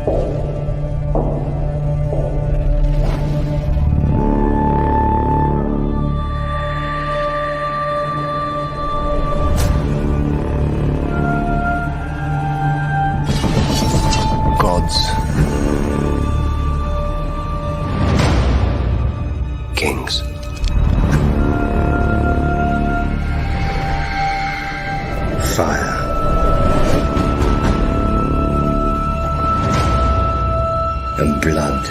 Gods. Kings. Fire. And blood.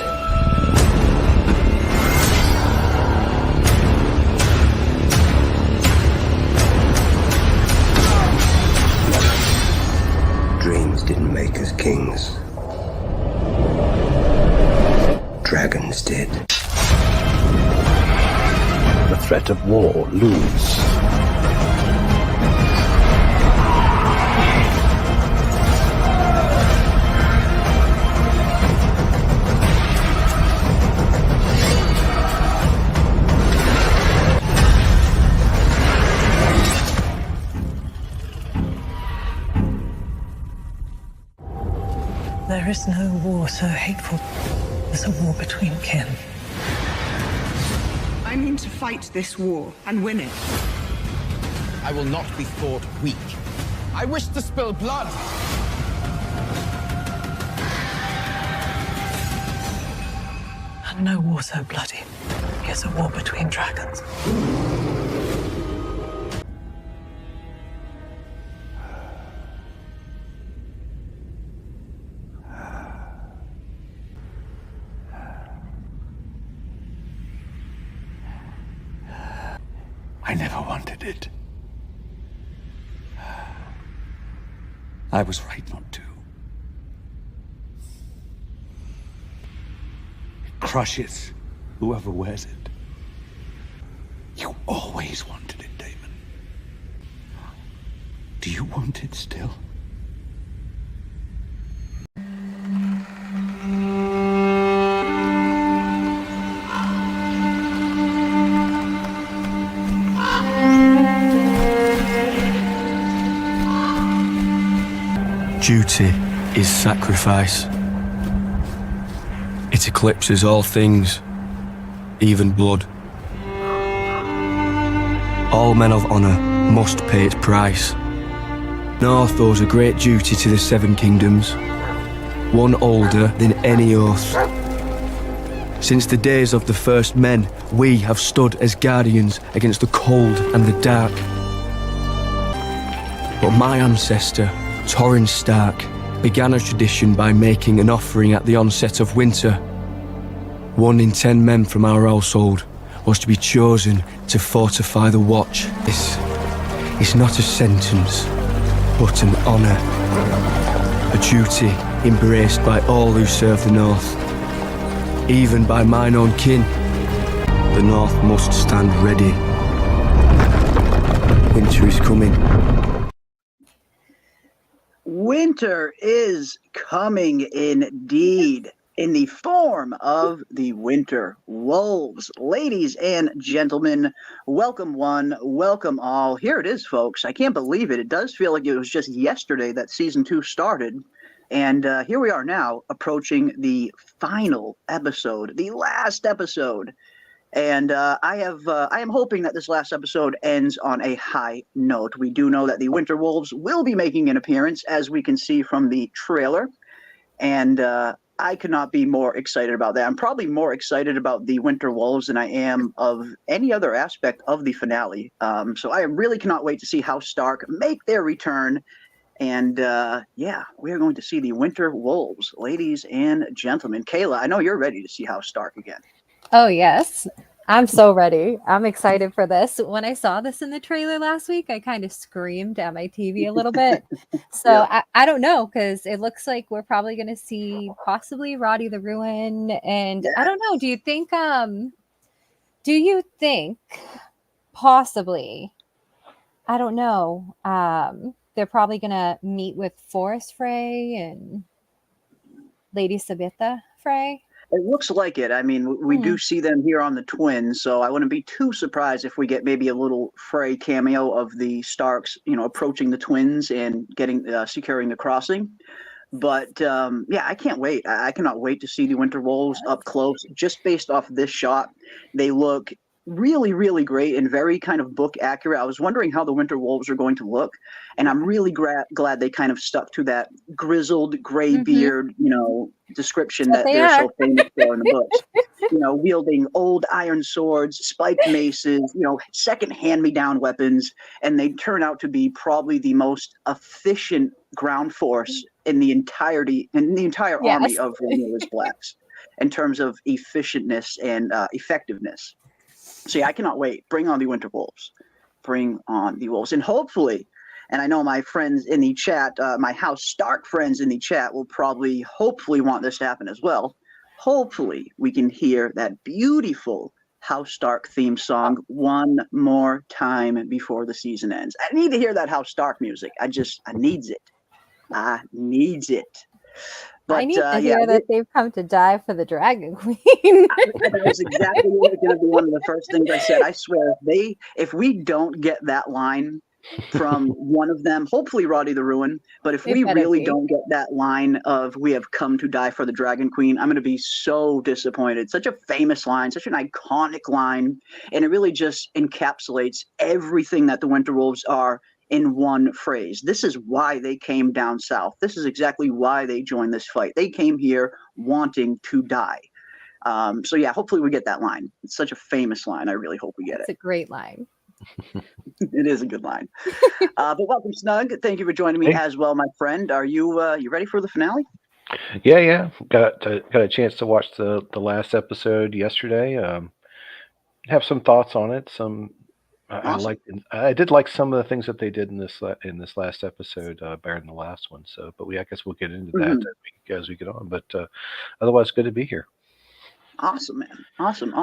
Dreams didn't make us kings. Dragons did. The threat of war looms. There is no war so hateful as a war between kin. I mean to fight this war and win it. I will not be thought weak. I wish to spill blood. And no war so bloody as a war between dragons. I never wanted it. I was right not to. It crushes whoever wears it. You always wanted it, Damon. Do you want it still? Duty is sacrifice. It eclipses all things, even blood. All men of honour must pay its price. North owes a great duty to the Seven Kingdoms, one older than any oath. Since the days of the first men, we have stood as guardians against the cold and the dark. But my ancestor, Torrin Stark, began a tradition by making an offering at the onset of winter. 1 in 10 men from our household was to be chosen to fortify the watch. This is not a sentence, but an honour. A duty embraced by all who serve the North. Even by mine own kin. The North must stand ready. Winter is coming. Winter is coming indeed, in the form of the Winter Wolves. Ladies and gentlemen, welcome one, welcome all. Here it is, folks. I can't believe it. It does feel like it was just yesterday that Season 2 started. And here we are now, approaching the final episode, the last episode. And I am hoping that this last episode ends on a high note. We do know that the Winter Wolves will be making an appearance, as we can see from the trailer. And I could not be more excited about that. I'm probably more excited about the Winter Wolves than I am of any other aspect of the finale. So I really cannot wait to see House Stark make their return. And yeah, we are going to see the Winter Wolves, ladies and gentlemen. Kayla, I know you're ready to see House Stark again. Oh, yes. I'm so ready. I'm excited for this. When I saw this in the trailer last week, I kind of screamed at my TV a little bit. So yeah. I don't know, because it looks like we're probably going to see possibly Roddy the Ruin. And yeah. I don't know. Do you think possibly, I don't know, they're probably going to meet with Forest Frey and Lady Sabitha Frey? It looks like it. I mean, we do see them here on the Twins, so I wouldn't be too surprised if we get maybe a little Frey cameo of the Starks, approaching the Twins and getting securing the crossing. But yeah, I can't wait. I cannot wait to see the winter wolves up close. Just based off this shot, they look really, really great and very kind of book accurate. I was wondering how the winter wolves are going to look, and I'm really glad they kind of stuck to that grizzled gray Mm-hmm. beard, description What that they they're are. so famous for in the books. Wielding old iron swords, spiked maces, second hand-me-down weapons, and they turn out to be probably the most efficient ground force in the entire army Yes. of Rhaenyra's Blacks in terms of efficientness and effectiveness. So yeah, I cannot wait. Bring on the Winter Wolves. Bring on the Wolves. And hopefully, and I know my friends in the chat, my House Stark friends in the chat will hopefully want this to happen as well. Hopefully we can hear that beautiful House Stark theme song one more time before the season ends. I need to hear that House Stark music. I needs it. I needs it. But I need to yeah, hear that they've come to die for the Dragon Queen. that was exactly going to be one of the first things I said. I swear, if we don't get that line from one of them, hopefully Roddy the Ruin, but if we really don't get that line of "we have come to die for the Dragon Queen," I'm going to be so disappointed. Such a famous line, such an iconic line, and it really just encapsulates everything that the Winter Wolves are in one phrase. This is why they came down south. This is exactly why they joined this fight. They came here wanting to die. So yeah, hopefully we get that line. It's such a famous line. I really hope we get It's it. a great line. It is a good line. But welcome, Snug. Thank you for joining me as well, my friend. Are you ready for the finale? Yeah. Got a chance to watch the last episode yesterday. Have some thoughts on it. Awesome. I did like some of the things that they did in this last episode better than the last one. So, but I guess we'll get into that as we get on. But otherwise, good to be here. Awesome, man. Awesome.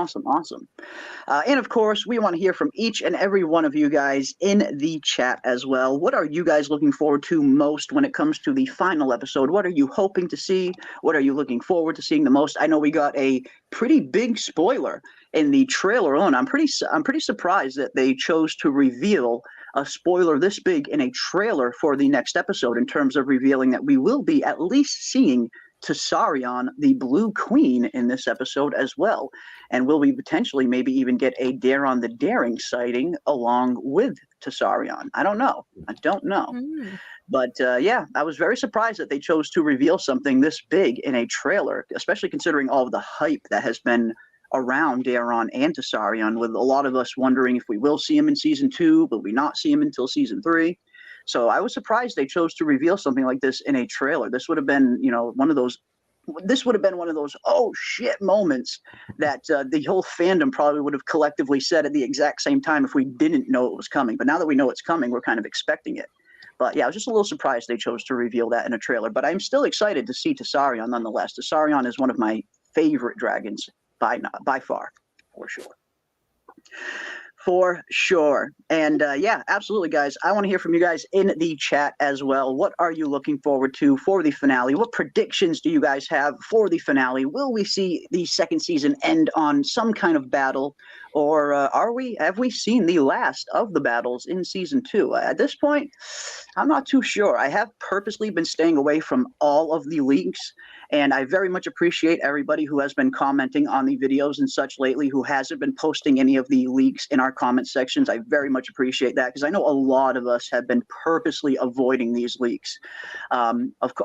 And of course, we want to hear from each and every one of you guys in the chat as well. What are you guys looking forward to most when it comes to the final episode? What are you hoping to see? What are you looking forward to seeing the most? I know we got a pretty big spoiler in the trailer alone. I'm pretty surprised that they chose to reveal a spoiler this big in a trailer for the next episode in terms of revealing that we will be at least seeing Tessarion, the Blue Queen, in this episode as well. And will we potentially maybe even get a Daeron the Daring sighting along with Tessarion? I don't know. But yeah, I was very surprised that they chose to reveal something this big in a trailer, especially considering all of the hype that has been around Daeron and Tessarion, with a lot of us wondering if we will see him in season 2, will we not see him until season 3? So I was surprised they chose to reveal something like this in a trailer. This would have been, one of those oh shit moments that the whole fandom probably would have collectively said at the exact same time if we didn't know it was coming. But now that we know it's coming, we're kind of expecting it. But yeah, I was just a little surprised they chose to reveal that in a trailer. But I'm still excited to see Tessarion nonetheless. Tessarion is one of my favorite dragons by far, for sure. For sure. And yeah, absolutely, guys. I want to hear from you guys in the chat as well. What are you looking forward to for the finale? What predictions do you guys have for the finale? Will we see the second season end on some kind of battle? Or have we seen the last of the battles in season 2? At this point, I'm not too sure. I have purposely been staying away from all of the leaks, and I very much appreciate everybody who has been commenting on the videos and such lately, who hasn't been posting any of the leaks in our comment sections. I very much appreciate that, because I know a lot of us have been purposely avoiding these leaks.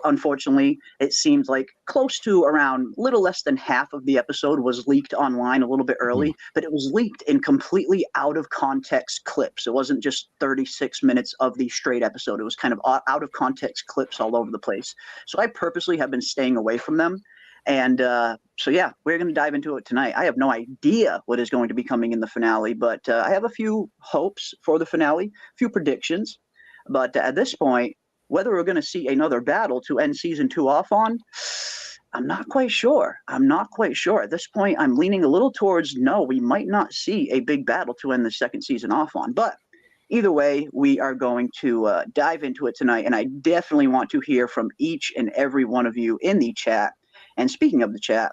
Unfortunately, it seems like close to around little less than half of the episode was leaked online a little bit early, but it was leaked in completely out of context clips. It wasn't just 36 minutes of the straight episode. It was kind of out of context clips all over the place. So I purposely have been staying away from them. And so, yeah, we're going to dive into it tonight. I have no idea what is going to be coming in the finale, but I have a few hopes for the finale, a few predictions. But at this point, whether we're going to see another battle to end season 2 off on, I'm not quite sure. At this point, I'm leaning a little towards no, we might not see a big battle to end the second season off on. But either way, we are going to dive into it tonight, and I definitely want to hear from each and every one of you in the chat. And speaking of the chat,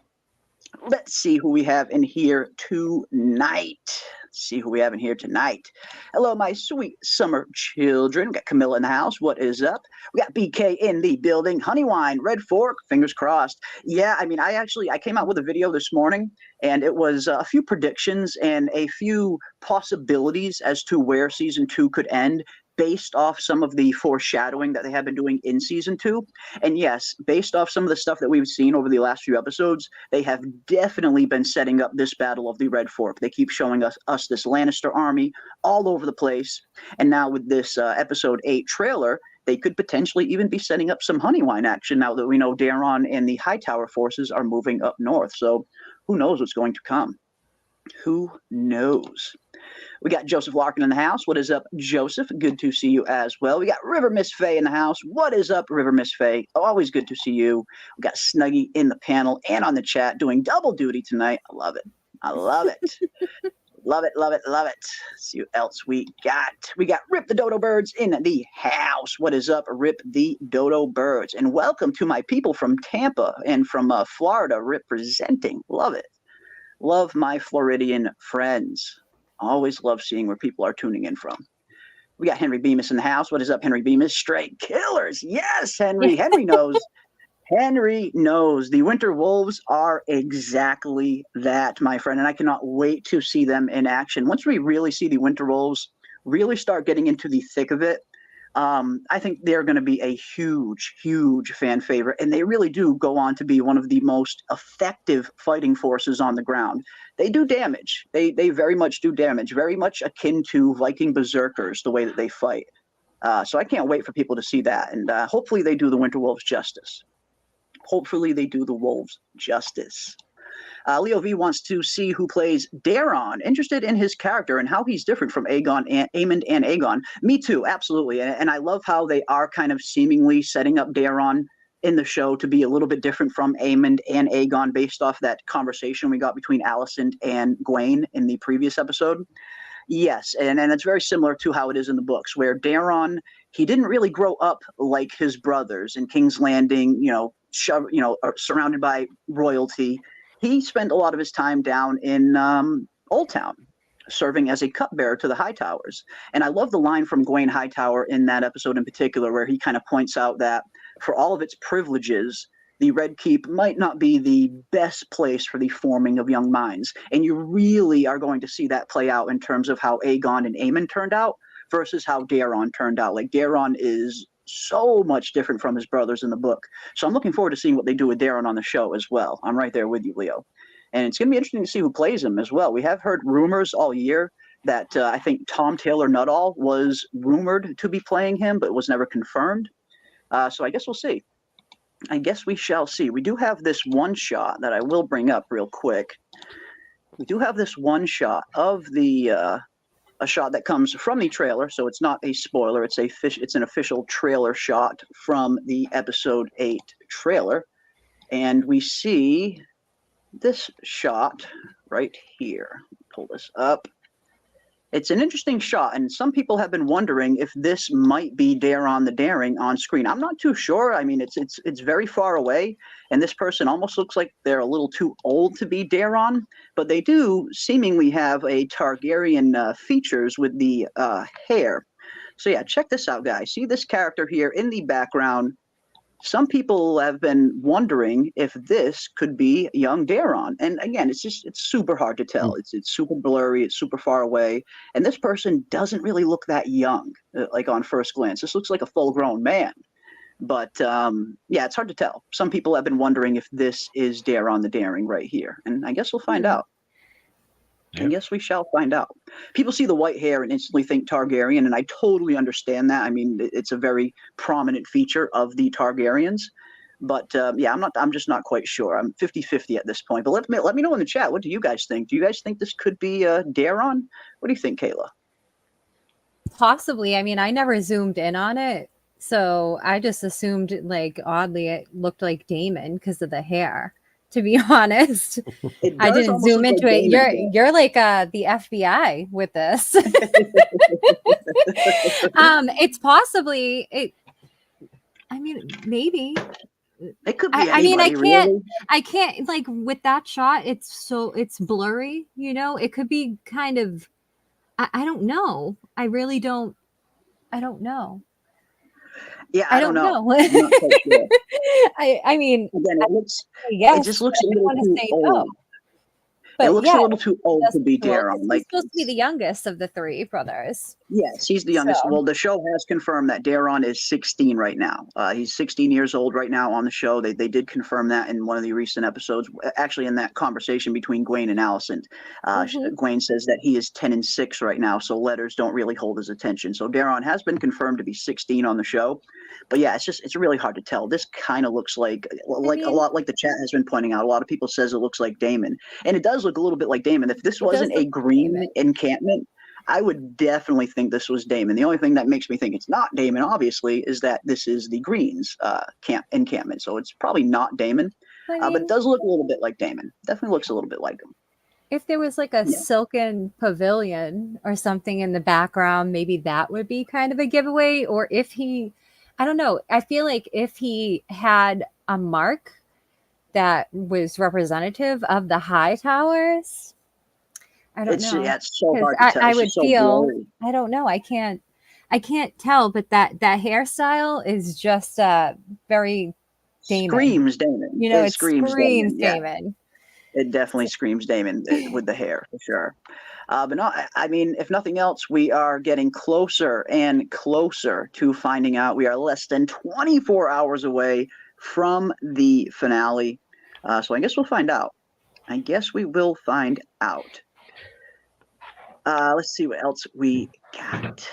let's see who we have in here tonight. see who we have in here tonight. Hello, my sweet summer children. We got Camilla in the house. What is up? We got BK in the building. Honeywine, Red Fork, fingers crossed. Yeah, I mean, I came out with a video this morning, and it was a few predictions and a few possibilities as to where season 2 could end, based off some of the foreshadowing that they have been doing in season 2. And yes, based off some of the stuff that we've seen over the last few episodes, they have definitely been setting up this Battle of the Red Fork. They keep showing us this Lannister army all over the place. And now with this episode 8 trailer, they could potentially even be setting up some Honeywine action now that we know Daeron and the Hightower forces are moving up north. So who knows what's going to come? Who knows? We got Joseph Larkin in the house. What is up, Joseph? Good to see you as well. We got River Miss Faye in the house. What is up, River Miss Faye? Always good to see you. We got Snuggy in the panel and on the chat doing double duty tonight. I love it. I love it. Love it, love it, love it. Let's see what else we got. We got Rip the Dodo Birds in the house. What is up, Rip the Dodo Birds? And welcome to my people from Tampa and from Florida representing. Love it. Love my Floridian friends. Always love seeing where people are tuning in from. We got Henry Bemis in the house. What is up, Henry Bemis? Straight killers. Yes, Henry. Henry knows. Henry knows. The Winter Wolves are exactly that, my friend. And I cannot wait to see them in action. Once we really see the Winter Wolves really start getting into the thick of it, I think they're going to be a huge, huge fan favorite. And they really do go on to be one of the most effective fighting forces on the ground. They do damage. They very much do damage, very much akin to Viking berserkers, the way that they fight. So I can't wait for people to see that. And hopefully they do the Winter Wolves justice. Hopefully they do the Wolves justice. Leo V wants to see who plays Daeron, interested in his character and how he's different from Aemond and Aegon. Me too, absolutely. And I love how they are kind of seemingly setting up Daeron in the show to be a little bit different from Aemond and Aegon based off that conversation we got between Alicent and Gwaine in the previous episode. Yes, and it's very similar to how it is in the books, where Daeron, he didn't really grow up like his brothers in King's Landing, surrounded by royalty. He spent a lot of his time down in Old Town, serving as a cupbearer to the Hightowers. And I love the line from Gwaine Hightower in that episode in particular, where he kind of points out that for all of its privileges, the Red Keep might not be the best place for the forming of young minds. And you really are going to see that play out in terms of how Aegon and Aemon turned out versus how Daeron turned out. Like, Daeron is so much different from his brothers in the book. So I'm looking forward to seeing what they do with Daeron on the show as well. I'm right there with you, Leo. And it's going to be interesting to see who plays him as well. We have heard rumors all year that I think Tom Taylor Nuttall was rumored to be playing him, but it was never confirmed. So I guess we'll see. I guess we shall see. We do have this one shot that I will bring up real quick. We do have this one shot of the a shot that comes from the trailer, so it's not a spoiler. It's an official trailer shot from the episode 8 trailer, and we see this shot right here. Pull this up. It's an interesting shot, and some people have been wondering if this might be Daeron the Daring on screen. I'm not too sure. I mean, it's very far away, and this person almost looks like they're a little too old to be Daeron, but they do seemingly have a Targaryen features with the hair. So yeah, check this out, guys. See this character here in the background. Some people have been wondering if this could be young Daeron. And again, it's super hard to tell. It's super blurry. It's super far away. And this person doesn't really look that young, like on first glance. This looks like a full-grown man. But yeah, it's hard to tell. Some people have been wondering if this is Daeron the Daring right here. And I guess we'll find out. I guess we shall find out. People see the white hair and instantly think Targaryen, and I totally understand that. I mean, it's a very prominent feature of the Targaryens. But yeah, I'm just not quite sure. I'm 50-50 at this point. But let me know in the chat. What do you guys think? Do you guys think this could be Daeron? What do you think, Kayla? Possibly. I mean, I never zoomed in on it, so I just assumed, like, oddly, it looked like Daemon because of the hair. To be honest, I didn't zoom into it. You're like the FBI with this. It's possibly it. I mean, maybe it could be. I mean, I can't like with that shot. It's blurry. You know, it could be kind of I don't know. I really don't. I don't know. Yeah, I I don't don't know. know. I'm not quite sure. I mean, Again, I say it yes, just but looks a I little want to too say no. old. It But looks yeah, a little too he old does to look be too old Daron. because he's Like, supposed to be the youngest of the three brothers. yes, he's the So, youngest. Well, the show has confirmed that Daron is 16 right now. He's 16 years old right now on the show. They did confirm that in one of the recent episodes. Actually, in that conversation between Gwen and Allison, mhm. Gwen says that he is 10 and 6 right now, so letters don't really hold his attention. So Daron has been confirmed to be 16 on the show. But yeah, it's really hard to tell. This kind of looks like I a mean, lot like the chat has been pointing out. A lot of people says it looks like Damon, and it does look a little bit like Damon. If this it does wasn't look a like green Damon. encampment, I would definitely think this was Damon. The only thing that makes me think it's not Damon, obviously, is that this is the Greens encampment. So it's probably not Damon, I but it mean, does look a little bit like Damon. Definitely looks a little bit like him. if there was like a Yeah. silken pavilion or something in the background, maybe that would be kind of a giveaway. Or if he, I don't know, I feel like if he had a mark that was representative of the high towers, I don't know. It's so Because hard to tell. I It's would just so feel, blurry. I don't know, I can't tell, but that hairstyle is just very Damon. Screams Damon. You know, It it screams screams Damon. Yeah. Damon. It definitely screams Damon with the hair for sure. But no, I mean, if nothing else, we are getting closer and closer to finding out. We are less than 24 hours away from the finale. So I guess we'll find out. I guess we will find out. Let's see what else we got.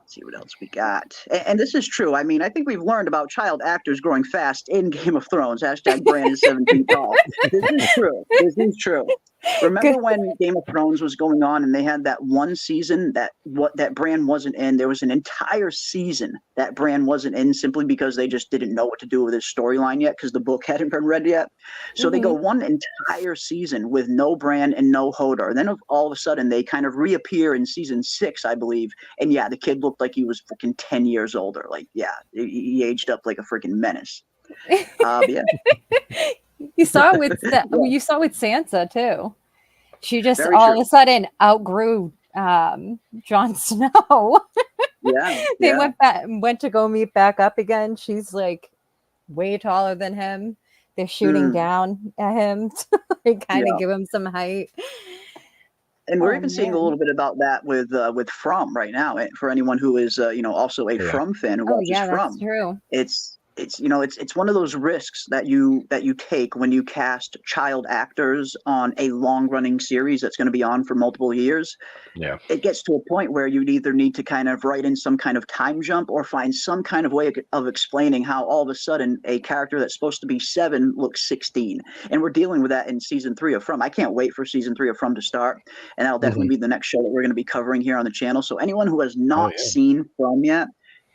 See what else we got. And this is true. I mean, I think we've learned about child actors growing fast in Game of Thrones. Hashtag Brandon 17 tall. This is true. This is true. Remember when Game of Thrones was going on and they had that one season that Bran wasn't in? There was an entire season that Bran wasn't in simply because they just didn't know what to do with his storyline yet because the book hadn't been read yet. So they go one entire season with no Bran and no Hodor. And then all of a sudden they kind of reappear in season 6, I believe. And yeah, the kid looked like he was freaking 10 years older. Like, yeah, he aged up like a freaking menace. But yeah. You saw it with you saw it with Sansa too. She just Very all true. of a sudden outgrew Jon Snow. Yeah. They yeah. went to go meet back up again. She's like way taller than him. They're shooting down at him to like, kind of give him some height. And we're even seeing a little bit about that with From right now. For anyone who is also a From fan who watches From, that's true. it's one of those risks that you take when you cast child actors on a long running series that's going to be on for multiple years. Yeah. It gets to a point where you'd either need to kind of write in some kind of time jump or find some kind of way of explaining how all of a sudden a character that's supposed to be 7 looks 16. And we're dealing with that in season 3 of From. I can't wait for season 3 of From to start. And that'll definitely be the next show that we're going to be covering here on the channel. So anyone who has not seen From yet,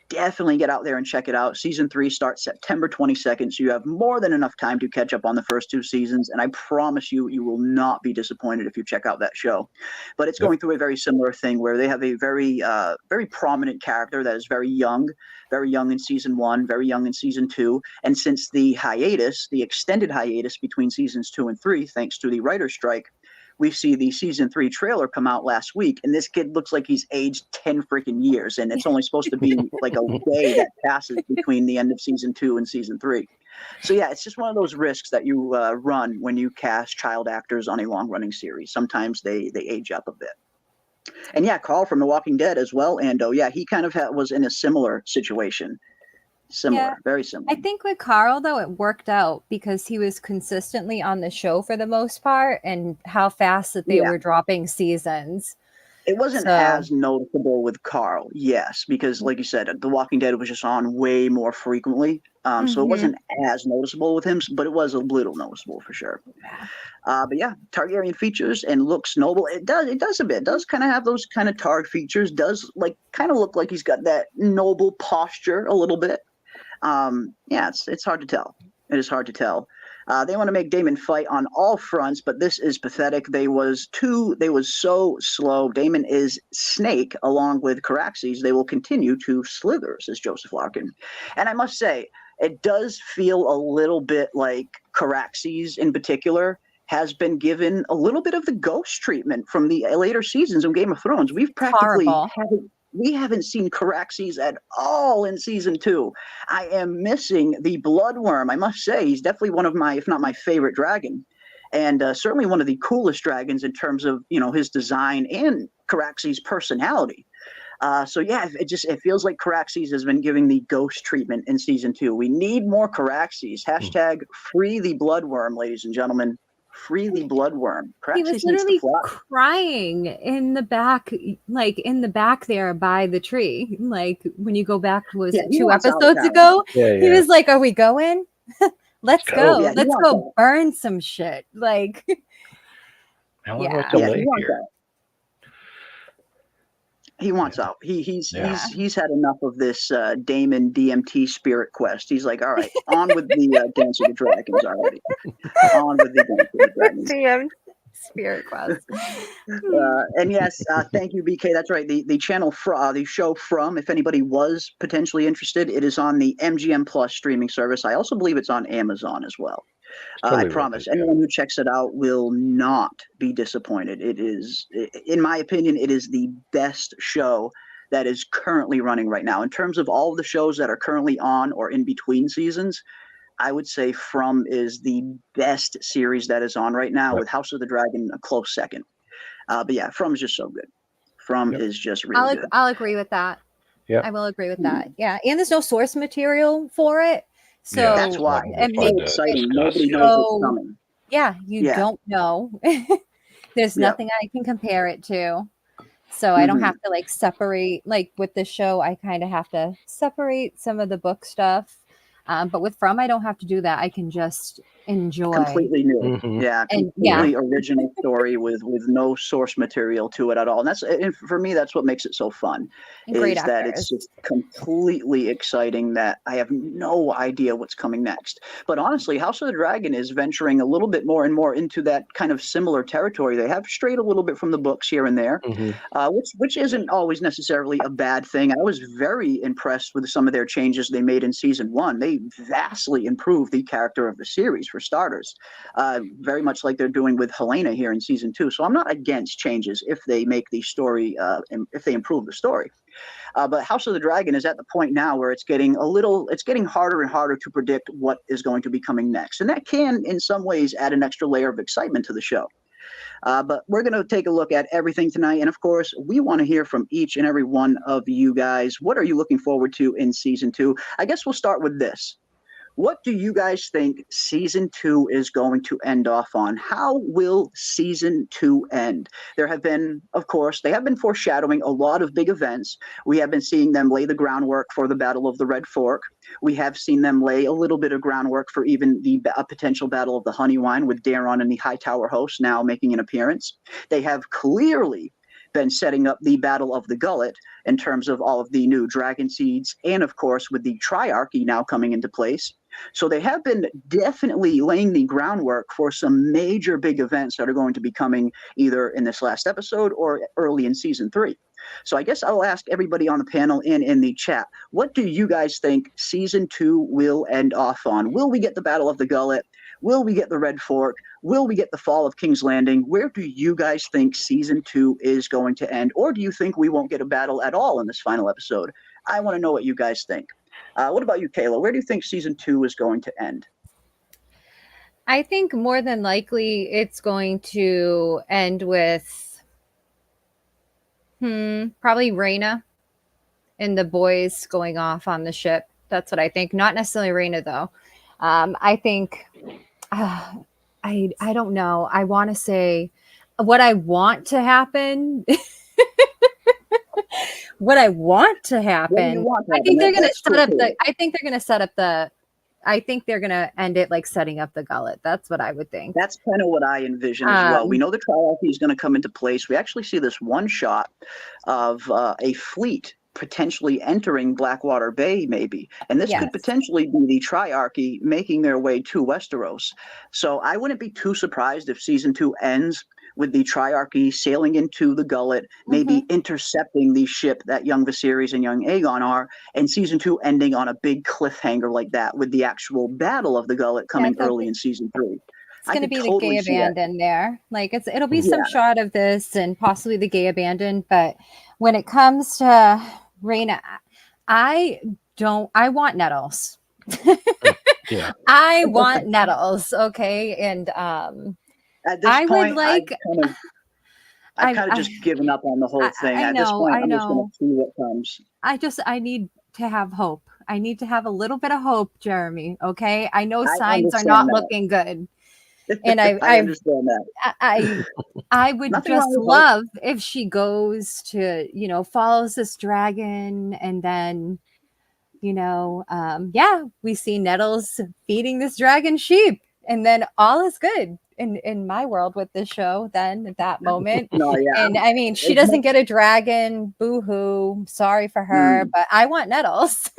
definitely get out there and check it out. Season 3 starts September 22nd, so you have more than enough time to catch up on the first 2 seasons, and I promise you, you will not be disappointed if you check out that show. But it's going through a very similar thing where they have a very prominent character that is very young in season 1, very young in season 2, and since the extended hiatus between seasons 2 and 3, thanks to the writer's strike, we see the season 3 trailer come out last week, and this kid looks like he's aged 10 freaking years, and it's only supposed to be like a day that passes between the end of season 2 and season 3. So yeah, it's just one of those risks that you run when you cast child actors on a long-running series. Sometimes they age up a bit. And yeah, Carl from The Walking Dead as well, Ando. Yeah, he kind of was in a similar situation. Very similar. I think with Carl, though, it worked out because he was consistently on the show for the most part and how fast that they were dropping seasons. It wasn't as noticeable with Carl, yes, because like you said, The Walking Dead was just on way more frequently. So it wasn't as noticeable with him, but it was a little noticeable for sure. But yeah, Targaryen features and looks noble. It does a bit. It does kind of have those kind of Targ features. Does like kind of look like he's got that noble posture a little bit. Yeah, it's hard to tell. It is hard to tell. They want to make Daemon fight on all fronts, but this is pathetic. They was so slow. Daemon is snake along with Caraxes. They will continue to slither, says Joseph Larkin. And I must say, it does feel a little bit like Caraxes in particular has been given a little bit of the ghost treatment from the later seasons of Game of Thrones. We've practically Horrible. we haven't seen Caraxes at all in season 2. I am missing the Bloodworm. I must say, he's definitely one of my, if not my favorite dragon, and certainly one of the coolest dragons in terms of, you know, his design and Caraxes' personality. So yeah, it feels like Caraxes has been giving the ghost treatment in season 2. We need more Caraxes. Hashtag free the Bloodworm, ladies and gentlemen. Free the Bloodworm. He was literally crying in the back, like in the back there by the tree. Like when you go back, was it 2 episodes ago? He was like, "Are we going? Let's go. Yeah, let's go burn some shit." Like, he wants out. He's had enough of this Damon DMT spirit quest. He's like, all right, on with the Dance of the Dragons already. On with the Dance of the Dragons. DM spirit quest. And yes, thank you, BK. That's right. The channel, the show From, if anybody was potentially interested, it is on the MGM Plus streaming service. I also believe it's on Amazon as well. I promise anyone who checks it out will not be disappointed. It is, in my opinion, it is the best show that is currently running right now. In terms of all of the shows that are currently on or in between seasons, I would say From is the best series that is on right now, with House of the Dragon a close second. But yeah, From is just so good. From is just really good. I'll agree with that. Yeah, I will agree with that. Yeah, and there's no source material for it. So that's why it makes exciting. Nobody knows what's coming. Yeah, you don't know. There's nothing I can compare it to. So I don't have to like separate, like with the show, I kind of have to separate some of the book stuff. But with From, I don't have to do that. I can just enjoy. Completely new. Yeah. Completely original story with no source material to it at all. And for me, that's what makes it so fun. Great is that it's just completely exciting that I have no idea what's coming next. But honestly, House of the Dragon is venturing a little bit more and more into that kind of similar territory. They have strayed a little bit from the books here and there, which isn't always necessarily a bad thing. I was very impressed with some of their changes they made in season 1. They vastly improved the character of the series, for starters, very much like they're doing with Helena here in season 2. So I'm not against changes if they make the story, if they improve the story. But House of the Dragon is at the point now where it's getting harder and harder to predict what is going to be coming next. And that can, in some ways, add an extra layer of excitement to the show. But we're going to take a look at everything tonight. And of course, we want to hear from each and every one of you guys. What are you looking forward to in season 2? I guess we'll start with this. What do you guys think season 2 is going to end off on? How will season 2 end? There have been, of course, they have been foreshadowing a lot of big events. We have been seeing them lay the groundwork for the Battle of the Red Fork. We have seen them lay a little bit of groundwork for even a potential Battle of the Honeywine, with Daron and the Hightower host now making an appearance. They have clearly been setting up the Battle of the Gullet in terms of all of the new Dragonseeds, and of course with the triarchy now coming into place. So they have been definitely laying the groundwork for some major big events that are going to be coming either in this last episode or early in season 3. So I guess I'll ask everybody on the panel and in the chat, what do you guys think season 2 will end off on? Will we get the Battle of the Gullet? Will we get the Red Fork? Will we get the fall of King's Landing? Where do you guys think season 2 is going to end? Or do you think we won't get a battle at all in this final episode? I want to know what you guys think. What about you, Kayla? Where do you think season 2 is going to end? I think more than likely it's going to end with probably Rhaena and the boys going off on the ship. That's what I think. Not necessarily Rhaena, though. I think, I don't know. I want to say what I want to happen. What I want to happen. I think they're going to set up the. I think they're going to set up the. I think they're going to end it like setting up the Gullet. That's what I would think. That's kind of what I envision as well. We know the triarchy is going to come into place. We actually see this one shot of a fleet potentially entering Blackwater Bay, maybe. And this could potentially be the triarchy making their way to Westeros. So I wouldn't be too surprised if season 2 ends with the triarchy sailing into the Gullet, maybe intercepting the ship that young Viserys and young Aegon are, and season 2 ending on a big cliffhanger like that, with the actual Battle of the Gullet coming early in season 3. It's going to be the gay abandon there. Like it'll be some Yeah. shot of this and possibly the gay abandon. But when it comes to Rhaena, I want Nettles. Yeah. I want Nettles. Okay. And At this I point, would like. I've kind of just given up on the whole thing. I At this know, point, I I'm just going know. to see what comes. I need to have hope. I need to have a little bit of hope, Jeremy. Okay. I know I signs are understand not that. looking good. And I understand that. I would Nothing just wrong with hope. love if she goes to, follows this dragon and then, we see Nettles feeding this dragon sheep and then all is good in my world with this show then at that moment. No, yeah. And I mean, she doesn't get a dragon, boo-hoo, sorry for her, but I want Nettles.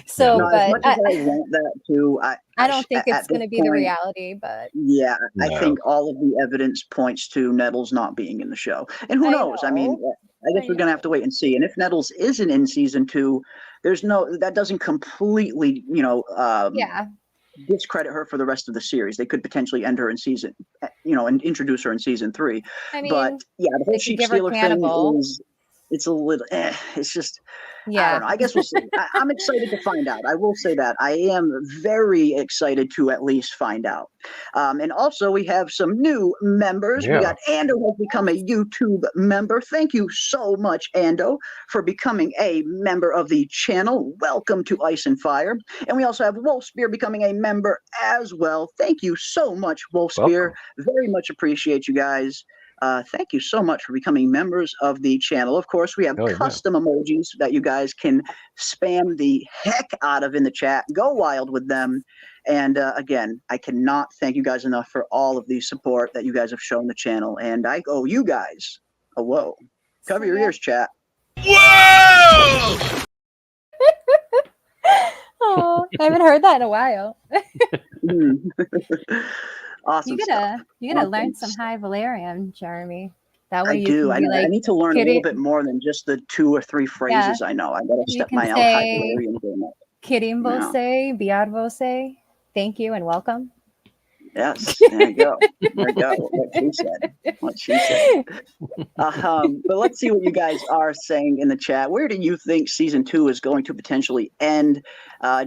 So, No, as much as I want that too, I don't think it's at going to this be the point, reality, but yeah, I No. think all of the evidence points to Nettles not being in the show. And who I knows? I mean, know. I guess we're going to have to wait and see. And if Nettles isn't in season 2, that doesn't completely, yeah. discredit her for the rest of the series. They could potentially end her in season, and introduce her in season 3. I mean, But yeah, the they whole could sheep give her stealer thing cannibal. it's a little, it's just, I Yeah. don't know. I guess we'll see. I'm excited to find out. I will say that. I am very excited to at least find out. And also, we have some new members. Yeah. We got Ando has become a YouTube member. Thank you so much, Ando, for becoming a member of the channel. Welcome to Ice and Fire. And we also have Wolfspear becoming a member as well. Thank you so much, Wolfspear. Very much appreciate you guys. Thank you so much for becoming members of the channel. Of course, we have custom emojis that you guys can spam the heck out of in the chat. Go wild with them. And again, I cannot thank you guys enough for all of the support that you guys have shown the channel. And I owe you guys a whoa. Cover your ears, chat. Whoa! Oh, I haven't heard that in a while. Awesome. You gotta learn some High Valerian, Jeremy. That way I you do. can be I need to learn a little bit more than just the 2 or 3 phrases I know. I gotta step my High Valerian game up. Kirim vose, biar vose. Thank you and welcome. Yes, there you go. There you go. What she said. But let's see what you guys are saying in the chat. Where do you think season 2 is going to potentially end?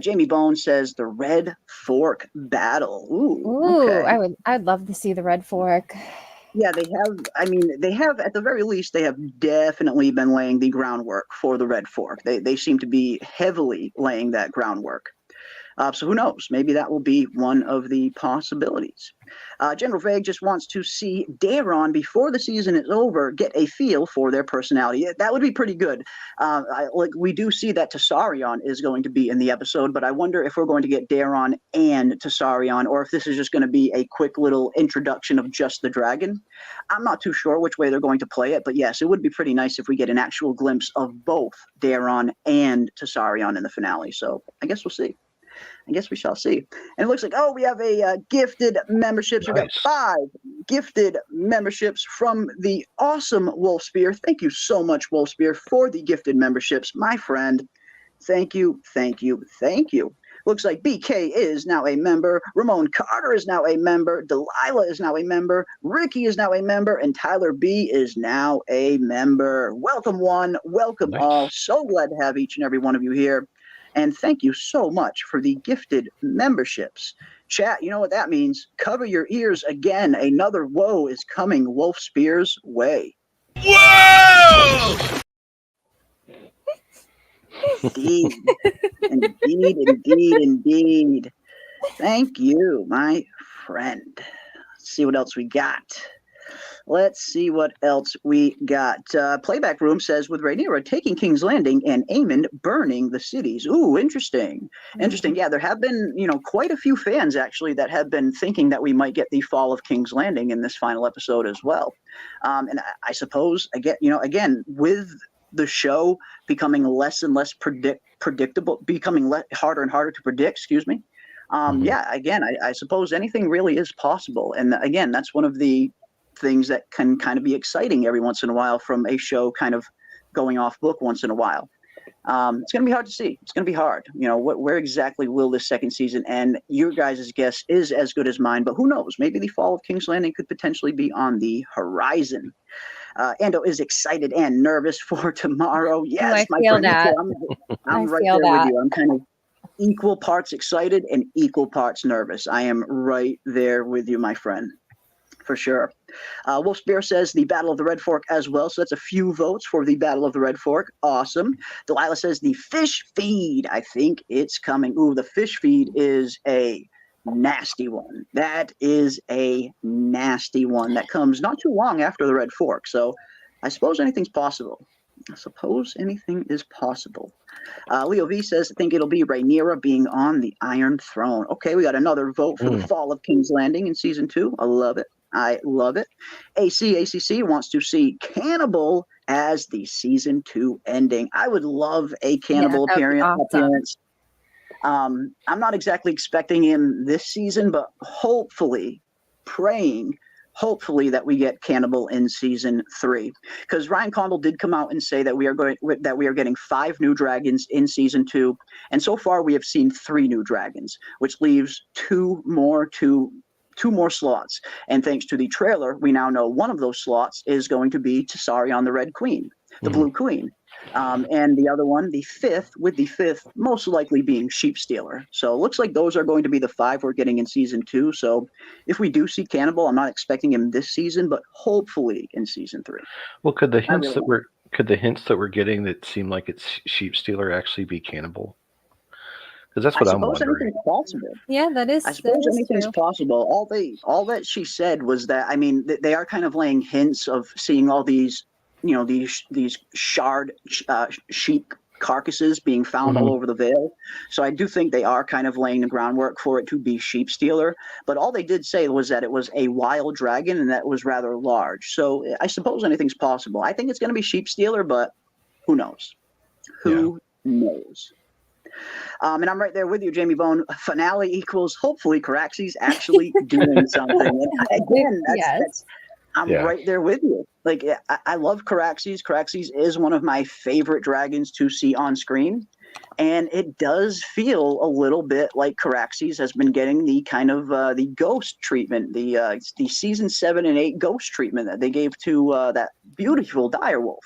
Jamie Bone says the Red Fork battle. Ooh, okay. I'd love to see the Red Fork. Yeah, they have at the very least, they have definitely been laying the groundwork for the Red Fork. They seem to be heavily laying that groundwork. So who knows? Maybe that will be one of the possibilities. General Vague just wants to see Daron before the season is over get a feel for their personality. That would be pretty good. We do see that Tessarion is going to be in the episode, but I wonder if we're going to get Daron and Tessarion, or if this is just going to be a quick little introduction of just the dragon. I'm not too sure which way they're going to play it, but yes, it would be pretty nice if we get an actual glimpse of both Daron and Tessarion in the finale. So I guess we'll see. I guess we shall see. And it looks like, we have a gifted memberships. Nice. We've got 5 gifted memberships from the awesome Wolfspear. Thank you so much, Wolfspear, for the gifted memberships, my friend. Thank you, thank you, thank you. Looks like BK is now a member. Ramon Carter is now a member. Delilah is now a member. Ricky is now a member. And Tyler B is now a member. Welcome, one. Welcome, all. So glad to have each and every one of you here. And thank you so much for the gifted memberships. Chat, you know what that means. Cover your ears again. Another woe is coming Wolfspear's way. Whoa! Indeed. Indeed. Thank you, my friend. Let's see what else we got. Playback Room says, with Rhaenyra taking King's Landing and Aemon burning the cities. Ooh, interesting. Interesting. Yeah, there have been, quite a few fans, actually, that have been thinking that we might get the fall of King's Landing in this final episode as well. And I suppose, again, with the show becoming less and less predictable, becoming harder and harder to predict, I suppose anything really is possible. And again, that's one of the things that can kind of be exciting every once in a while from a show kind of going off book once in a while. It's going to be hard to see. It's going to be hard. Where exactly will this second season end? Your guys' guess is as good as mine, but who knows? Maybe the fall of King's Landing could potentially be on the horizon. Ando is excited and nervous for tomorrow. Yes, I feel friend. that. I'm right there with you. I'm kind of equal parts excited and equal parts nervous. I am right there with you, my friend, for sure. Wolf Spear says the Battle of the Red Fork as well. So that's a few votes for the Battle of the Red Fork. Awesome. Delilah says the fish feed. I think it's coming. Ooh, the fish feed is a nasty one. That is a nasty one that comes not too long after the Red Fork. So I suppose anything's possible. Leo V says, I think it'll be Rhaenyra being on the Iron Throne. Okay, we got another vote for the fall of King's Landing in season 2. I love it. ACC wants to see Cannibal as the season 2 ending. I would love a Cannibal appearance. I'm not exactly expecting him this season, but hopefully that we get Cannibal in season 3, because Ryan Condal did come out and say that we are getting 5 new dragons in season 2, and so far we have seen 3 new dragons, which leaves two more slots. And thanks to the trailer, we now know one of those slots is going to be Tessarion the Red Queen, the Blue Queen. And the other one, the fifth most likely being Sheep Stealer. So it looks like those are going to be the 5 we're getting in season 2. So if we do see Cannibal, I'm not expecting him this season, but hopefully in season 3. Well, could the hints that we're getting that seem like it's Sheep Stealer actually be Cannibal? Because that's what I'm wondering. Anything's possible. Yeah, that is. I suppose anything's true. possible. All that she said was that, I mean, they are kind of laying hints of seeing all these, these shard sheep carcasses being found all over the Vale. So I do think they are kind of laying the groundwork for it to be Sheep Stealer. But all they did say was that it was a wild dragon and that was rather large. So I suppose anything's possible. I think it's going to be Sheep Stealer, but who knows? Who knows? And I'm right there with you, Jamie Bone. Finale equals hopefully Caraxes actually doing something. And again, I'm right there with you. Like, I love Caraxes. Caraxes is one of my favorite dragons to see on screen. And it does feel a little bit like Caraxes has been getting the kind of the ghost treatment, the season 7 and 8 ghost treatment that they gave to that beautiful direwolf.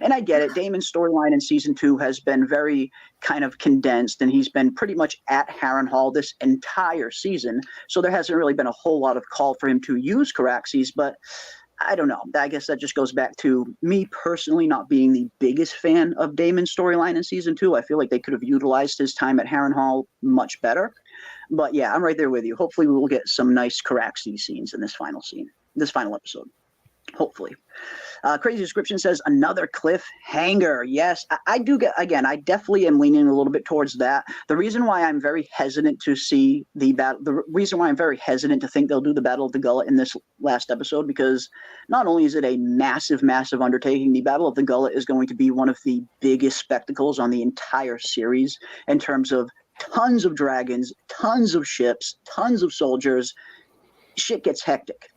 And I get it. Daemon's storyline in season 2 has been very kind of condensed, and he's been pretty much at Harrenhal this entire season. So there hasn't really been a whole lot of call for him to use Caraxes, but I don't know. I guess that just goes back to me personally not being the biggest fan of Daemon's storyline in season 2. I feel like they could have utilized his time at Harrenhal much better. But yeah, I'm right there with you. Hopefully we will get some nice Caraxes scenes in this final episode. Hopefully. Crazy Description says another cliffhanger. Yes, I do get, again, I definitely am leaning a little bit towards that. The reason why I'm very hesitant to see the reason why I'm very hesitant to think they'll do the Battle of the Gullet in this last episode, because not only is it a massive, massive undertaking, the Battle of the Gullet is going to be one of the biggest spectacles on the entire series in terms of tons of dragons, tons of ships, tons of soldiers. Shit gets hectic.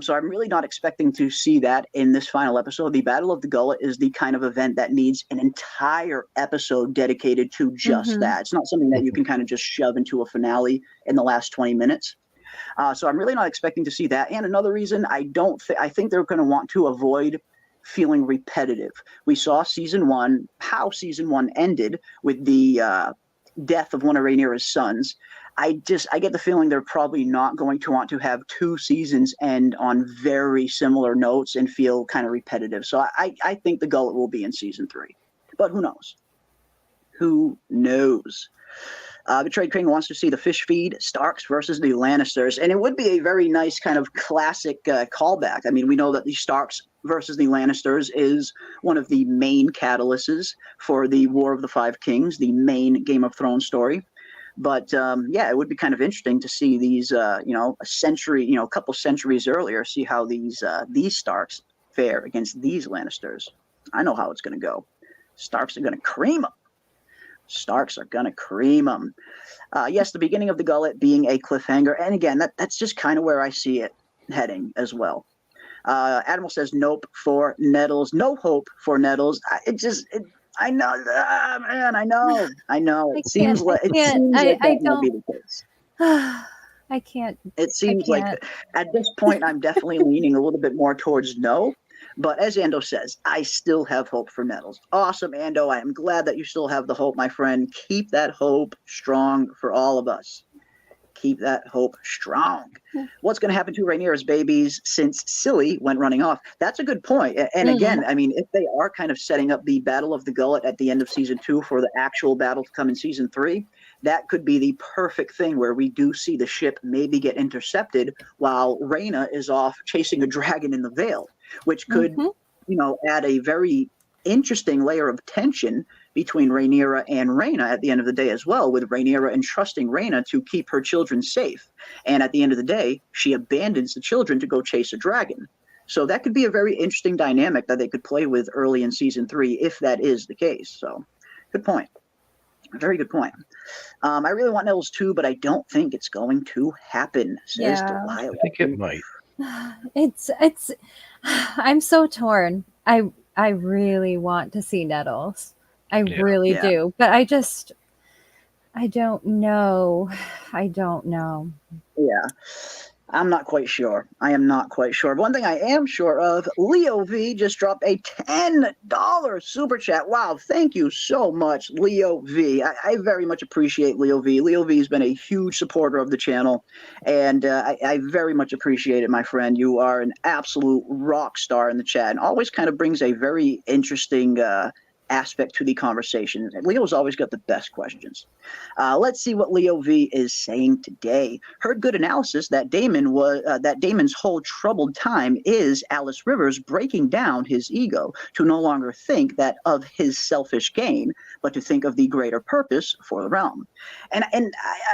So I'm really not expecting to see that in this final episode. The Battle of the Gullet is the kind of event that needs an entire episode dedicated to just that. It's not something that you can kind of just shove into a finale in the last 20 minutes. So I'm really not expecting to see that. And another reason, I think they're going to want to avoid feeling repetitive. We saw how season 1 ended with the death of one of Rhaenyra's sons. I get the feeling they're probably not going to want to have 2 seasons end on very similar notes and feel kind of repetitive. So I think the Gullet will be in season 3, but who knows? Who knows? Betrayed King wants to see the fish feed, Starks versus the Lannisters, and it would be a very nice kind of classic callback. I mean, we know that the Starks versus the Lannisters is one of the main catalysts for the War of the Five Kings, the main Game of Thrones story. But it would be kind of interesting to see these, a couple centuries earlier, see how these Starks fare against these Lannisters. I know how it's going to go. Starks are going to cream them. Yes, the beginning of the Gullet being a cliffhanger, and again, that's just kind of where I see it heading as well. Admiral says nope for Nettles, no hope for Nettles. I know, man. I know. I It seems like that might be the case. I can't. It seems like can't. at this point, I'm definitely leaning a little bit more towards no. But as Ando says, I still have hope for Nettles. Awesome, Ando. I am glad that you still have the hope, my friend. Keep that hope strong for all of us. Keep that hope strong. What's going to happen to Rhaenyra's babies since Silly went running off? That's a good point. And again, I mean, if they are kind of setting up the Battle of the Gullet at the end of season 2 for the actual battle to come in season 3, that could be the perfect thing where we do see the ship maybe get intercepted while Rhaena is off chasing a dragon in the Vale, which could, add a very interesting layer of tension between Rhaenyra and Rhaena at the end of the day as well, with Rhaenyra entrusting Rhaena to keep her children safe. And at the end of the day, she abandons the children to go chase a dragon. So that could be a very interesting dynamic that they could play with early in season 3 if that is the case. So good point. Very good point. I really want Nettles too, but I don't think it's going to happen, says Delilah. I think it might. It's I'm so torn. I really want to see Nettles. I really do. But I don't know. I don't know. Yeah. I'm not quite sure. I am not quite sure. One thing I am sure of, Leo V just dropped a $10 super chat. Wow, thank you so much, Leo V. I very much appreciate Leo V. Leo V has been a huge supporter of the channel, and I very much appreciate it, my friend. You are an absolute rock star in the chat and always kind of brings a very interesting aspect to the conversation. Leo's always got the best questions. Let's see what Leo V is saying today. Heard good analysis that Daemon's whole troubled time is Alice Rivers breaking down his ego to no longer think that of his selfish gain, but to think of the greater purpose for the realm. And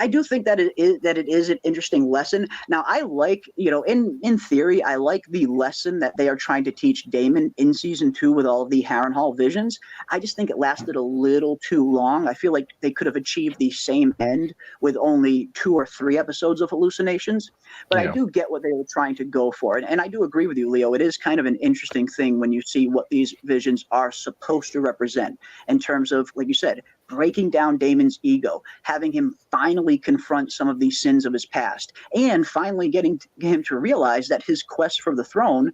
I do think that it is an interesting lesson. Now, I like, in theory, I like the lesson that they are trying to teach Daemon in season 2 with all of the Harrenhal visions. I just think it lasted a little too long. I feel like they could have achieved the same end with only 2 or 3 episodes of hallucinations. But I do get what they were trying to go for. And I do agree with you, Leo. It is kind of an interesting thing when you see what these visions are supposed to represent in terms of, like you said, breaking down Daemon's ego, having him finally confront some of these sins of his past, and finally getting him to realize that his quest for the throne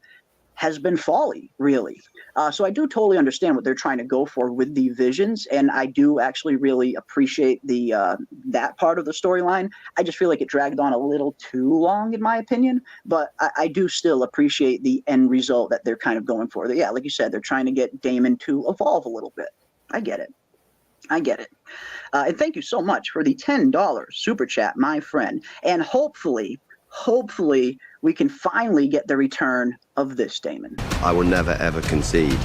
has been folly, really. So I do totally understand what they're trying to go for with the visions, and I do actually really appreciate the that part of the storyline. I just feel like it dragged on a little too long, in my opinion, but I do still appreciate the end result that they're kind of going for. Yeah, like you said, they're trying to get Daemon to evolve a little bit. I get it. And thank you so much for the $10 super chat, my friend. And hopefully, we can finally get the return of this Daemon. I will never ever concede.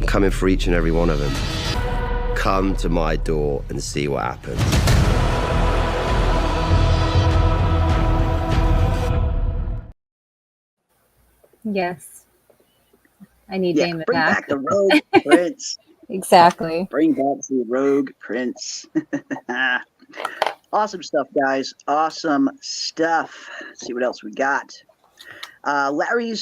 I'm coming for each and every one of them. Come to my door and see what happens. Yes. I need Daemon bring back the rogue prince. Exactly. Bring back the rogue prince. Awesome stuff, guys. Awesome stuff. Let's see what else we got. Larry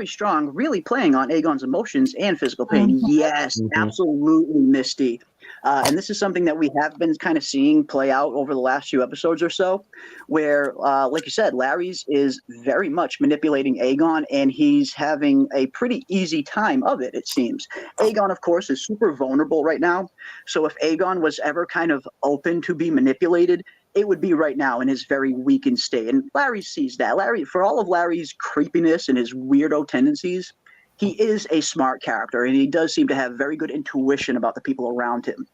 Strong really playing on Aegon's emotions and physical pain. Yes, absolutely, Misty. And this is something that we have been kind of seeing play out over the last few episodes or so, where, like you said, Larry's is very much manipulating Aegon, and he's having a pretty easy time of it, it seems. Aegon, of course, is super vulnerable right now. So if Aegon was ever kind of open to be manipulated, it would be right now in his very weakened state. And Larry sees that. Larry, for all of Larry's creepiness and his weirdo tendencies, he is a smart character, and he does seem to have very good intuition about the people around him.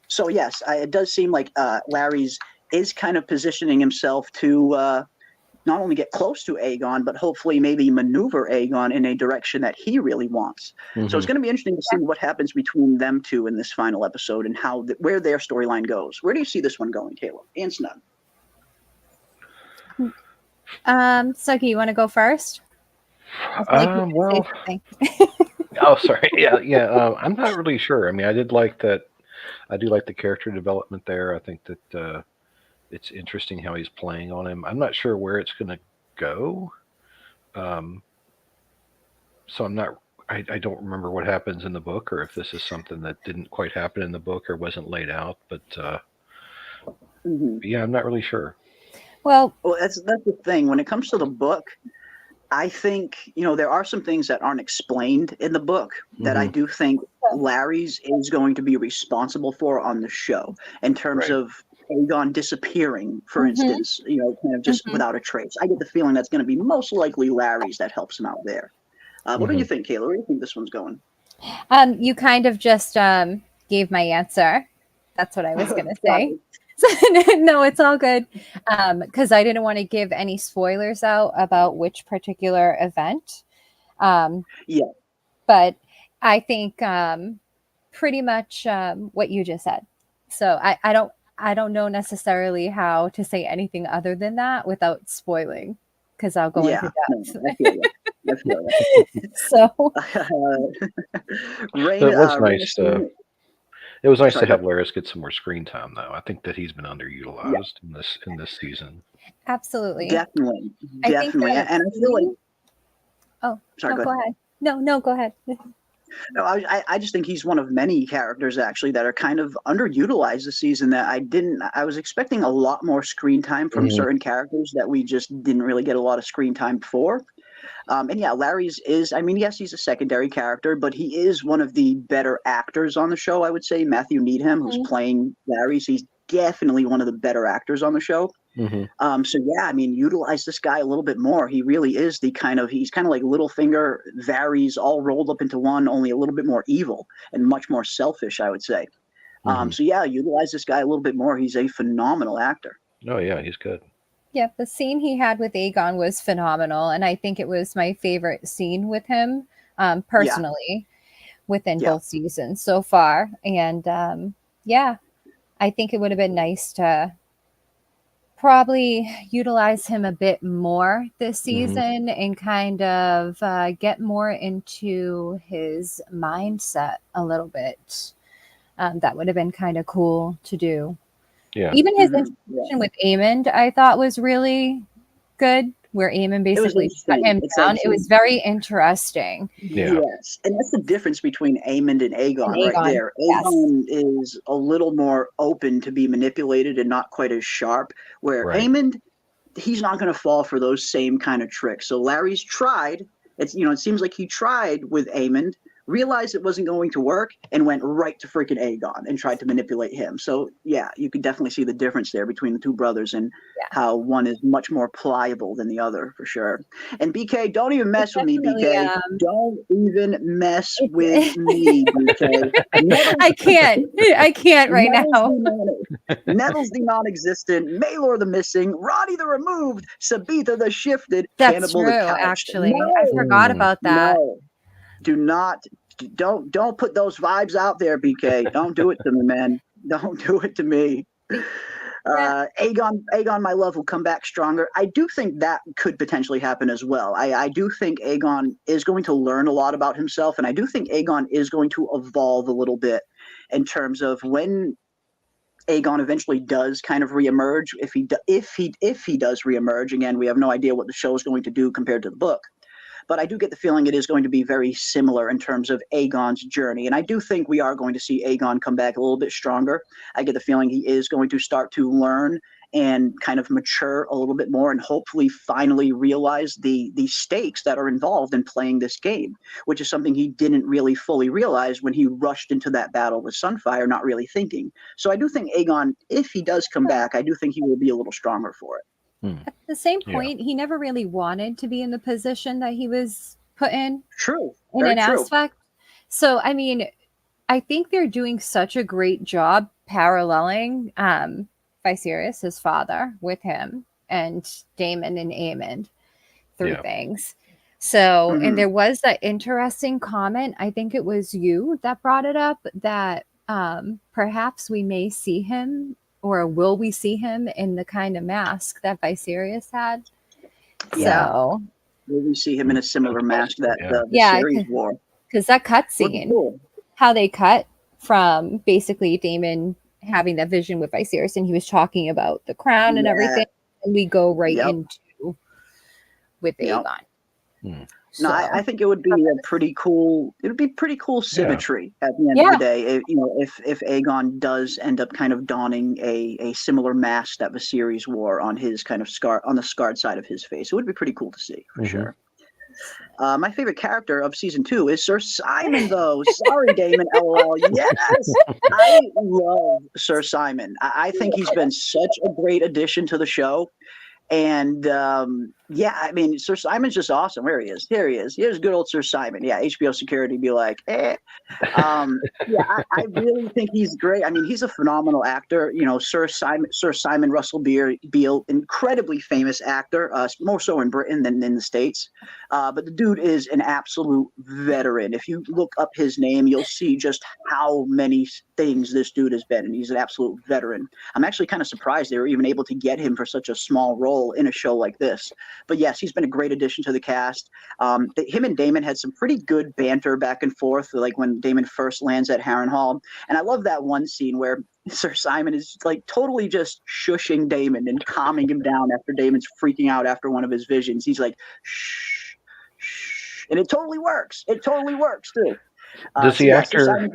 So yes, it does seem like Larry's is kind of positioning himself to not only get close to Aegon, but hopefully maybe maneuver Aegon in a direction that he really wants. So it's going to be interesting to see what happens between them two in this final episode and where their storyline goes. Where do you see this one going, Caleb and Snug? Suggy, you want to go first? Well, oh, sorry. Yeah. I'm not really sure. I mean, I do like the character development there. I think that it's interesting how he's playing on him. I'm not sure where it's going to go. So I'm not I don't remember what happens in the book, or if this is something that didn't quite happen in the book or wasn't laid out. But yeah, I'm not really sure. Well, that's the thing. When it comes to the book, I think, there are some things that aren't explained in the book that I do think Larry's is going to be responsible for on the show, in terms of Aegon disappearing, for instance, kind of just without a trace. I get the feeling that's going to be most likely Larry's that helps him out there. What do you think, Kayla? Where do you think this one's going? You kind of just gave my answer. That's what I was going to say. No, it's all good. Because I didn't want to give any spoilers out about which particular event. But I think pretty much what you just said. So I don't know necessarily how to say anything other than that without spoiling, because I'll go into depth. I feel it. So Rain, It was nice. It was nice to have Sorry. Laris get some more screen time, though. I think that he's been underutilized in this season. Absolutely. Definitely. I think that- And I feel like. Oh, sorry, no, go ahead. No, go ahead. No, I just think he's one of many characters actually that are kind of underutilized this season. That I was expecting a lot more screen time from certain characters that we just didn't really get a lot of screen time for. And yeah, Larry's is, yes, he's a secondary character, but he is one of the better actors on the show, I would say. Matthew Needham, who's playing Larry's, he's definitely one of the better actors on the show. So yeah, utilize this guy a little bit more. He really is he's kind of like Littlefinger, Varys, all rolled up into one, only a little bit more evil and much more selfish, I would say. So yeah, utilize this guy a little bit more. He's a phenomenal actor. Oh yeah, he's good. Yeah, the scene he had with Aegon was phenomenal, and I think it was my favorite scene with him personally within both seasons so far. And yeah, I think it would have been nice to probably utilize him a bit more this season and kind of get more into his mindset a little bit. That would have been kind of cool to do. Yeah. Even his introduction with Aemond, I thought was really good, where Aemond basically put him down. It was very interesting. Yeah. Yes, and that's the difference between Aemond and Aegon right there. Aegon is a little more open to be manipulated and not quite as sharp, where Aemond, he's not going to fall for those same kind of tricks. So Larry's tried. It seems like he tried with Aemond, realized it wasn't going to work, and went right to freaking Aegon and tried to manipulate him. So yeah, you could definitely see the difference there between the two brothers and how one is much more pliable than the other, for sure. And BK, don't even mess with me, BK. Don't even mess with me, BK. I can't right now. Nettles the non-existent, Maelor the missing, Roddy the removed, Sabitha the shifted, That's Cannibal true, the couched. actually. I forgot about that. No. Don't put those vibes out there, BK. Don't do it to me, man. Don't do it to me. Aegon, my love, will come back stronger. I do think that could potentially happen as well. I do think Aegon is going to learn a lot about himself, and I do think Aegon is going to evolve a little bit in terms of when Aegon eventually does kind of reemerge. If he does reemerge, again, we have no idea what the show is going to do compared to the book. But I do get the feeling it is going to be very similar in terms of Aegon's journey. And I do think we are going to see Aegon come back a little bit stronger. I get the feeling he is going to start to learn and kind of mature a little bit more, and hopefully finally realize the stakes that are involved in playing this game, which is something he didn't really fully realize when he rushed into that battle with Sunfire, not really thinking. So I do think Aegon, if he does come back, I do think he will be a little stronger for it. At the same point, he never really wanted to be in the position that he was put in. True. In an aspect. So, I think they're doing such a great job paralleling Viserys, his father, with him, and Daemon and Aemond through things. So, and there was that interesting comment, I think it was you that brought it up, that perhaps we may see him, or will we see him in the kind of mask that Viserys had? Yeah. So will we see him in a similar mask that Viserys wore? Because that cutscene, how they cut from basically Daemon having that vision with Viserys, and he was talking about the crown and everything, and we go right into with Aegon. No, I think it would be a pretty cool. It would be pretty cool symmetry at the end of the day. If Aegon does end up kind of donning a similar mask that Viserys wore on his kind of on the scarred side of his face, it would be pretty cool to see for sure. My favorite character of season 2 is Sir Simon, though. Sorry, Damon. LOL. Yes, I love Sir Simon. I think he's been such a great addition to the show. And yeah, I mean, Sir Simon's just awesome. Where he is. Here he is. Here's good old Sir Simon. Yeah, HBO security be like, eh. Yeah, I really think he's great. I mean, he's a phenomenal actor. You know, Sir Simon Russell Beale, incredibly famous actor, more so in Britain than in the States. But the dude is an absolute veteran. If you look up his name, you'll see just how many things this dude has been, and he's an absolute veteran. I'm actually kind of surprised they were even able to get him for such a small role in a show like this. But yes, he's been a great addition to the cast. Him and Daemon had some pretty good banter back and forth, like when Daemon first lands at Harrenhal. And I love that one scene where Sir Simon is like totally just shushing Daemon and calming him down after Daemon's freaking out after one of his visions. He's like, shh, shh. And it totally works. It totally works too. Does the actor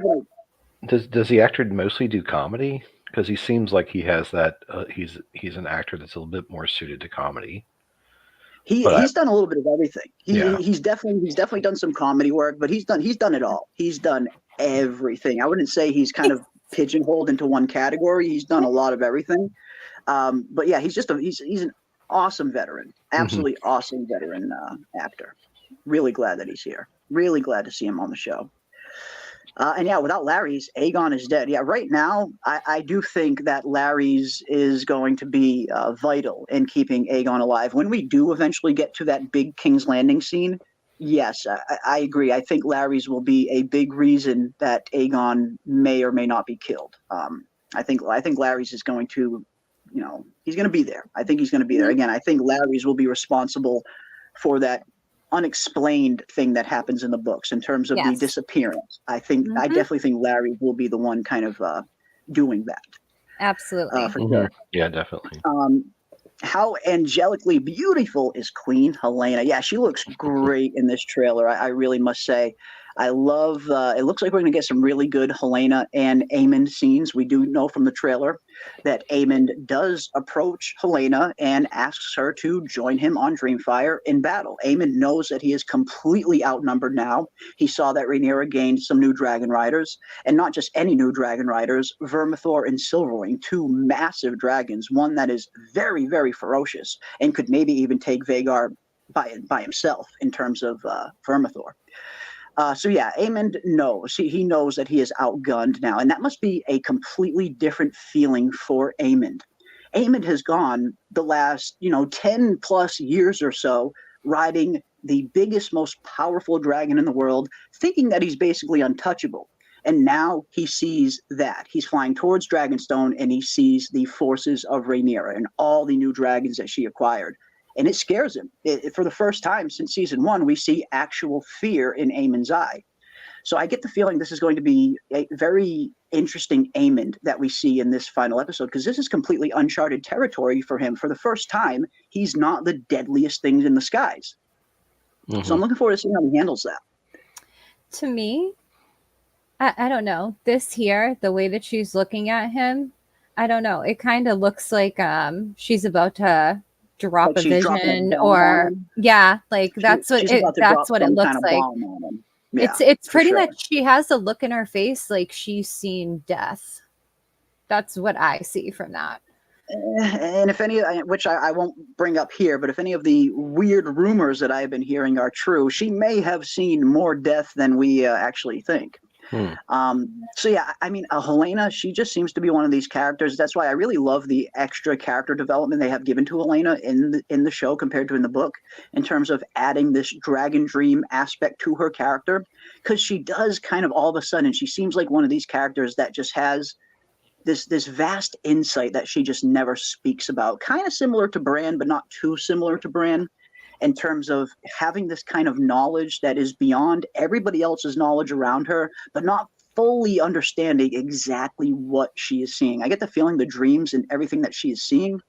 does the actor mostly do comedy? Because he seems like he has that. He's an actor that's a little bit more suited to comedy. He's done a little bit of everything. He's definitely done some comedy work, but he's done it all. He's done everything. I wouldn't say he's kind of pigeonholed into one category. He's done a lot of everything. But yeah, he's an awesome veteran, absolutely awesome veteran actor. Really glad that he's here. Really glad to see him on the show. And yeah, without Larrys, Aegon is dead. Yeah, right now, I do think that Larrys is going to be vital in keeping Aegon alive. When we do eventually get to that big King's Landing scene, yes, I agree. I think Larrys will be a big reason that Aegon may or may not be killed. I think Larrys is going to, he's going to be there. I think he's going to be there. Again, I think Larrys will be responsible for that unexplained thing that happens in the books in terms of the disappearance. I definitely think Larry will be the one kind of doing that. Absolutely. For sure. Yeah, definitely. How angelically beautiful is Queen Helena? Yeah, she looks great in this trailer. I really must say. I love, it looks like we're going to get some really good Helena and Aemond scenes. We do know from the trailer that Aemond does approach Helena and asks her to join him on Dreamfire in battle. Aemond knows that he is completely outnumbered now. He saw that Rhaenyra gained some new dragon riders, and not just any new dragon riders, Vermithor and Silverwing, two massive dragons, one that is very, very ferocious and could maybe even take Vhagar by himself in terms of Vermithor. So yeah, Aemond knows. He knows that he is outgunned now, and that must be a completely different feeling for Aemond. Aemond has gone the last, 10 plus years or so riding the biggest, most powerful dragon in the world, thinking that he's basically untouchable. And now he sees that. He's flying towards Dragonstone, and he sees the forces of Rhaenyra and all the new dragons that she acquired. And it scares him. For the first time since season 1, we see actual fear in Aemond's eye. So I get the feeling this is going to be a very interesting Aemond that we see in this final episode, because this is completely uncharted territory for him. For the first time, he's not the deadliest things in the skies. So I'm looking forward to seeing how he handles that. To me, I don't know. This here, the way that she's looking at him, I don't know. It kind of looks like she's about to drop a vision, or that's what it looks like. Yeah, it's pretty much, she has a look in her face like she's seen death. That's what I see from that. And if any, which I won't bring up here, but if any of the weird rumors that I've been hearing are true, she may have seen more death than we actually think. So yeah, I mean, Helena, she just seems to be one of these characters. That's why I really love the extra character development they have given to Helena in the show compared to in the book, in terms of adding this dragon dream aspect to her character, because she does kind of all of a sudden, she seems like one of these characters that just has this vast insight that she just never speaks about, kind of similar to Bran, but not too similar to Bran, in terms of having this kind of knowledge that is beyond everybody else's knowledge around her, but not fully understanding exactly what she is seeing. I get the feeling the dreams and everything that she is seeing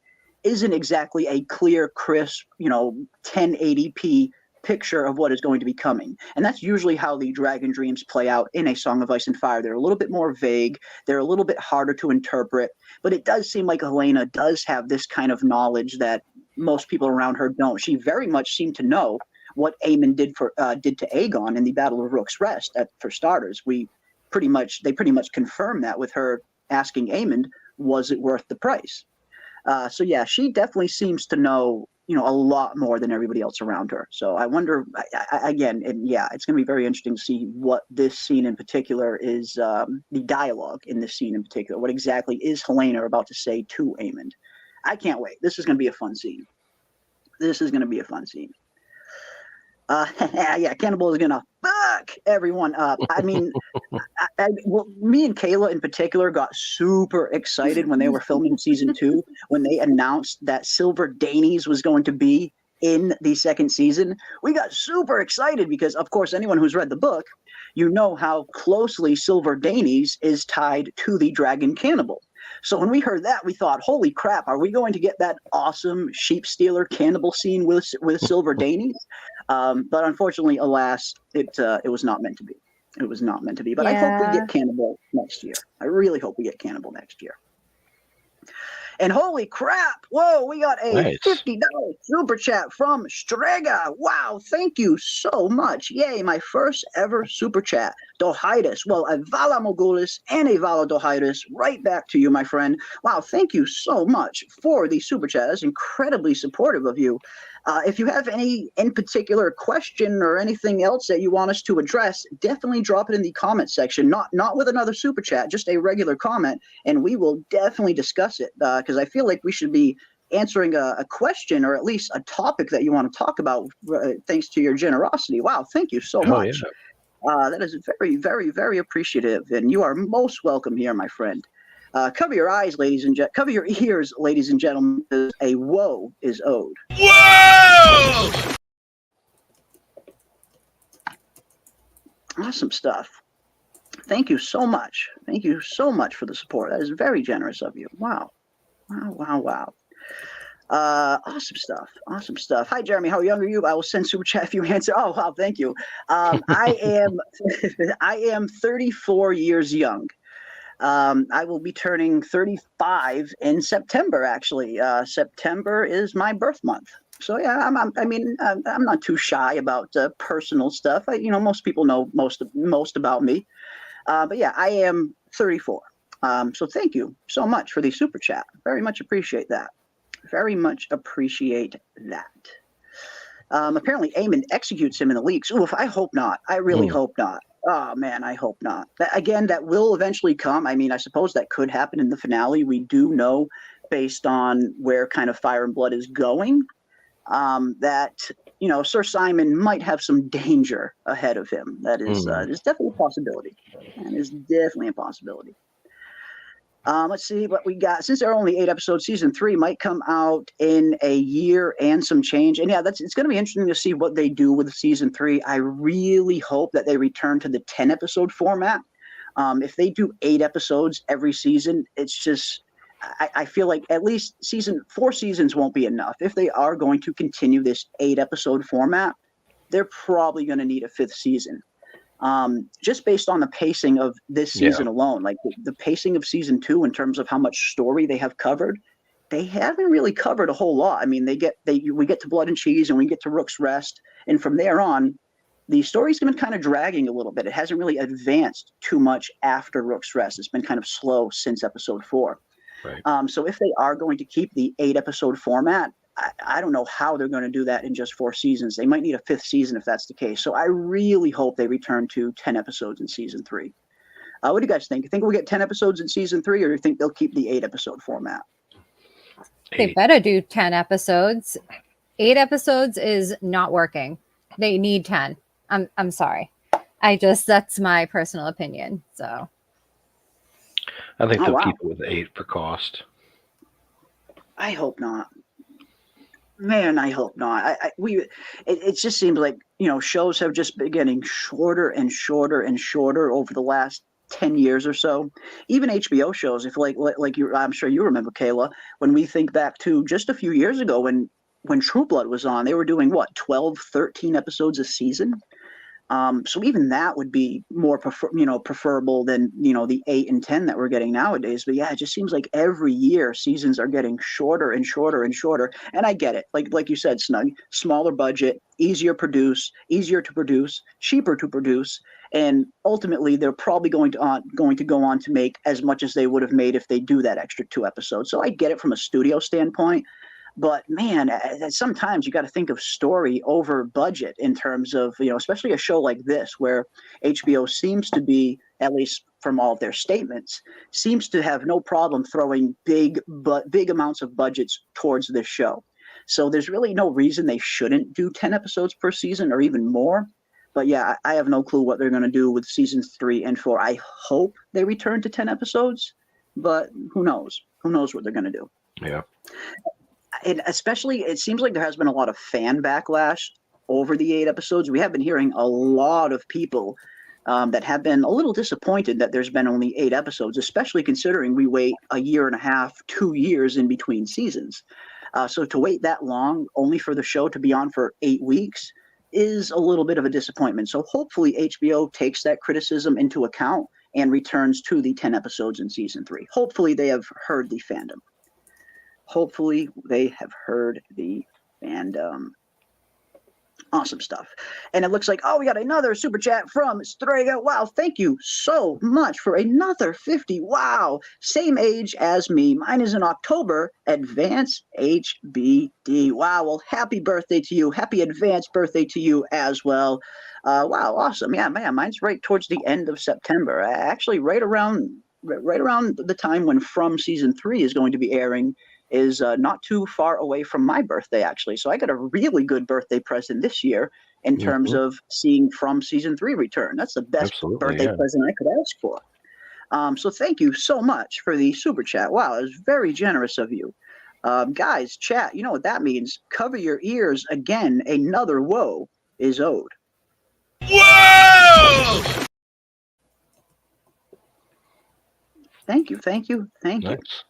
isn't exactly a clear, crisp, 1080p picture of what is going to be coming. And that's usually how the dragon dreams play out in A Song of Ice and Fire. They're a little bit more vague. They're a little bit harder to interpret. But it does seem like Helena does have this kind of knowledge that most people around her don't. She very much seemed to know what Aemon did to Aegon in the Battle of Rook's Rest. For starters, they pretty much confirmed that with her asking Aemon, was it worth the price? So yeah, she definitely seems to know, a lot more than everybody else around her. So I wonder, again, and yeah, it's going to be very interesting to see what this scene in particular is, the dialogue in this scene in particular. What exactly is Helena about to say to Aemon? I can't wait. This is going to be a fun scene. Yeah, Cannibal is gonna fuck everyone up. I mean, me and Kayla in particular got super excited when they were filming season 2, when they announced that Silver Danes was going to be in the second season. We got super excited because, of course, anyone who's read the book, you know how closely Silver Danes is tied to the dragon Cannibal. So when we heard that, we thought, holy crap, are we going to get that awesome sheep stealer cannibal scene with Silver Danes? But unfortunately, alas, it was not meant to be. It was not meant to be. But I hope we get Cannibal next year. I really hope we get Cannibal next year. And holy crap, whoa, we got a $50 super chat from Strega. Wow, thank you so much. Yay, my first ever super chat. Dohidus. Well, a Vala Mogulis and a Vala Dohidus. Right back to you, my friend. Wow, thank you so much for the super chat. That's incredibly supportive of you. If you have any in particular question or anything else that you want us to address, definitely drop it in the comment section. Not with another super chat, just a regular comment, and we will definitely discuss it. Because I feel like we should be answering a question or at least a topic that you want to talk about. Thanks to your generosity. Wow, thank you so much. Yeah. That is very, very, very appreciative, and you are most welcome here, my friend. Cover your eyes, ladies and cover your ears, ladies and gentlemen. A woe is owed. Whoa! Awesome stuff. Thank you so much. Thank you so much for the support. That is very generous of you. Wow. Wow. Awesome stuff. Awesome stuff. Hi, Jeremy. How young are you? I will send super chat if you answer. Oh, wow. Thank you. I am 34 years young. I will be turning 35 in September, actually. September is my birth month. So, yeah, I'm not too shy about personal stuff. Most people know most about me. But, yeah, I am 34. So thank you so much for the super chat. Very much appreciate that. Very much appreciate that. Apparently, Aemon executes him in the leaks. Oof, I hope not. I really hope not. Oh, man, I hope not. Again, that will eventually come. I mean, I suppose that could happen in the finale. We do know, based on where kind of Fire and Blood is going, that, Sir Simon might have some danger ahead of him. That is definitely a possibility. That is definitely a possibility. Let's see what we got. Since there are only 8 episodes, season 3 might come out in a year and some change. And yeah, it's going to be interesting to see what they do with season 3. I really hope that they return to the 10 episode format. If they do 8 episodes every season, it's just, I feel like at least 4 seasons won't be enough. If they are going to continue this 8 episode format, they're probably going to need a 5th season. Just based on the pacing of this season alone, like the pacing of season 2 in terms of how much story they have covered, they haven't really covered a whole lot. I mean, we get to Blood and Cheese and we get to Rook's Rest, and from there on, the story's been kind of dragging a little bit. It hasn't really advanced too much after Rook's Rest. It's been kind of slow since episode 4. Right. So if they are going to keep the 8 episode format, I don't know how they're going to do that in just 4 seasons. They might need a 5th season if that's the case. So I really hope they return to 10 episodes in season 3. What do you guys think? You think we'll get 10 episodes in season 3, or do you think they'll keep the 8 episode format? They better do 10 episodes. 8 episodes is not working. They need 10. I'm sorry. That's my personal opinion. So I think they'll keep it with 8 for cost. I hope not. Man, I hope not. It just seems like, shows have just been getting shorter and shorter and shorter over the last 10 years or so. Even HBO shows, if like you, I'm sure you remember, Kayla, when we think back to just a few years ago when when True Blood was on, they were doing what, 12, 13 episodes a season. So even that would be more preferable than the 8 and 10 that we're getting nowadays. But yeah, it just seems like every year seasons are getting shorter and shorter and shorter. And I get it, like you said, Snug, smaller budget, easier to produce, cheaper to produce, and ultimately they're probably going to go on to make as much as they would have made if they do that extra 2 episodes. So I get it from a studio standpoint. But man, sometimes you got to think of story over budget in terms of, especially a show like this where HBO seems to be, at least from all of their statements, seems to have no problem throwing big amounts of budgets towards this show. So there's really no reason they shouldn't do 10 episodes per season or even more. But yeah, I have no clue what they're going to do with seasons 3 and 4. I hope they return to 10 episodes, but who knows? Who knows what they're going to do? Yeah. And especially, it seems like there has been a lot of fan backlash over the 8 episodes. We have been hearing a lot of people that have been a little disappointed that there's been only 8 episodes, especially considering we wait a year and a half, 2 years in between seasons. So to wait that long only for the show to be on for 8 weeks is a little bit of a disappointment. So hopefully HBO takes that criticism into account and returns to the 10 episodes in season 3. Hopefully they have heard the fandom. Hopefully they have heard the fandom. Awesome stuff. And it looks like, we got another super chat from Strega. Wow, thank you so much for another 50. Wow, same age as me. Mine is in October. Advance HBD. Wow, well, happy birthday to you. Happy advanced birthday to you as well. Wow, awesome. Yeah, man, mine's right towards the end of September. Actually, right around the time when From Season 3 is going to be airing is not too far away from my birthday, actually. So I got a really good birthday present this year in terms of seeing From Season 3 return. That's the best birthday present I could ask for. So thank you so much for the super chat. Wow, it was very generous of you. Guys, chat, you know what that means. Cover your ears again. Another woe is owed. Whoa! Thank you. Nice.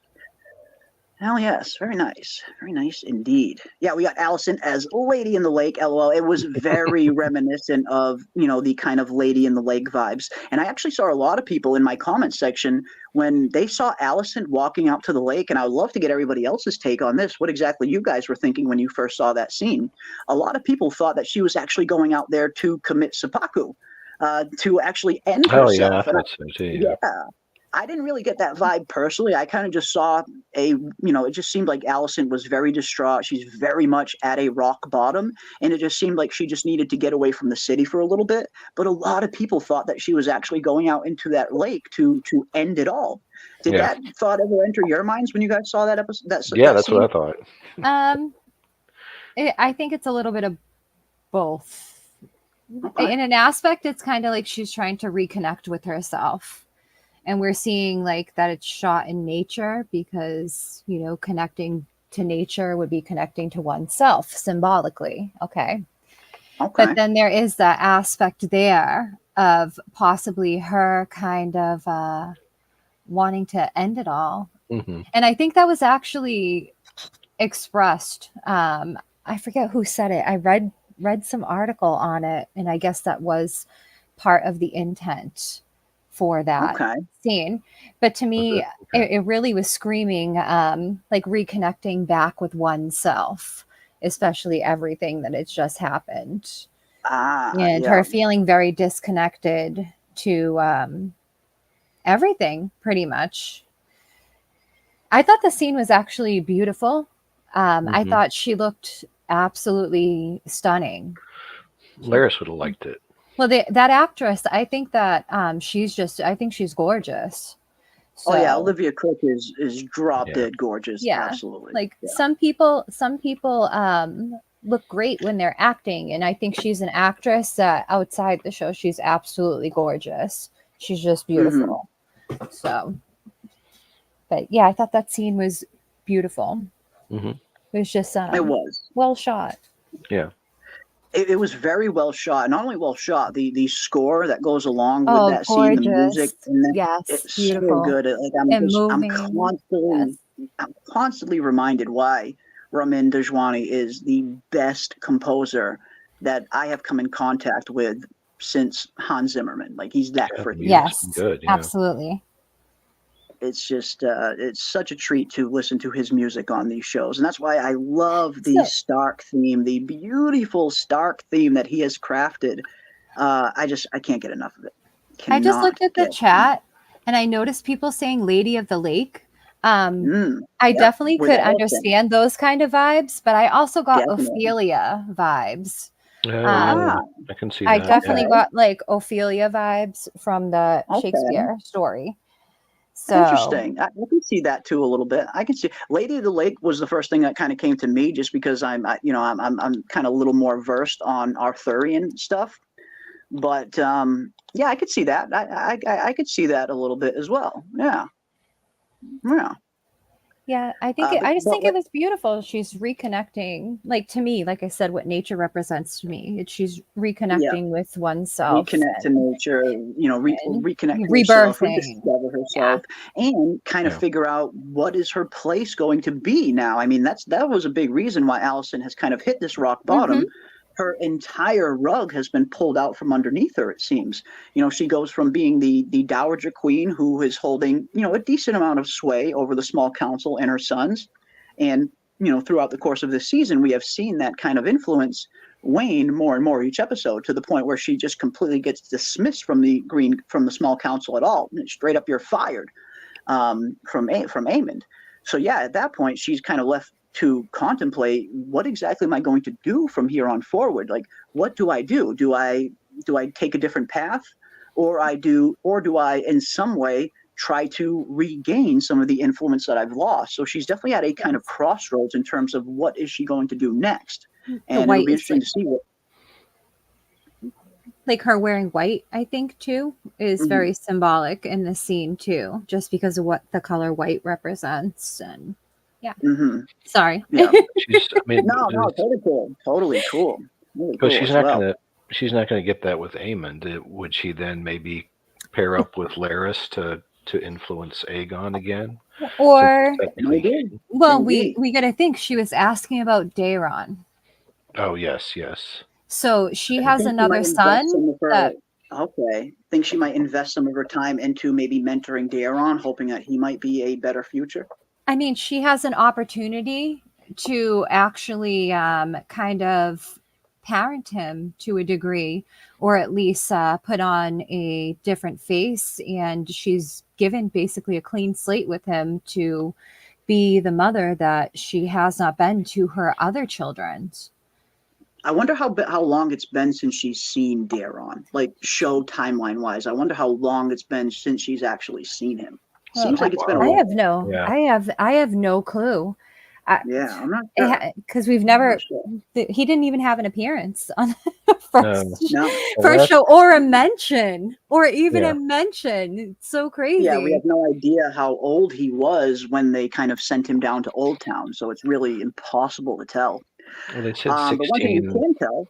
Hell yes, very nice indeed. Yeah, we got Allison as Lady in the Lake. LOL. It was very reminiscent of the kind of Lady in the Lake vibes. And I actually saw a lot of people in my comment section when they saw Allison walking out to the lake. And I would love to get everybody else's take on this. What exactly you guys were thinking when you first saw that scene? A lot of people thought that she was actually going out there to commit seppuku, to actually end herself. Oh yeah, I thought so too. Yeah. I didn't really get that vibe personally. I kind of just saw it just seemed like Allison was very distraught. She's very much at a rock bottom, and it just seemed like she just needed to get away from the city for a little bit. But a lot of people thought that she was actually going out into that lake to end it all. Did that thought ever enter your minds when you guys saw that episode? That's what I thought. I think it's a little bit of both. Okay. In an aspect, it's kind of like she's trying to reconnect with herself. And we're seeing like that it's shot in nature because, connecting to nature would be connecting to oneself symbolically. Okay. But then there is that aspect there of possibly her kind of wanting to end it all. Mm-hmm. And I think that was actually expressed. I forget who said it. I read some article on it. And I guess that was part of the intent for that scene. But to me, it really was screaming like reconnecting back with oneself, especially everything that has just happened. And her feeling very disconnected to everything, pretty much. I thought the scene was actually beautiful. I thought she looked absolutely stunning. Laris would have liked it. Well, that actress, I think that I think she's gorgeous. So, Olivia Cook is drop dead gorgeous. Yeah, absolutely. Like some people look great when they're acting, and I think she's an actress that outside the show, she's absolutely gorgeous. She's just beautiful. Mm-hmm. So, but yeah, I thought that scene was beautiful. Mm-hmm. It was just it was well shot. Yeah. It was very well shot. Not only well shot, the score that goes along with that scene, the music, and it's beautiful. So good. Like I'm constantly reminded why Ramin Djawadi is the best composer that I have come in contact with since Hans Zimmerman. Like, he's that freaking Yes, good. Yeah. absolutely. It's just it's such a treat to listen to his music on these shows, and that's why I love the Stark theme, the beautiful Stark theme that he has crafted. I can't get enough of it. I just looked at the chat and I noticed people saying Lady of the Lake. I definitely could understand those kind of vibes, but I also got Ophelia vibes. I can see that. I definitely got like Ophelia vibes from the Shakespeare story. So interesting. I can see that too a little bit. I can see Lady of the Lake was the first thing that kind of came to me, just because I'm kind of a little more versed on Arthurian stuff. But yeah, I could see that. I could see that a little bit as well. Yeah. Yeah, I think I just think it was beautiful. She's reconnecting, like, to me, like I said, what nature represents to me. She's reconnecting with oneself. Reconnect to nature, reconnect to rebirthing, herself, rediscover herself, and kind of figure out what is her place going to be now. I mean, that was a big reason why Allison has kind of hit this rock bottom. Her entire rug has been pulled out from underneath her, it seems. She goes from being the dowager queen who is holding, a decent amount of sway over the small council and her sons. And, throughout the course of this season, we have seen that kind of influence wane more and more each episode, to the point where she just completely gets dismissed from the small council at all. Straight up, you're fired from Aemond. So yeah, at that point, she's kind of left to contemplate, what exactly am I going to do from here on forward? Like, what do I do? Do I take a different path, or do I in some way try to regain some of the influence that I've lost? So she's definitely at a kind of crossroads in terms of what is she going to do next. And it'll be interesting to see what. Like, her wearing white, I think, too, is very symbolic in the scene too, just because of what the color white represents. And sorry. Yeah. No, totally cool. Totally cool. Really but cool she's not gonna get that with Aemond. Would she then maybe pair up with Larys to influence Aegon again? Or we gotta think she was asking about Daeron. Oh yes. So she has another son that. Okay. Think she might invest some of her time into maybe mentoring Daeron, hoping that he might be a better future? I mean, she has an opportunity to actually kind of parent him to a degree, or at least put on a different face. And she's given basically a clean slate with him to be the mother that she has not been to her other children. I wonder how long it's been since she's seen Daeron, like show timeline wise. I wonder how long it's been since she's actually seen him. Seems like it's been a while. I have no clue. I'm not sure. Because we've never. He didn't even have an appearance on the first show, or a mention, or even a mention. It's so crazy. Yeah, we have no idea how old he was when they kind of sent him down to Old Town, so it's really impossible to tell. Well, they said 16. But one thing you can tell,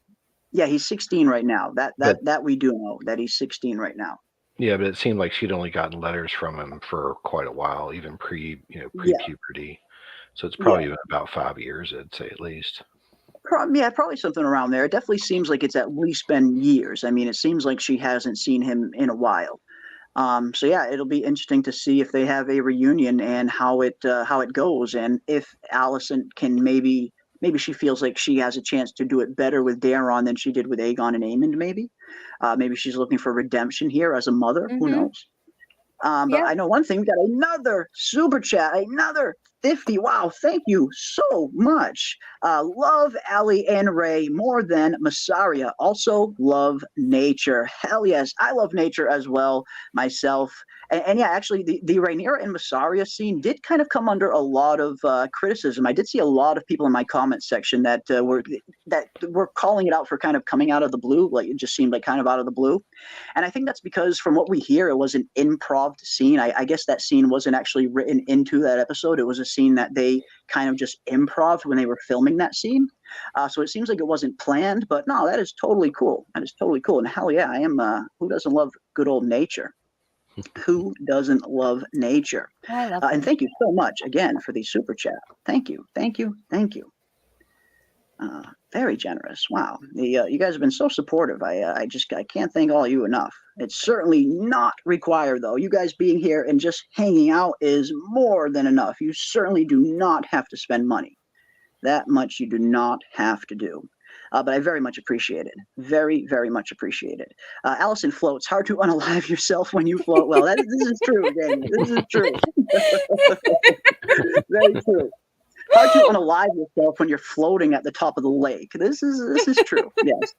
he's 16 right now. That we do know, that he's 16 right now. Yeah, but it seemed like she'd only gotten letters from him for quite a while, even pre-puberty. So it's probably been about 5 years, I'd say, at least. Probably something around there. It definitely seems like it's at least been years. I mean, it seems like she hasn't seen him in a while. So yeah, it'll be interesting to see if they have a reunion and how it goes, and if Allison can maybe she feels like she has a chance to do it better with Daeron than she did with Aegon and Aemond. Maybe she's looking for redemption here as a mother. Who knows? But I know one thing. We got another super chat, another 50. Wow, thank you so much. Love Allie and Ray more than Massaria. Also love nature. Hell yes, I love nature as well myself. And yeah, actually, the Rhaenyra and Massaria scene did kind of come under a lot of criticism. I did see a lot of people in my comment section that were calling it out for kind of coming out of the blue. Like, it just seemed like kind of out of the blue. And I think that's because, from what we hear, it was an improv scene. I guess that scene wasn't actually written into that episode. It was a scene that they kind of just improv when they were filming that scene. So it seems like it wasn't planned. But no, that is totally cool. That is totally cool. And hell yeah, I am. Who doesn't love good old nature? Who doesn't love nature? I love And thank you so much again for the super chat. Thank you, thank you, thank you. Very generous. Wow, you guys have been so supportive. I can't thank all you enough. It's certainly not required though. You guys being here and just hanging out is more than enough. You certainly do not have to spend money. That much you do not have to do. But I very much appreciate it. Very, very much appreciate it. Allison floats. Hard to unalive yourself when you float well. This is true, Daniel. This is true. Very true. Hard to unalive yourself when you're floating at the top of the lake. This is true. Yes.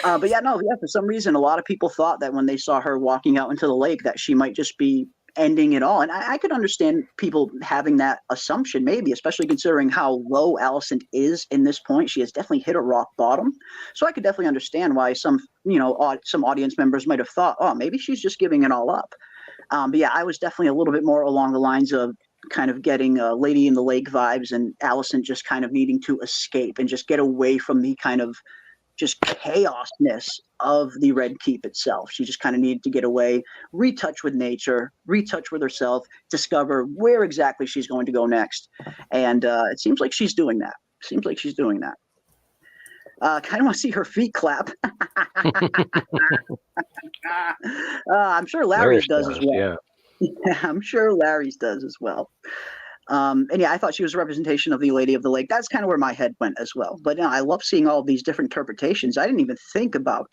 But yeah, no, yeah. For some reason, a lot of people thought that when they saw her walking out into the lake, that she might just be ending it all. And I could understand people having that assumption, maybe, especially considering how low Allison is in this point. She has definitely hit a rock bottom. So I could definitely understand why some audience members might have thought, oh, maybe she's just giving it all up. But yeah, I was definitely a little bit more along the lines of kind of getting Lady in the Lake vibes, and Allison just kind of needing to escape and just get away from the kind of just chaosness of the Red Keep itself. She just kind of needed to get away, retouch with nature, retouch with herself, discover where exactly she's going to go next. And it seems like she's doing that. Kind of want to see her feet clap. I'm sure Larry's does as well. Yeah. I'm sure Larry's does as well. And yeah, I thought she was a representation of the Lady of the Lake. That's kind of where my head went as well. But I love seeing all these different interpretations. I didn't even think about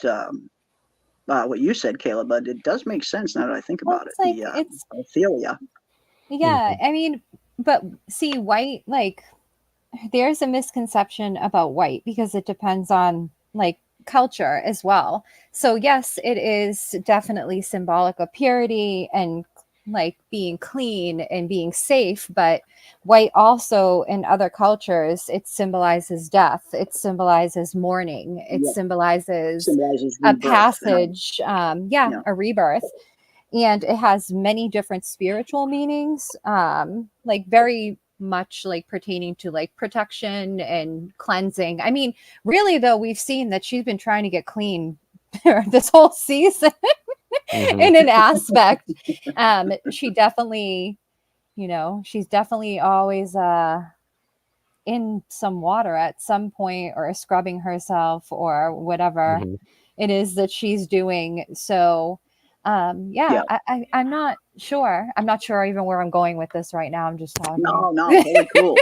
what you said, Kayla, but it does make sense now that I think about it. Like, it's Ophelia. Yeah, I mean, but see, white, like, there's a misconception about white because it depends on like culture as well. So yes, it is definitely symbolic of purity and like being clean and being safe, but white also in other cultures, it symbolizes death, it symbolizes mourning, it symbolizes a passage, a rebirth, and it has many different spiritual meanings, like very much like pertaining to like protection and cleansing. I mean, really though, we've seen that she's been trying to get clean this whole season. In an aspect. She definitely, she's definitely always in some water at some point, or scrubbing herself or whatever it is that she's doing. So I'm not sure. I'm not sure even where I'm going with this right now. I'm just talking. No, totally cool.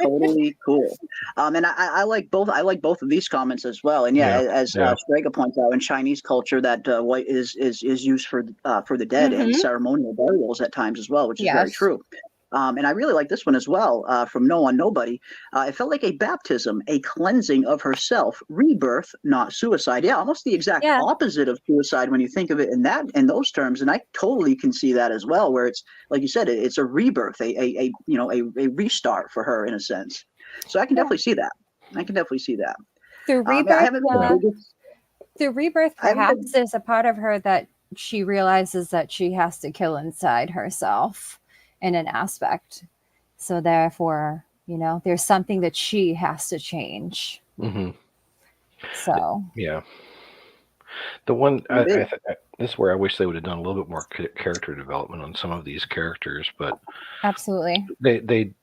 totally cool. And I like both. I like both of these comments as well. And as Strega points out, in Chinese culture, that white is used for the dead and ceremonial burials at times as well, which is very true. And I really like this one as well, from No One Nobody. It felt like a baptism, a cleansing of herself, rebirth, not suicide. Yeah, almost the exact opposite of suicide when you think of it in those terms. And I totally can see that as well, where it's like you said, it's a rebirth, a restart for her in a sense. So I can definitely see that. Through rebirth, perhaps there's a part of her that she realizes that she has to kill inside herself in an aspect. So therefore, there's something that she has to change. So yeah, the one this is where I wish they would have done a little bit more character development on some of these characters, but absolutely they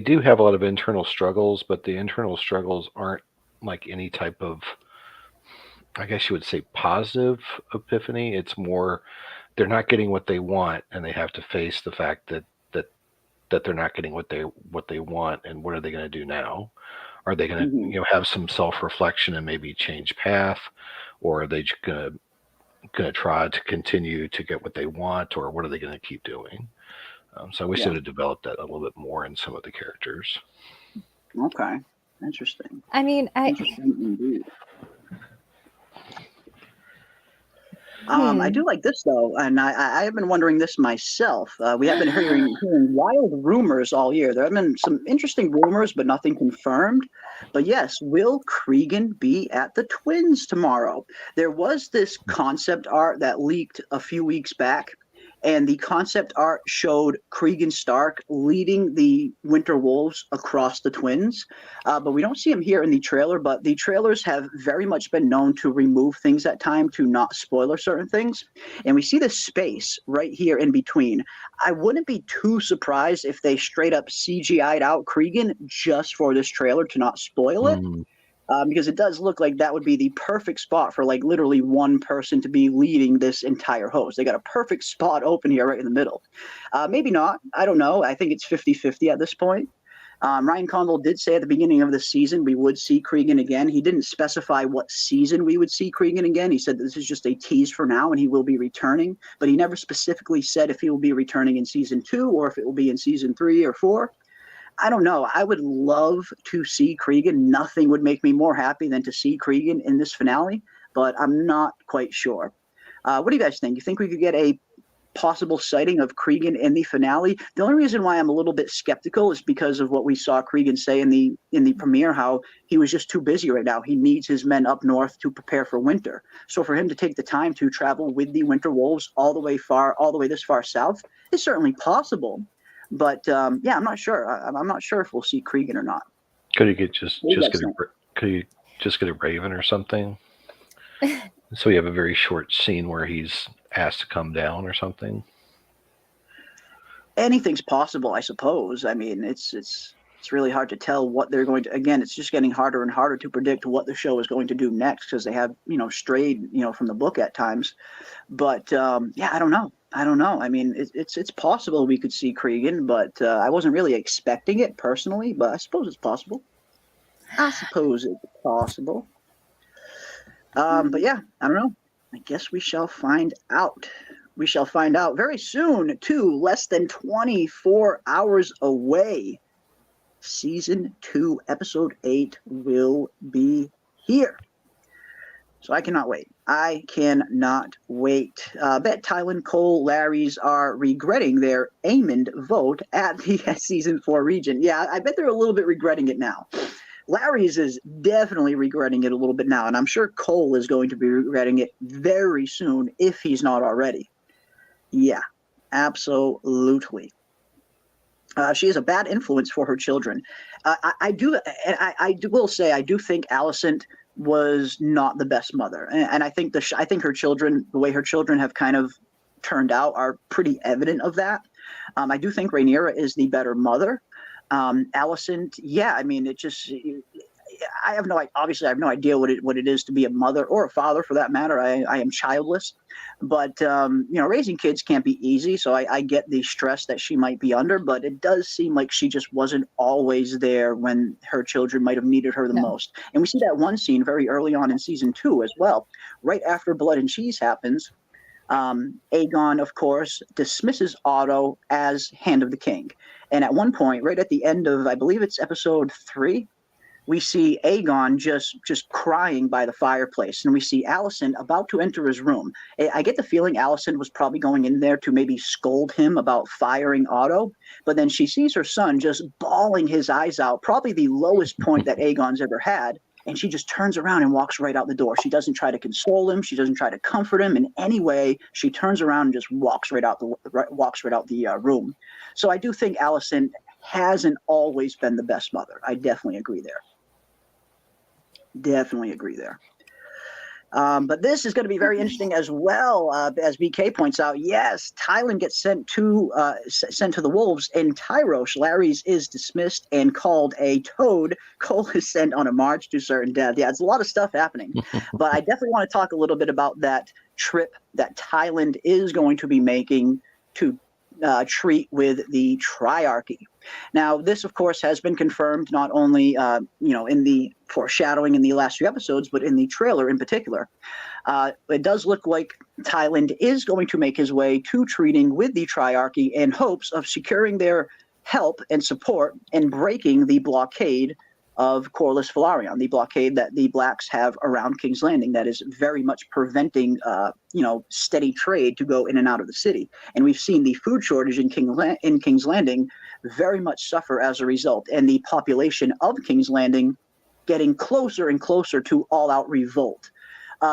do have a lot of internal struggles, but the internal struggles aren't like any type of, I guess you would say, positive epiphany. It's more they're not getting what they want, and they have to face the fact that they're not getting what they want, and what are they going to do now? Are they going to have some self-reflection and maybe change path, or are they going to try to continue to get what they want, or what are they going to keep doing? So I wish they would have developed that a little bit more in some of the characters. Okay, interesting. I mean, interesting indeed. I do like this though, and I have been wondering this myself. We have been hearing wild rumors all year. There have been some interesting rumors, but nothing confirmed. But yes, will Cregan be at the Twins tomorrow? There was this concept art that leaked a few weeks back, And the concept art showed Cregan Stark leading the Winter Wolves across the Twins. But we don't see him here in the trailer, but the trailers have very much been known to remove things at time to not spoiler certain things. And we see this space right here in between. I wouldn't be too surprised if they straight up CGI'd out Cregan just for this trailer to not spoil it. Because it does look like that would be the perfect spot for like literally one person to be leading this entire host. They got a perfect spot open here right in the middle. Maybe not. I don't know. I think it's 50-50 at this point. Ryan Condal did say at the beginning of the season we would see Cregan again. He didn't specify what season we would see Cregan again. He said this is just a tease for now and he will be returning. But he never specifically said if he will be returning in season 2 or if it will be in season 3 or 4. I don't know. I would love to see Cregan. Nothing would make me more happy than to see Cregan in this finale, but I'm not quite sure. What do you guys think? You think we could get a possible sighting of Cregan in the finale? The only reason why I'm a little bit skeptical is because of what we saw Cregan say in the premiere, how he was just too busy right now. He needs his men up north to prepare for winter. So for him to take the time to travel with the Winter Wolves all the way this far south is certainly possible. But yeah, I'm not sure. I'm not sure if we'll see Cregan or not. Could you just get a Raven or something? So we have a very short scene where he's asked to come down or something. Anything's possible, I suppose. I mean, it's really hard to tell what they're going to. Again, it's just getting harder and harder to predict what the show is going to do next because they have strayed from the book at times. But yeah, I don't know. I mean, it's possible we could see Cregan, but I wasn't really expecting it personally. But I suppose it's possible. But yeah, I don't know. I guess we shall find out. We shall find out very soon, too. Less than 24 hours away. Season 2, Episode 8 will be here. So I cannot wait. I cannot wait. Bet Tylen, Cole, Larry's are regretting their Aemond vote at the Season 4 region. Yeah, I bet they're a little bit regretting it now. Larry's is definitely regretting it a little bit now, and I'm sure Cole is going to be regretting it very soon if he's not already. Yeah, absolutely. She is a bad influence for her children. I will say I do think Alicent was not the best mother, and I think I think her children, the way her children have kind of turned out, are pretty evident of that. I do think Rhaenyra is the better mother. Alicent, yeah, I mean, I have no idea what it is to be a mother or a father for that matter. I am childless, but raising kids can't be easy. So I get the stress that she might be under, but it does seem like she just wasn't always there when her children might have needed her the most. And we see that one scene very early on in season 2 as well, right after Blood and Cheese happens. Aegon, of course, dismisses Otto as Hand of the King. And at one point, right at the end of, I believe it's episode 3, we see Aegon just crying by the fireplace. And we see Alicent about to enter his room. I get the feeling Alicent was probably going in there to maybe scold him about firing Otto. But then she sees her son just bawling his eyes out, probably the lowest point that Aegon's ever had. And she just turns around and walks right out the door. She doesn't try to console him. She doesn't try to comfort him in any way. She turns around and just walks right out the room. So I do think Alicent hasn't always been the best mother. I definitely agree there. But this is going to be very interesting as well. As BK points out, yes, Tylen gets sent to the wolves in Tyrosh. Larry's is dismissed and called a toad. Cole is sent on a march to certain death. Yeah, it's a lot of stuff happening. But I definitely want to talk a little bit about that trip that Tylen is going to be making to treat with the triarchy. Now, this, of course, has been confirmed not only in the foreshadowing in the last few episodes, but in the trailer in particular. It does look like Tylen is going to make his way to treating with the triarchy in hopes of securing their help and support in breaking the blockade of Corlys Velaryon, the blockade that the Blacks have around King's Landing that is very much preventing, steady trade to go in and out of the city. And we've seen the food shortage in King's Landing very much suffer as a result, and the population of King's Landing getting closer and closer to all-out revolt.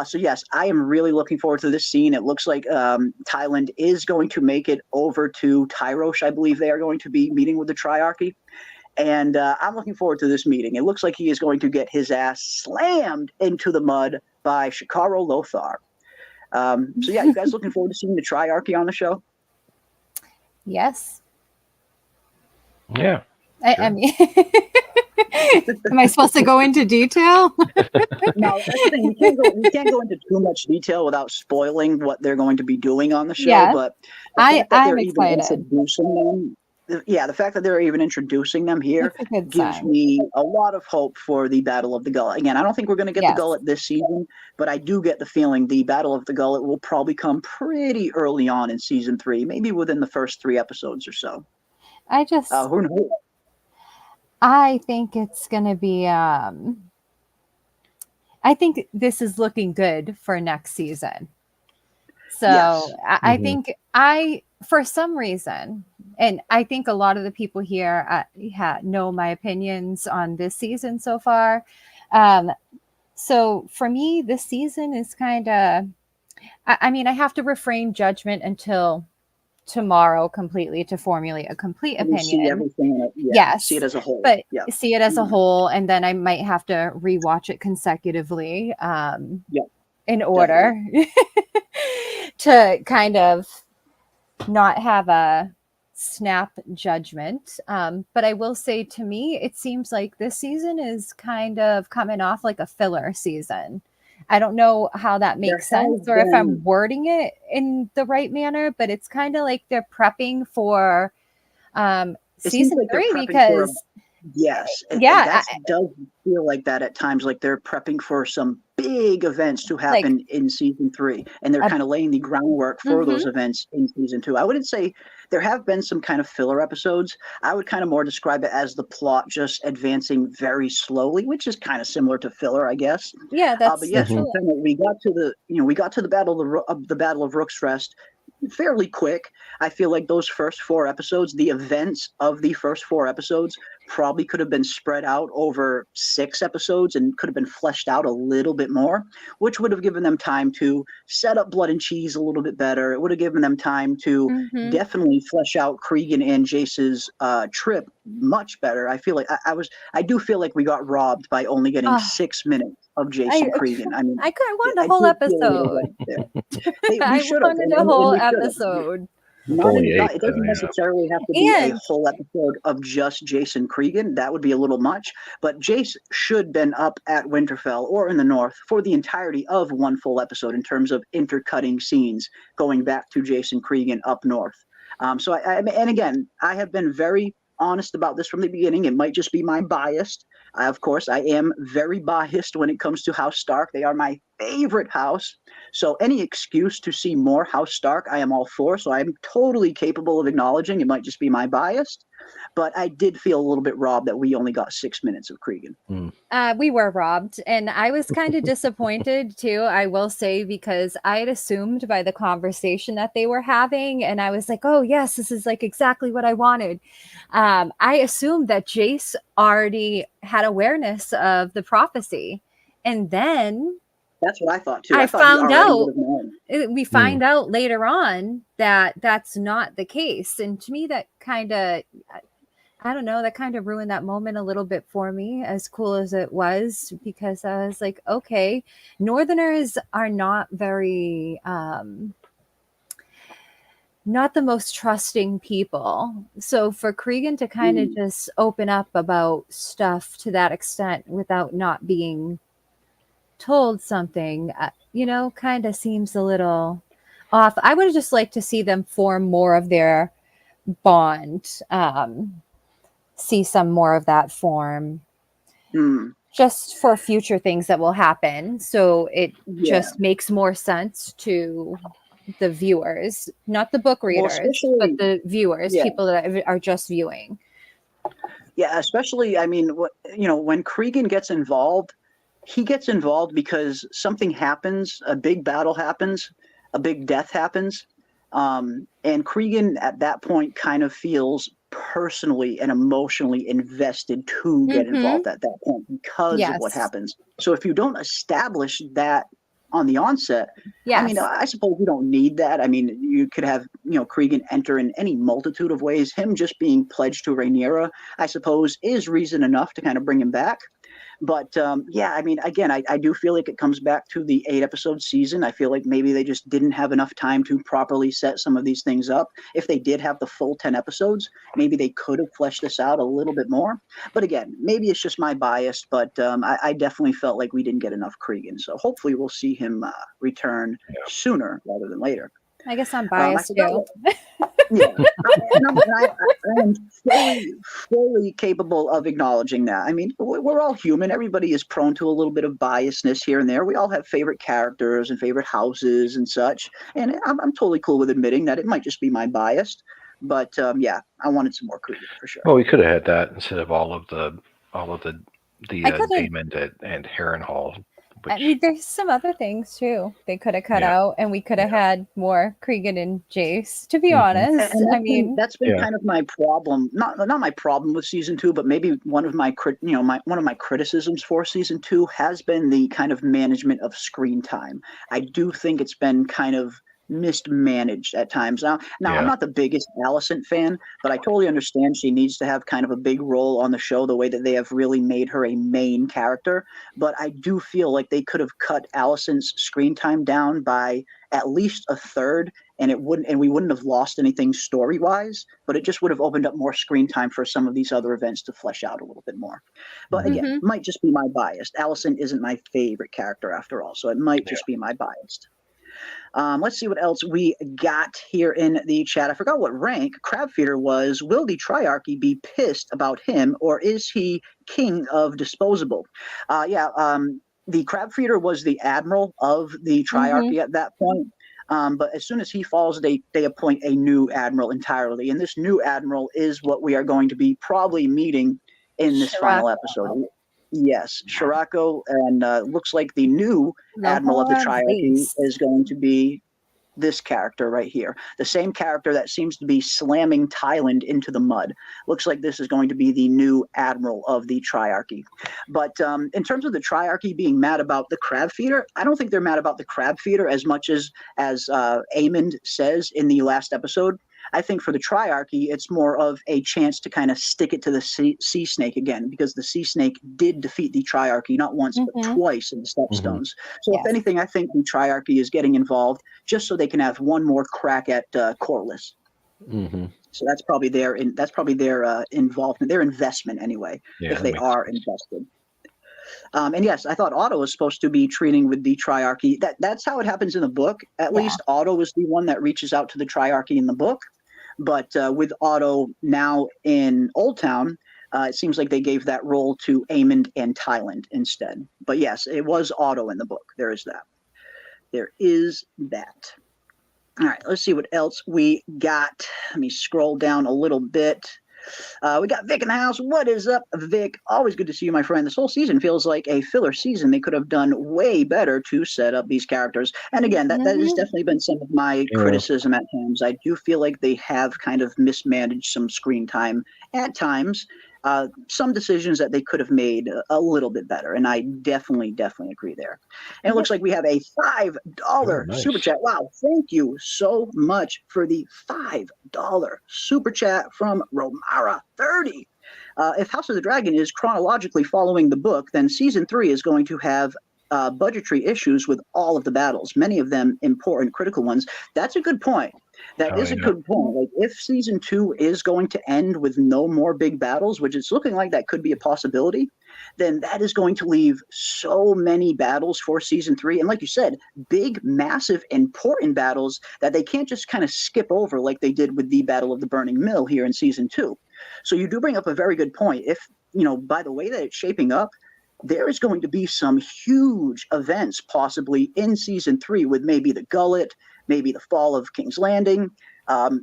So yes, I am really looking forward to this scene. It looks like Thailand is going to make it over to Tyrosh. I believe they are going to be meeting with the Triarchy. And I'm looking forward to this meeting. It looks like he is going to get his ass slammed into the mud by Shikaro Lothar. So yeah, you guys looking forward to seeing the Triarchy on the show? Yes. Yeah. I mean, am I supposed to go into detail? No, that's the thing. We can't go into too much detail without spoiling what they're going to be doing on the show. Yes. But I'm excited. Introducing them, the fact that they're even introducing them here gives me a lot of hope for the Battle of the Gullet. Again, I don't think we're going to get the Gullet this season, but I do get the feeling the Battle of the Gullet will probably come pretty early on in season 3, maybe within the first 3 episodes or so. Who knows? I think it's going to be, I think this is looking good for next season. So yes. I think for some reason, and I think a lot of the people here know my opinions on this season so far. So for me, this season is kind of, I mean, I have to refrain judgment until tomorrow completely to formulate a complete opinion. See everything, yes, see it as a whole, but see it as a whole, and then I might have to rewatch it consecutively in order to kind of not have a snap judgment. But I will say, to me, it seems like this season is kind of coming off like a filler season. I don't know how that makes sense or if I'm wording it in the right manner, but it's kind of like they're prepping for season 3 because that does feel like that at times, like they're prepping for some big events to happen in season 3, and they're kind of laying the groundwork for those events in season 2. I wouldn't say there have been some kind of filler episodes. I would kind of more describe it as the plot just advancing very slowly, which is kind of similar to filler, I guess. Yeah, that's but yes, we got to the Battle of Rook's Rest fairly quick. I feel like those first 4 episodes, the events of the first 4 episodes probably could have been spread out over 6 episodes and could have been fleshed out a little bit more, which would have given them time to set up Blood and Cheese a little bit better. It would have given them time to definitely flesh out Cregan and Jace's trip much better. I feel like I do feel like we got robbed by only getting 6 minutes of Jason Cregan. I mean, I wanted a whole episode. I wanted a whole episode. It doesn't necessarily have to be a whole episode of just Jason Cregan. That would be a little much. But Jace should have been up at Winterfell or in the North for the entirety of one full episode in terms of intercutting scenes going back to Jason Cregan up north. So and again, I have been very honest about this from the beginning. It might just be my bias. Of course, I am very biased when it comes to House Stark. They are my favorite house. So any excuse to see more House Stark, I am all for. So I'm totally capable of acknowledging it might just be my bias. But I did feel a little bit robbed that we only got 6 minutes of Cregan. We were robbed. And I was kind of disappointed too, I will say, because I had assumed by the conversation that they were having, and I was like, oh yes, this is like exactly what I wanted. I assumed that Jace already had awareness of the prophecy. And then that's what I thought too. I found out. We find out later on that that's not the case, and to me, that kind of, I don't know, that kind of ruined that moment a little bit for me. As cool as it was, because I was like, okay, Northerners are not very, not the most trusting people. So for Cregan to kind of just open up about stuff to that extent without not being told something, kind of seems a little off. I would have just liked to see them form more of their bond, see some more of that form, just for future things that will happen. So it just makes more sense to the viewers, not the book readers, but the viewers, people that are just viewing. Yeah, especially, I mean, when Cregan gets involved, he gets involved because something happens, a big battle happens, a big death happens. And Cregan at that point kind of feels personally and emotionally invested to get involved at that point because of what happens. So if you don't establish that on the onset. Yes. I mean, I suppose we don't need that. I mean, you could have, Cregan enter in any multitude of ways. Him just being pledged to Rhaenyra, I suppose, is reason enough to kind of bring him back. But yeah, I mean, again, I do feel like it comes back to the 8-episode season. I feel like maybe they just didn't have enough time to properly set some of these things up. If they did have the full 10 episodes, maybe they could have fleshed this out a little bit more. But again, maybe it's just my bias, but I definitely felt like we didn't get enough Cregan. So hopefully we'll see him return sooner rather than later. I guess I'm biased too. Yeah, I'm fully capable of acknowledging that. I mean, we're all human. Everybody is prone to a little bit of biasness here and there. We all have favorite characters and favorite houses and such. And I'm totally cool with admitting that it might just be my bias. But yeah, I wanted some more Cregan for sure. Well, we could have had that instead of all of the Daemon and Harrenhal. I mean, there's some other things too they could have cut out, and we could have had more Cregan and Jace. To be honest, and I mean, that's been kind of my problem. Not my problem with season 2, but maybe one of my one of my criticisms for season 2 has been the kind of management of screen time. I do think it's been kind of mismanaged at times. Now I'm not the biggest Alicent fan, but I totally understand she needs to have kind of a big role on the show the way that they have really made her a main character. But I do feel like they could have cut Alicent's screen time down by at least a third, and we wouldn't have lost anything story-wise, but it just would have opened up more screen time for some of these other events to flesh out a little bit more. But again, it might just be my bias. Alicent isn't my favorite character after all, so it might just be my bias. Let's see what else we got here in the chat. I forgot what rank Crabfeeder was. Will the Triarchy be pissed about him, or is he king of disposable? The Crabfeeder was the admiral of the Triarchy at that point. But as soon as he falls, they appoint a new admiral entirely. And this new admiral is what we are going to be probably meeting in this final episode. Yes, Shirako, and looks like the new admiral of the Triarchy is going to be this character right here. The same character that seems to be slamming Thailand into the mud. Looks like this is going to be the new admiral of the Triarchy. But in terms of the Triarchy being mad about the crab feeder, I don't think they're mad about the crab feeder as much as Aemond says in the last episode. I think for the Triarchy, it's more of a chance to kind of stick it to the sea snake again, because the sea snake did defeat the Triarchy not once but twice in the Stepstones. So if anything, I think the Triarchy is getting involved just so they can have one more crack at Corlys. So that's probably their involvement, their investment anyway, if they are invested. And yes, I thought Otto was supposed to be treating with the Triarchy. That's how it happens in the book. At least Otto is the one that reaches out to the Triarchy in the book. But with Otto now in Old Town, it seems like they gave that role to Aemond and Thailand instead. But yes, it was Otto in the book. There is that. All right, let's see what else we got. Let me scroll down a little bit. We got Vic in the house. What is up, Vic? Always good to see you, my friend. This whole season feels like a filler season. They could have done way better to set up these characters. And again, that has definitely been some of my criticism at times. I do feel like they have kind of mismanaged some screen time at times. Some decisions that they could have made a little bit better, and I definitely agree there. And it looks like we have a $5 super chat. Wow, thank you so much for the $5 super chat from Romara30. If House of the Dragon is chronologically following the book, then season 3 is going to have budgetary issues with all of the battles, many of them important, critical ones. That's a good point. That is a good point. Like, if season 2 is going to end with no more big battles, which it's looking like that could be a possibility, then that is going to leave so many battles for season 3. And like you said, big, massive, important battles that they can't just kind of skip over like they did with the Battle of the Burning Mill here in season 2. So you do bring up a very good point. If, by the way that it's shaping up, there is going to be some huge events possibly in season 3 with maybe the Gullet, maybe the fall of King's Landing, the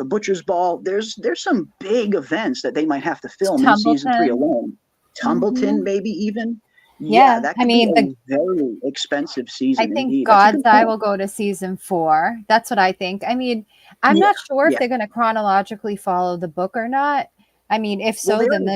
Butcher's Ball. There's some big events that they might have to film in season 3 alone. Tumbleton, maybe even. Yeah, that could be a very expensive season. I think indeed. God's Eye will go to season 4. That's what I think. I mean, I'm not sure if they're going to chronologically follow the book or not. I mean, if so, then the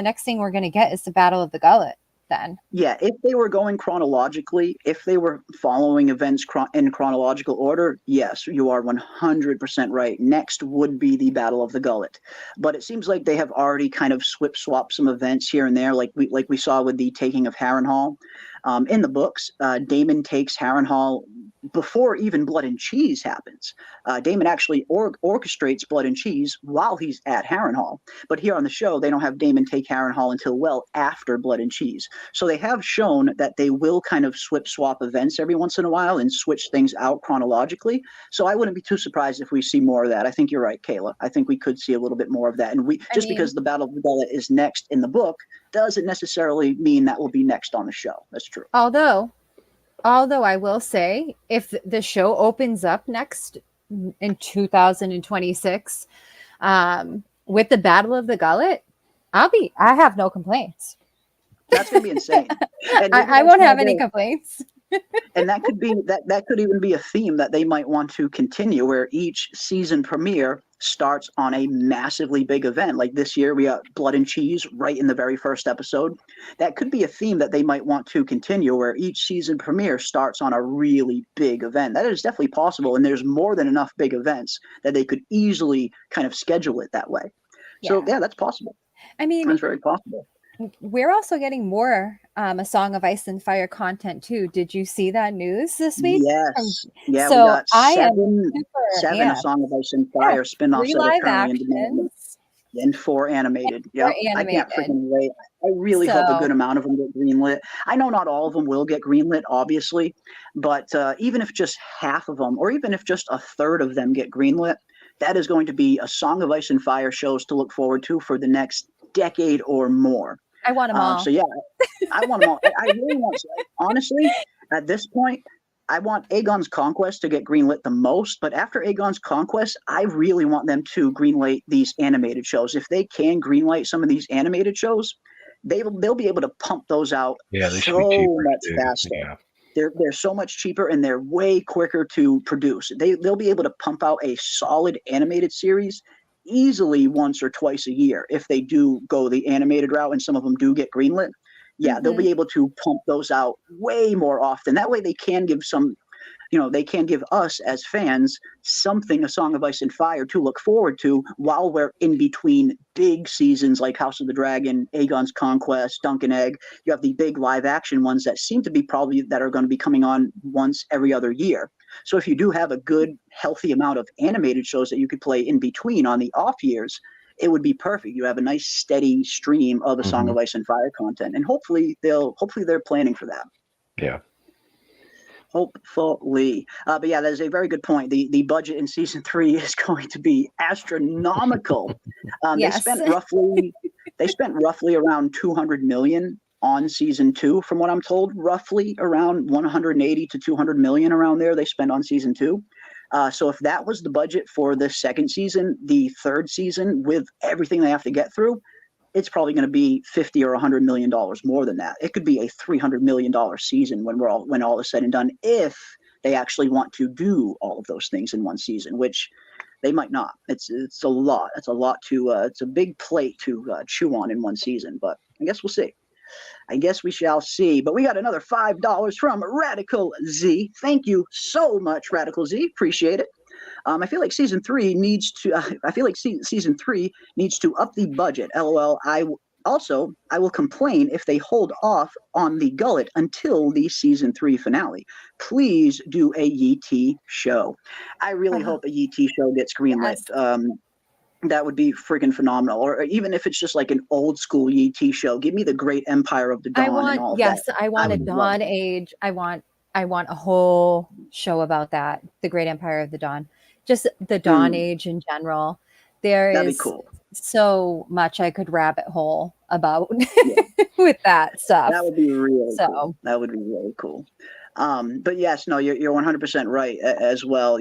next thing we're going to get is the Battle of the Gullet. then. Yeah, if they were going chronologically, if they were following events in chronological order, yes, you are 100% right. Next would be the Battle of the Gullet. But it seems like they have already kind of swap some events here and there, like we saw with the taking of Harrenhal. In the books, Daemon takes Harrenhal before even Blood and Cheese happens. Daemon actually orchestrates Blood and Cheese while he's at Harrenhal. But here on the show, they don't have Daemon take Harrenhal until well after Blood and Cheese. So they have shown that they will kind of swap events every once in a while and switch things out chronologically. So I wouldn't be too surprised if we see more of that. I think you're right, Kayla. I think we could see a little bit more of that. And because the Battle of the Gullet is next in the book doesn't necessarily mean that will be next on the show. That's true. Although I will say, if the show opens up next in 2026 with the Battle of the Gullet, I have no complaints. That's going to be insane. I won't have any complaints. And that could be that could even be a theme that they might want to continue, where each season premiere starts on a massively big event. Like this year, we got Blood and Cheese right in the very first episode. That could be a theme that they might want to continue, where each season premiere starts on a really big event. That is definitely possible, and there's more than enough big events that they could easily kind of schedule it that way. So yeah, that's possible. I mean, that's very possible. We're also getting more A Song of Ice and Fire content too. Did you see that news this week? Yes. Yeah, so we got seven yeah. A Song of Ice and Fire spin-offs 3 that are live currently in development. And 4 animated. Yeah, I can't freaking wait. I really hope a good amount of them get greenlit. I know not all of them will get greenlit, obviously, but even if just half of them, or even if just a third of them get greenlit, that is going to be A Song of Ice and Fire shows to look forward to for the next decade or more. I want them all. So yeah, I want them all. I really want to. Honestly, at this point, I want Aegon's Conquest to get greenlit the most. But after Aegon's Conquest, I really want them to greenlight these animated shows. If they can greenlight some of these animated shows, they'll be able to pump those out so much faster. Yeah. They're so much cheaper and they're way quicker to produce. They'll be able to pump out a solid animated series easily once or twice a year if they do go the animated route, and some of them do get greenlit. Yeah, they'll be able to pump those out way more often. That way they can give they can give us as fans something, A Song of Ice and Fire, to look forward to while we're in between big seasons like House of the Dragon, Aegon's Conquest, Dunk and Egg. You have the big live action ones that seem to be that are going to be coming on once every other year. So if you do have a good, healthy amount of animated shows that you could play in between on the off years, it would be perfect. You have a nice steady stream of A Song of Ice and Fire content, and hopefully they're planning for that. Yeah. Hopefully. But yeah, that is a very good point. The budget in season 3 is going to be astronomical. Yes. They spent roughly around $200 million on season 2, from what I'm told. Roughly around 180 to 200 million around there they spent on season 2. So if that was the budget for the second season, the third season, with everything they have to get through, it's probably going to be $50 or $100 million more than that. It could be a $300 million season when all is said and done, if they actually want to do all of those things in one season, which they might not. It's a lot. It's a lot to it's a big plate to chew on in one season. But I guess we'll see. I guess we shall see. But we got another $5 from Radical Z. Thank you so much, Radical Z. Appreciate it. I feel like season 3 needs to. Season 3 needs to up the budget. LOL. I will complain if they hold off on the Gullet until the season 3 finale. Please do a YT show. I really hope a YT show gets greenlit. Yes. That would be freaking phenomenal. Or even if it's just like an old school YT show, give me the Great Empire of the Dawn. I want a Dawn Age. I want a whole show about that. The Great Empire of the Dawn. Just the Dawn Age in general. That'd be cool. So much I could rabbit hole about with that stuff. That would be really cool. That would be really cool. But yes, no, you're 100% right as well.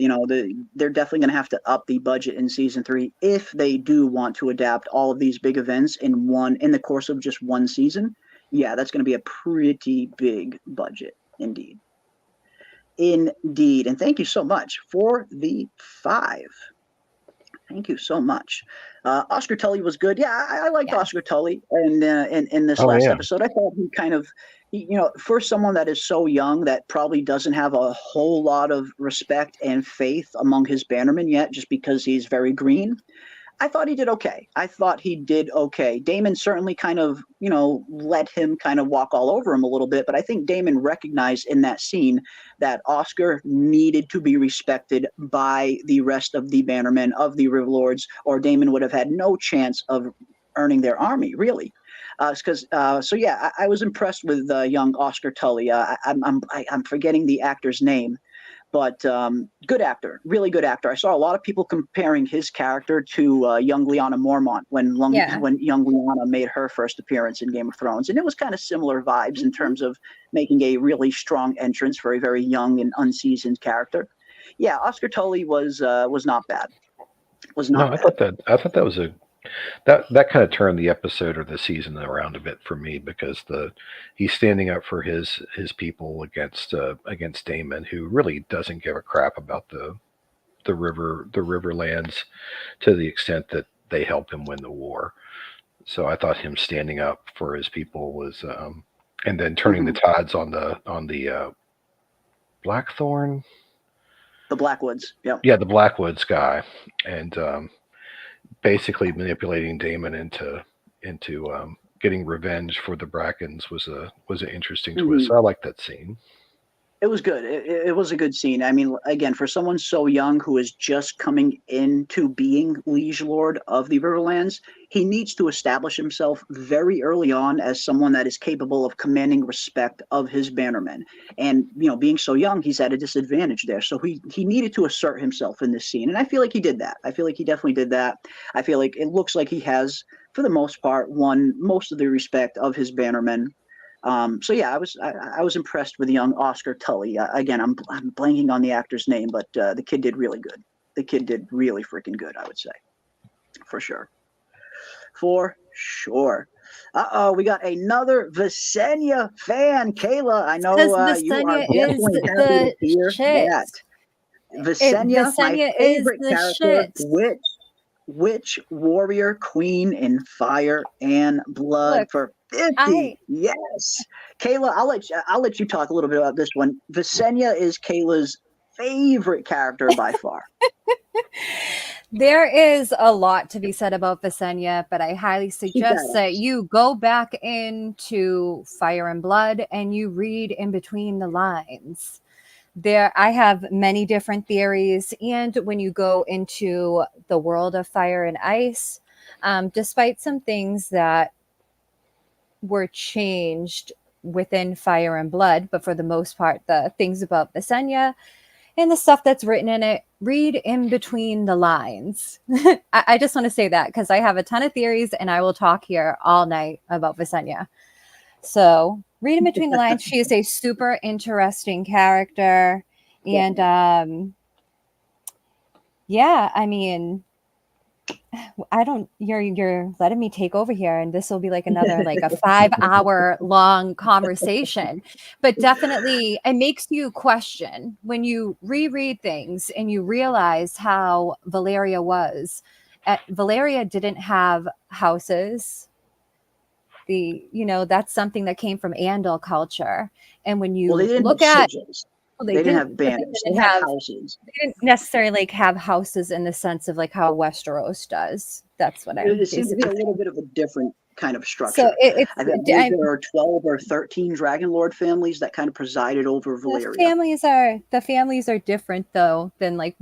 They're definitely going to have to up the budget in season 3 if they do want to adapt all of these big events in the course of just one season. Yeah, that's going to be a pretty big budget indeed. Indeed. And thank you so much for the 5. Thank you so much. Oscar Tully was good. Yeah, I liked Yeah. Oscar Tully in this Oh, last yeah. episode. I thought he kind of, for someone that is so young that probably doesn't have a whole lot of respect and faith among his bannermen yet, just because he's very green. I thought he did okay. I thought he did okay. Damon certainly kind of, let him kind of walk all over him a little bit, but I think Damon recognized in that scene that Oscar needed to be respected by the rest of the bannermen of the River Lords, or Damon would have had no chance of earning their army, really. So yeah, I was impressed with young Oscar Tully. I'm forgetting the actor's name, but good actor, really good actor. I saw a lot of people comparing his character to young Lyanna Mormont when young Lyanna made her first appearance in Game of Thrones, and it was kind of similar vibes in terms of making a really strong entrance for a very young and unseasoned character. Yeah, Oscar Tully was not bad. Was not No, bad. I thought that was that kind of turned the episode or the season around a bit for me, because he's standing up for his people against Daemon, who really doesn't give a crap about the Riverlands to the extent that they help him win the war. So I thought him standing up for his people was, and then turning the tides on the Blackthorn, the Blackwoods. Yep. Yeah, the Blackwoods guy, and basically manipulating Daemon into getting revenge for the Brackens was an interesting twist. So I like that scene. It was good. It was a good scene. I mean, again, for someone so young who is just coming into being Liege Lord of the Riverlands, he needs to establish himself very early on as someone that is capable of commanding respect of his bannermen. And, being so young, he's at a disadvantage there. So he needed to assert himself in this scene. And I feel like he did that. I feel like he definitely did that. I feel like it looks like he has, for the most part, won most of the respect of his bannermen. So yeah, I was impressed with young Oscar Tully. Again, I'm blanking on the actor's name, but the kid did really good. The kid did really freaking good, I would say, for sure. For sure. We got another Visenya fan, Kayla. I know you are definitely happy to hear that. Visenya, my favorite character, witch, warrior, queen in Fire and Blood. Look, for 50. Yes. Kayla, I'll let you talk a little bit about this one. Visenya is Kayla's favorite character by far. There is a lot to be said about Visenya, but I highly suggest that you go back into Fire and Blood and you read in between the lines. I have many different theories, and when you go into the world of Fire and Ice, despite some things that were changed within Fire and Blood, but for the most part, the things about Visenya and the stuff that's written in it, read in between the lines. I just want to say that because I have a ton of theories and I will talk here all night about Visenya. So read in between the lines. She is a super interesting character. And yeah, I mean, you're letting me take over here, and this will be like another like a 5-hour long conversation. But definitely it makes you question when you reread things and you realize how Valeria was. Valeria didn't have houses. That's something that came from Andal culture. And when you look at sigils. They didn't have banners. They had houses. They didn't necessarily have houses in the sense of like how Westeros does. That's what It seems to be a little bit of a different kind of structure. So I think there are 12 or 13 Dragon Lord families that kind of presided over Valyria. The families are different though than like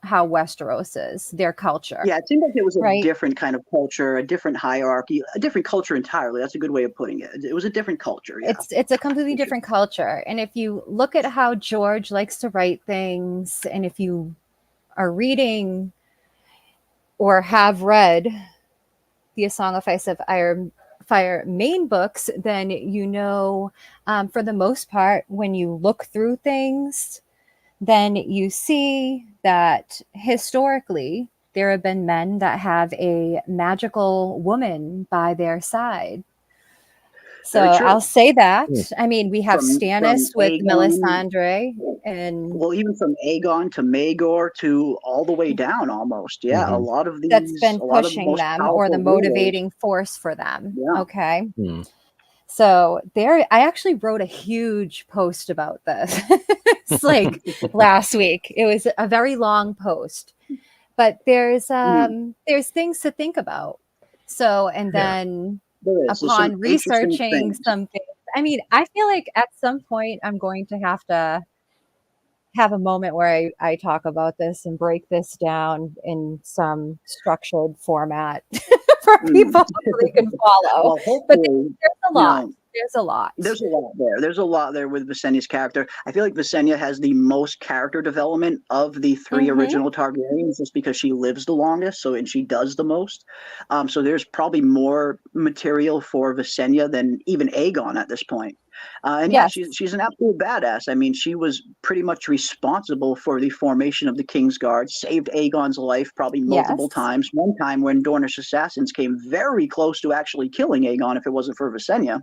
how Westeros is, their culture. Yeah, it seemed like it was a different kind of culture, a different hierarchy, a different culture entirely. That's a good way of putting it. It was a different culture. Yeah. It's a completely different culture. And if you look at how George likes to write things, and if you are reading or have read the A Song of Ice of Fire main books, then for the most part, when you look through things, then you see that historically there have been men that have a magical woman by their side. So Very true. I'll say that. I mean, we have From Stannis with Aegon, Melisandre, and well, even from Aegon to Maegor to all the way down, almost. Yeah, a lot of that's these, been a lot of the pushing most them, or the powerful rulers. motivating force for them. Yeah. Okay. So there, I actually wrote a huge post about this. It's like last week. It was a very long post, but there's things to think about. So, and then There's some upon interesting researching things. some things, I mean, I feel like at some point I'm going to have a moment where I talk about this and break this down in some structured format for people so they can follow. Well, But hopefully, there's a lot. you know, There's a lot. there's a lot there. There's a lot there with Visenya's character. I feel like Visenya has the most character development of the three original Targaryens, just because she lives the longest, and she does the most. So there's probably more material for Visenya than even Aegon at this point. And yeah, she's an absolute badass. I mean, she was pretty much responsible for the formation of the Kingsguard, saved Aegon's life probably multiple times. One time when Dornish assassins came very close to actually killing Aegon if it wasn't for Visenya.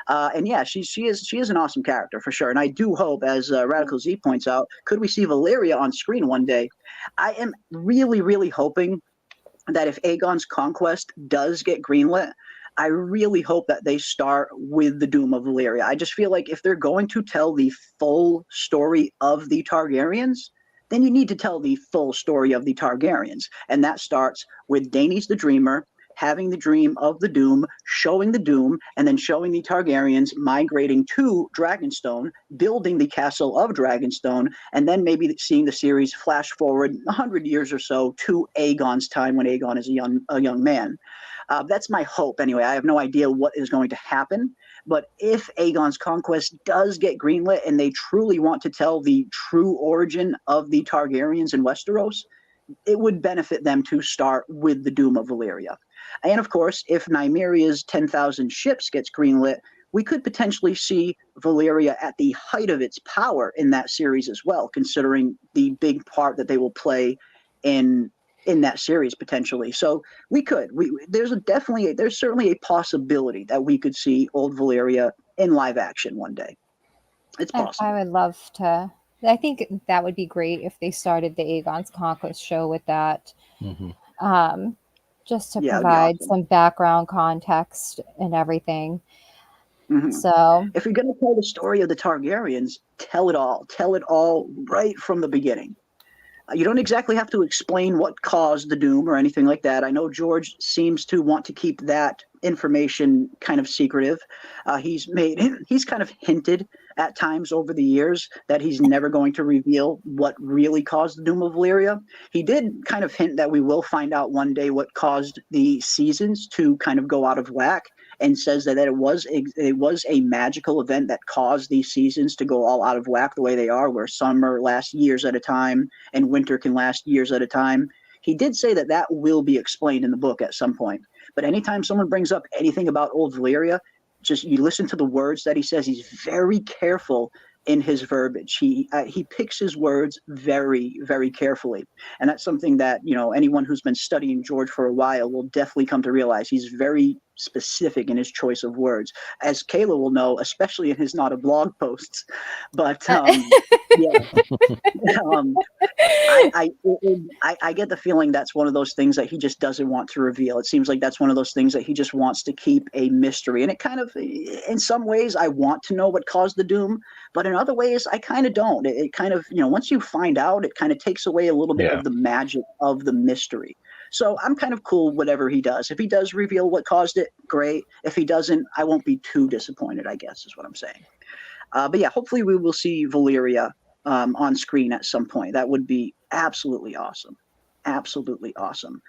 And yeah, she is an awesome character for sure. And I do hope, as Radical Z points out, could we see Valyria on screen one day? I am really, really hoping that if Aegon's conquest does get greenlit, I really hope that they start with the doom of Valyria. I just feel like if they're going to tell the full story of the Targaryens, then you need to tell the full story of the Targaryens. And that starts with Daenys the Dreamer having the dream of the doom, showing the doom, and then showing the Targaryens migrating to Dragonstone, building the castle of Dragonstone, and then maybe seeing the series flash forward 100 years or so to Aegon's time when Aegon is a young man. That's my hope anyway. I have no idea what is going to happen, but if Aegon's conquest does get greenlit and they truly want to tell the true origin of the Targaryens in Westeros, it would benefit them to start with the doom of Valyria. And of course, if Nymeria's 10,000 ships gets greenlit, we could potentially see Valyria at the height of its power in that series as well, considering the big part that they will play in that series potentially. So we could. There's certainly a possibility that we could see old Valyria in live action one day. It's possible. I would love to. I think that would be great if they started the Aegon's Conquest show with that. Just to provide some background context and everything. So if you're going to tell the story of the Targaryens, tell it all. Tell it all right from the beginning. You don't exactly have to explain what caused the doom or anything like that. I know George seems to want to keep that information kind of secretive. He's kind of hinted at times over the years that he's never going to reveal what really caused the doom of Valyria. He did kind of hint that we will find out one day what caused the seasons to kind of go out of whack, and says that it was a magical event that caused these seasons to go all out of whack the way they are, where summer lasts years at a time and winter can last years at a time. He did say that that will be explained in the book at some point. But anytime someone brings up anything about old Valyria, just you listen to the words that he says. He's very careful in his verbiage. He picks his words very, very carefully. And that's something that, anyone who's been studying George for a while will definitely come to realize. He's very specific in his choice of words, as Kayla will know, especially in his not a blog posts. But I get the feeling that's one of those things that he just doesn't want to reveal. It seems like that's one of those things that he just wants to keep a mystery. And it kind of, in some ways, I want to know what caused the doom, but in other ways, I kind of don't. It kind of, once you find out, it kind of takes away a little bit of the magic of the mystery. So I'm kind of cool whatever he does. If he does reveal what caused it, great. If he doesn't, I won't be too disappointed, I guess is what I'm saying. But yeah, hopefully we will see Valyria on screen at some point. That would be absolutely awesome. Absolutely awesome.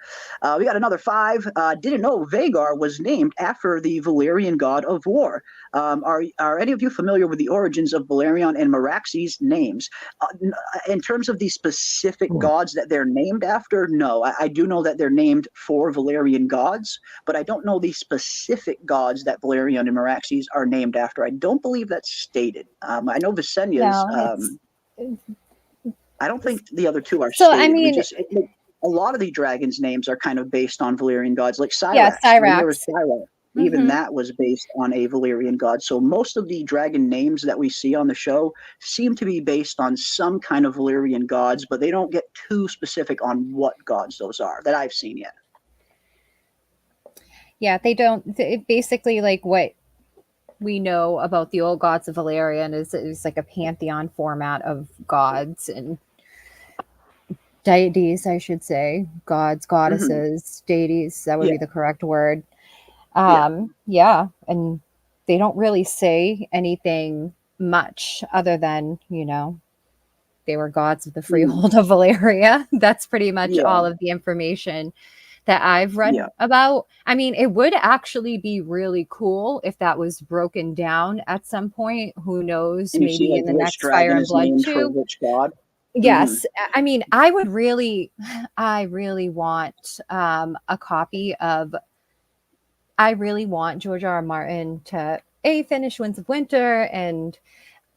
We got another 5. Didn't know Vhagar was named after the Valyrian god of war. Are any of you familiar with the origins of Balerion and Meraxes' names? In terms of the specific gods that they're named after, no. I do know that they're named for Valyrian gods, but I don't know the specific gods that Balerion and Meraxes are named after. I don't believe that's stated. I know Visenya's. I don't think the other two are stated. I mean, a lot of the dragons' names are kind of based on Valyrian gods, like Cyrax. Yeah, Cyrax. Even that was based on a Valyrian god. So most of the dragon names that we see on the show seem to be based on some kind of Valyrian gods, but they don't get too specific on what gods those are that I've seen yet. Yeah, they don't. Basically, like what we know about the old gods of Valerian is like a pantheon format of gods and deities, I should say. Gods, goddesses, deities, that would be the correct word. Yeah, and they don't really say anything much other than, they were gods of the freehold of Valeria. That's pretty much all of the information that I've read about. I mean, it would actually be really cool if that was broken down at some point. Who knows? And Maybe in the next Fire and Blood too. Which god? Yes. I mean, I really want a copy of. I really want George R. R. Martin to finish Winds of Winter,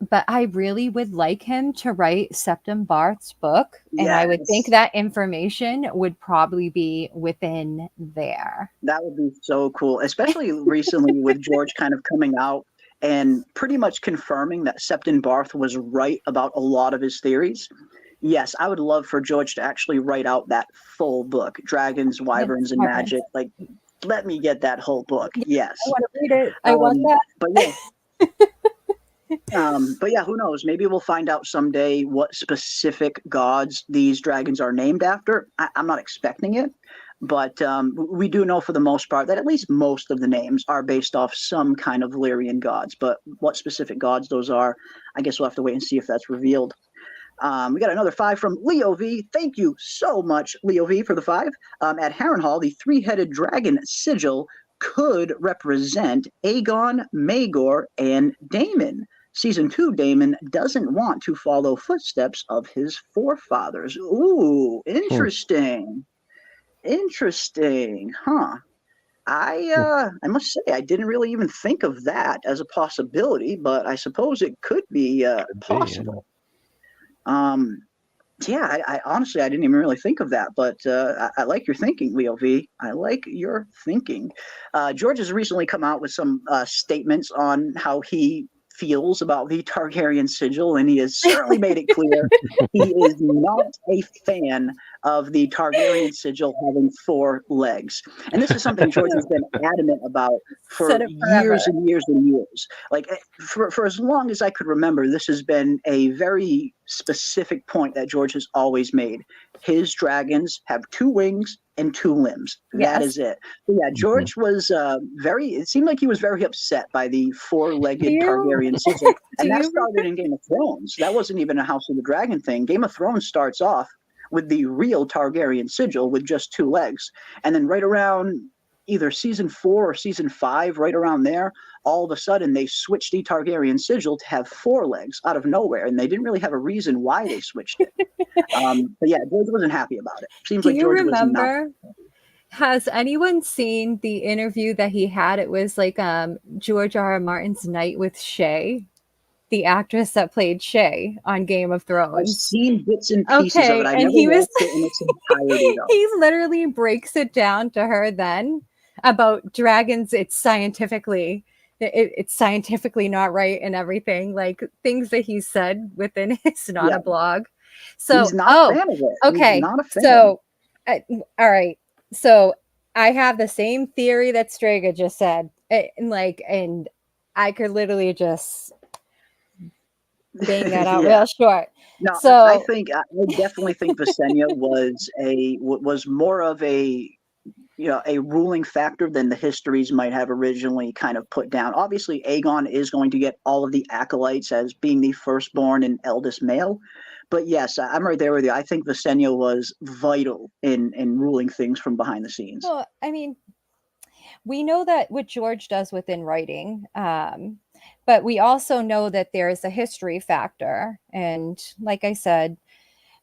but I really would like him to write Septim Barth's book, and I would think that information would probably be within there. That would be so cool, especially recently with George kind of coming out and pretty much confirming that Septim Barth was right about a lot of his theories. Yes, I would love for George to actually write out that full book, Dragons, Wyverns, and Magic. Like, let me get that whole book. Yes. I want to read it. I want that. But yeah, who knows? Maybe we'll find out someday what specific gods these dragons are named after. I'm not expecting it, but we do know for the most part that at least most of the names are based off some kind of Valyrian gods. But what specific gods those are, I guess we'll have to wait and see if that's revealed. We got another 5 from Leo V. Thank you so much, Leo V, for the 5. At Harrenhal, the 3-headed dragon Sigil could represent Aegon, Maegor, and Daemon. Season 2, Daemon doesn't want to follow footsteps of his forefathers. Ooh, interesting. Interesting, huh? I must say I didn't really even think of that as a possibility, but I suppose it could be possible. I honestly, I didn't even really think of that, but I like your thinking, Leo V. I like your thinking. George has recently come out with some statements on how he feels about the Targaryen sigil, and he has certainly made it clear he is not a fan of the Targaryen sigil having 4 legs. And this is something George has been adamant about for years and years and years. Like, for as long as I could remember, this has been a very specific point that George has always made. His dragons have 2 wings and 2 limbs. That is it. But yeah, George was it seemed like he was very upset by the 4-legged Targaryen sigil. And that started in Game of Thrones. That wasn't even a House of the Dragon thing. Game of Thrones starts off with the real Targaryen sigil with just 2 legs. And then right around either season 4 or season 5, right around there, all of a sudden they switched the Targaryen sigil to have 4 legs out of nowhere, and they didn't really have a reason why they switched it. But yeah, George wasn't happy about it. Seems like George was not. Has anyone seen the interview that he had? It was like George R. R. Martin's night with Shay, the actress that played Shay on Game of Thrones. I've seen bits and pieces of it. I never watched it in its entirety, though. He literally breaks it down to her then about dragons. It's scientifically not right and everything, like things that he said within his blog. So he's not a fan of it. Okay, so all right. So I have the same theory that Strega just said, and I could literally just bang that out real short. No, so I definitely think Visenya was more of a ruling factor than the histories might have originally kind of put down. Obviously, Aegon is going to get all of the acolytes as being the firstborn and eldest male. But yes, I'm right there with you. I think Visenya was vital in ruling things from behind the scenes. Well, I mean, we know that what George does within writing, but we also know that there is a history factor. And like I said,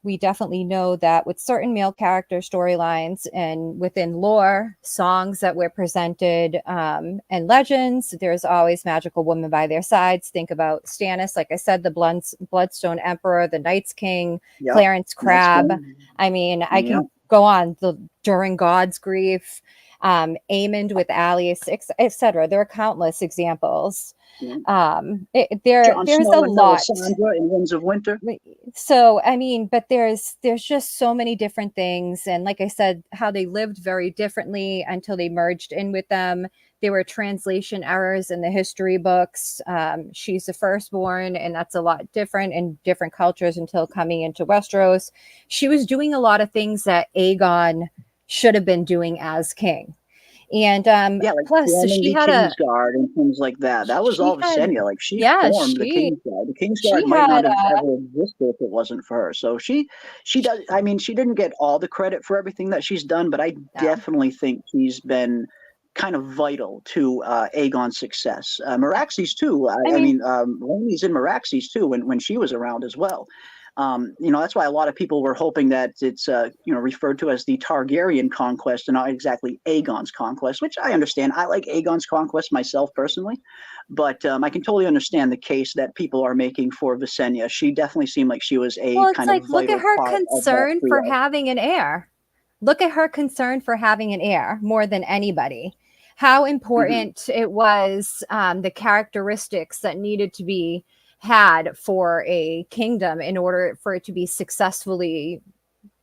we definitely know that with certain male character storylines and within lore, songs that were presented and legends, there's always magical women by their sides. Think about Stannis, like I said, the Bloodstone Emperor, the Night's King, Clarence Crabb. I mean, I can go on. During God's Grief, Aemond with Alice, etc. There are countless examples. Yeah. Jon There's Snow a and lot. Melisandre in Winds of Winter. So I mean, but there's just so many different things, and like I said, how they lived very differently until they merged in with them. There were translation errors in the history books. She's the firstborn, and that's a lot different in different cultures until coming into Westeros. She was doing a lot of things that Aegon should have been doing as king. And like plus, so forming she the had Kingsguard and things like that. That was all Visenya. Like she formed the Kingsguard. The Kingsguard might not have ever existed if it wasn't for her. So she does. I mean, she didn't get all the credit for everything that she's done, but I definitely think she's been kind of vital to Aegon's success. Meraxes too. I mean, Rhaenys in Meraxes too when she was around as well. That's why a lot of people were hoping that it's referred to as the Targaryen conquest and not exactly Aegon's conquest, which I understand. I like Aegon's conquest myself personally, but I can totally understand the case that people are making for Visenya. She definitely seemed like she was a kind of vital look at her part concern for having an heir. Look at her concern for having an heir more than anybody. How important it was, the characteristics that needed to be had for a kingdom in order for it to be successfully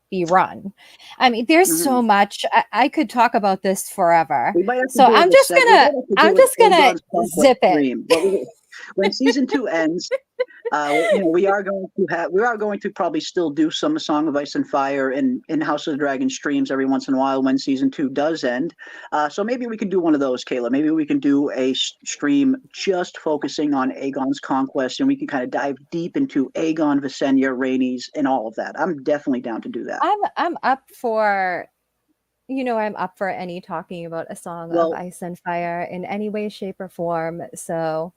be run. I mean, there's so much. I could talk about this forever. So I'm just gonna zip it. When season 2 ends, we are going to probably still do some Song of Ice and Fire in House of the Dragon streams every once in a while when season 2 does end. So maybe we can do one of those, Kayla. Maybe we can do a stream just focusing on Aegon's conquest, and we can kind of dive deep into Aegon, Visenya, Rhaenys, and all of that. I'm definitely down to do that. I'm up for. I'm up for any talking about a Song of Ice and Fire in any way, shape, or form. So.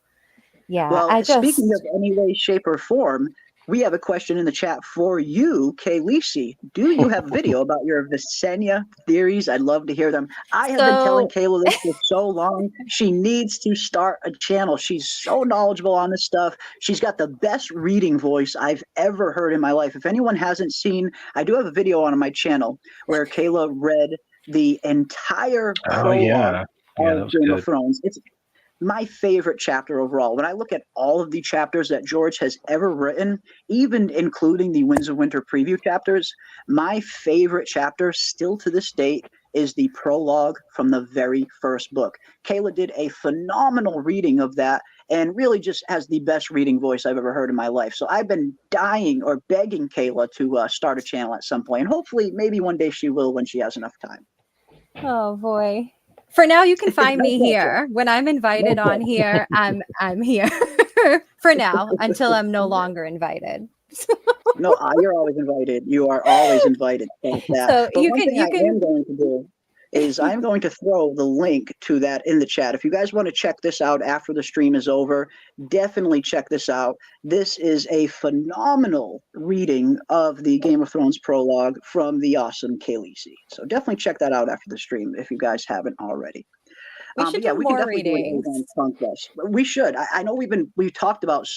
Yeah. Well, speaking of any way, shape, or form, we have a question in the chat for you, Khaleesi. Do you have video about your Visenya theories? I'd love to hear them. I have been telling Kayla this for so long. She needs to start a channel. She's so knowledgeable on this stuff. She's got the best reading voice I've ever heard in my life. If anyone hasn't seen, I do have a video on my channel where Kayla read the entire prologue of Game of Thrones. It's my favorite chapter overall. When I look at all of the chapters that George has ever written, even including the Winds of Winter preview chapters, my favorite chapter still to this date is the prologue from the very first book. Kayla did a phenomenal reading of that and really just has the best reading voice I've ever heard in my life. So I've been dying or begging Kayla to start a channel at some point. And hopefully maybe one day she will when she has enough time. Oh boy. For now, you can find me here. When I'm invited on here, I'm here for now until I'm no longer invited. No, you're always invited. You are always invited. So but one thing I am going to do is I'm going to throw the link to that in the chat. If you guys want to check this out after the stream is over, definitely check this out. This is a phenomenal reading of the Game of Thrones prologue from the awesome Khaleesi. So definitely check that out after the stream if you guys haven't already. We should do more readings. We should. I know we've talked about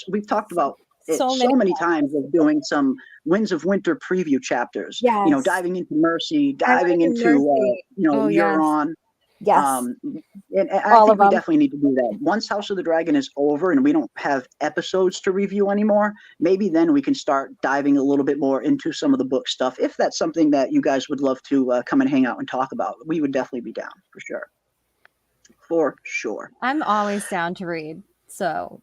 it so many times of doing some Winds of Winter preview chapters. Yes. Diving into Mercy, diving into Euron. Yes. And I think we definitely need to do that. Once House of the Dragon is over and we don't have episodes to review anymore, maybe then we can start diving a little bit more into some of the book stuff. If that's something that you guys would love to come and hang out and talk about, we would definitely be down for sure. For sure. I'm always down to read. So.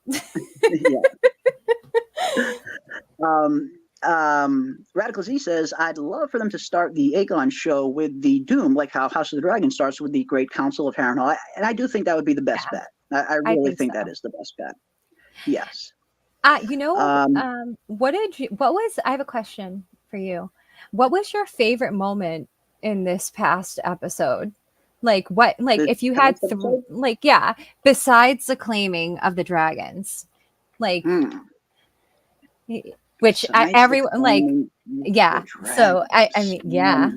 Radical Z says, I'd love for them to start the Aegon show with the Doom, like how House of the Dragon starts with the Great Council of Harrenhal. And I do think that would be the best bet. I really think that is the best bet. Yes. I have a question for you. What was your favorite moment in this past episode? If you had besides the claiming of the dragons, which everyone So I mean, yeah.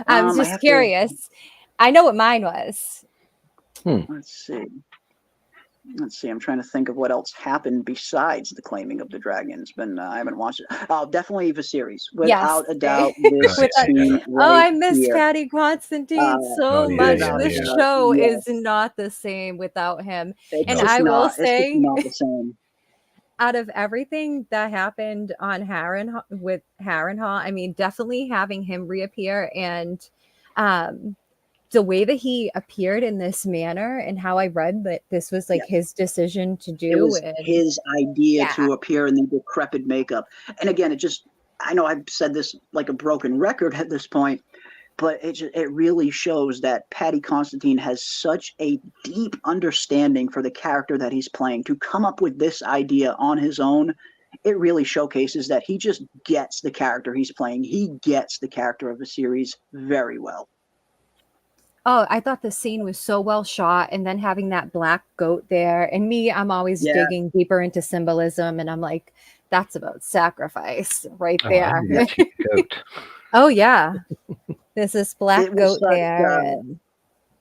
I was just curious. I know what mine was. Let's see. let's see. I'm trying to think of what else happened besides the claiming of the dragons. But I haven't watched it. Oh, definitely Viserys, without a doubt. This scene I right miss here. Patty Constantine so much. This show Yes. is not the same without him. It's And just I will not, say, it's just not the same. out of everything that happened on with Harrenhal, I mean, definitely having him reappear and the way that he appeared in this manner and how I read that this was like his decision to do. It was his idea to appear in the decrepit makeup. And again, I know I've said this like a broken record at this point, but it really shows that Paddy Considine has such a deep understanding for the character that he's playing. To come up with this idea on his own, it really showcases that he just gets the character he's playing. He gets the character of the series very well. Oh, I thought the scene was so well shot, and then having that black goat there. And me, I'm always digging deeper into symbolism, and I'm like, that's about sacrifice right there. Oh yeah, there's this black goat there.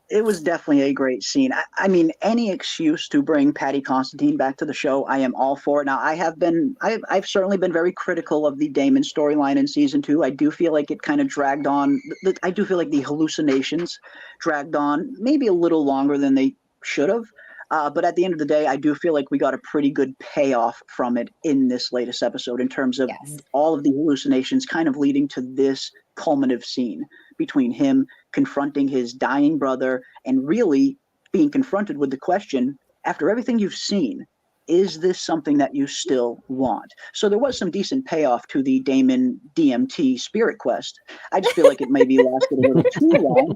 It was definitely a great scene. I mean, any excuse to bring Paddy Considine back to the show, I am all for it. Now, I've certainly been very critical of the Daemon storyline in season 2. I do feel like it kind of dragged on. I do feel like the hallucinations dragged on maybe a little longer than they should have. But at the end of the day, I do feel like we got a pretty good payoff from it in this latest episode in terms of all of the hallucinations kind of leading to this culminative scene between him confronting his dying brother and really being confronted with the question, after everything you've seen, is this something that you still want? So there was some decent payoff to the Daemon DMT spirit quest. I just feel like it maybe lasted a little too long.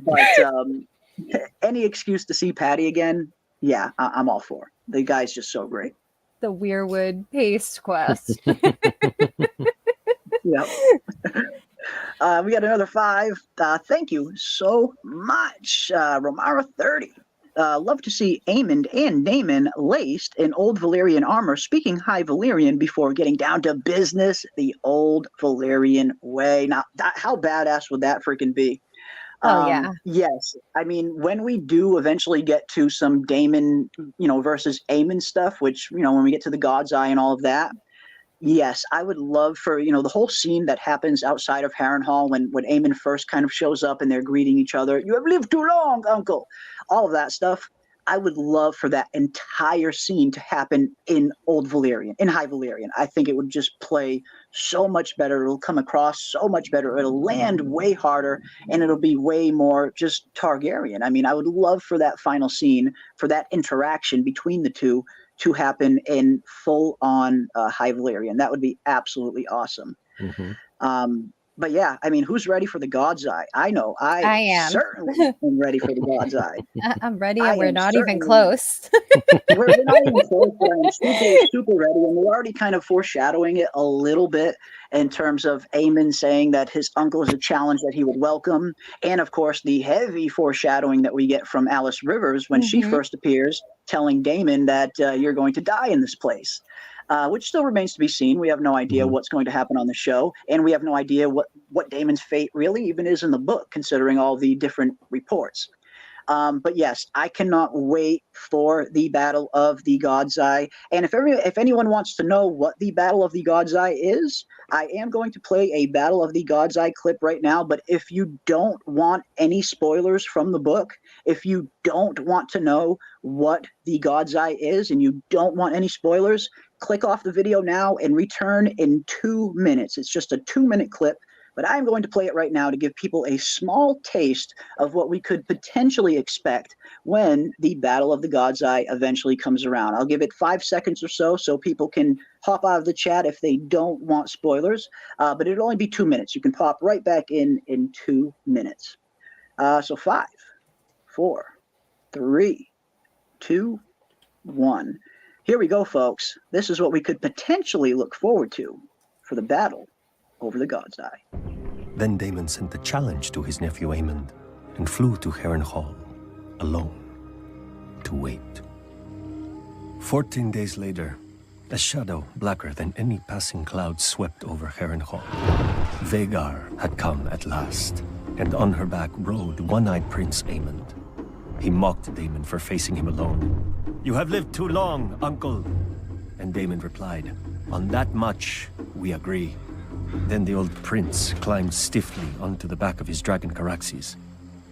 But any excuse to see Paddy again, yeah, I'm all for. The guy's just so great. The Weirwood Paste quest. Yep. We got another 5. Thank you so much, Romara 30. Love to see Aemond and Daemon laced in old Valyrian armor, speaking high Valyrian before getting down to business the old Valyrian way. Now, how badass would that freaking be? Oh, yeah. Yes. I mean, when we do eventually get to some Daemon, versus Aemon stuff, which, when we get to the God's Eye and all of that, yes, I would love for, the whole scene that happens outside of Harrenhal when Aemon first kind of shows up and they're greeting each other. You have lived too long, uncle. All of that stuff. I would love for that entire scene to happen in Old Valyrian, in High Valyrian. I think it would just play so much better. It'll come across so much better. It'll land way harder, and it'll be way more just Targaryen. I mean, I would love for that final scene, for that interaction between the two to happen in full-on High Valyrian. That would be absolutely awesome. Mm-hmm. But yeah, I mean, who's ready for the God's Eye? I know I am. Certainly am ready for the God's Eye. I'm ready, and we're not even close. we're not even close, but I'm super, super ready. And we're already kind of foreshadowing it a little bit in terms of Aemon saying that his uncle is a challenge that he would welcome. And of course, the heavy foreshadowing that we get from Alice Rivers when she first appears, telling Daemon that you're going to die in this place. Which still remains to be seen. We have no idea what's going to happen on the show, and we have no idea what Daemon's fate really even is in the book, considering all the different reports. But yes, I cannot wait for the Battle of the God's Eye. And if anyone wants to know what the Battle of the God's Eye is, I am going to play a Battle of the God's Eye clip right now. But if you don't want any spoilers from the book, if you don't want to know what the God's Eye is, and you don't want any spoilers, click off the video now and return in 2 minutes. It's just a 2-minute clip, but I'm going to play it right now to give people a small taste of what we could potentially expect when the Battle of the God's Eye eventually comes around. I'll give it 5 seconds or so people can hop out of the chat if they don't want spoilers, but it'll only be 2 minutes. You can pop right back in 2 minutes. So 5, 4, 3, 2, 1. Here we go, folks. This is what we could potentially look forward to for the battle over the God's Eye. Then Daemon sent a challenge to his nephew Aemond and flew to Harrenhal alone to wait. 14 days later, a shadow blacker than any passing cloud swept over Harrenhal. Vhagar had come at last, and on her back rode one-eyed Prince Aemond. He mocked Damon for facing him alone. "You have lived too long, uncle." And Damon replied, "On that much, we agree." Then the old prince climbed stiffly onto the back of his dragon Caraxes,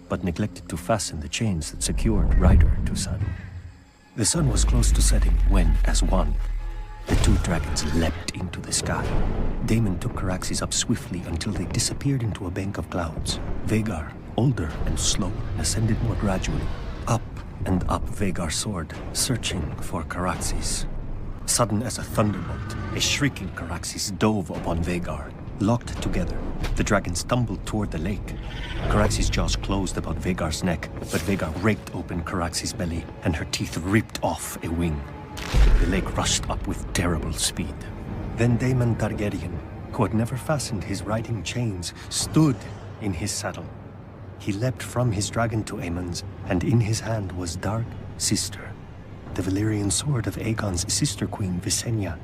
but neglected to fasten the chains that secured rider to saddle. The sun was close to setting when, as one, the two dragons leapt into the sky. Damon took Caraxes up swiftly until they disappeared into a bank of clouds. Vhagar, older and slower, ascended more gradually. Up and up Vhagar soared, searching for Caraxes. Sudden as a thunderbolt, a shrieking Caraxes dove upon Vhagar. Locked together, the dragons tumbled toward the lake. Caraxes' jaws closed upon Vhagar's neck, but Vhagar raked open Caraxes' belly, and her teeth ripped off a wing. The lake rushed up with terrible speed. Then Daemon Targaryen, who had never fastened his riding chains, stood in his saddle. He leapt from his dragon to Aemon's, and in his hand was Dark Sister, the Valyrian sword of Aegon's sister queen, Visenya.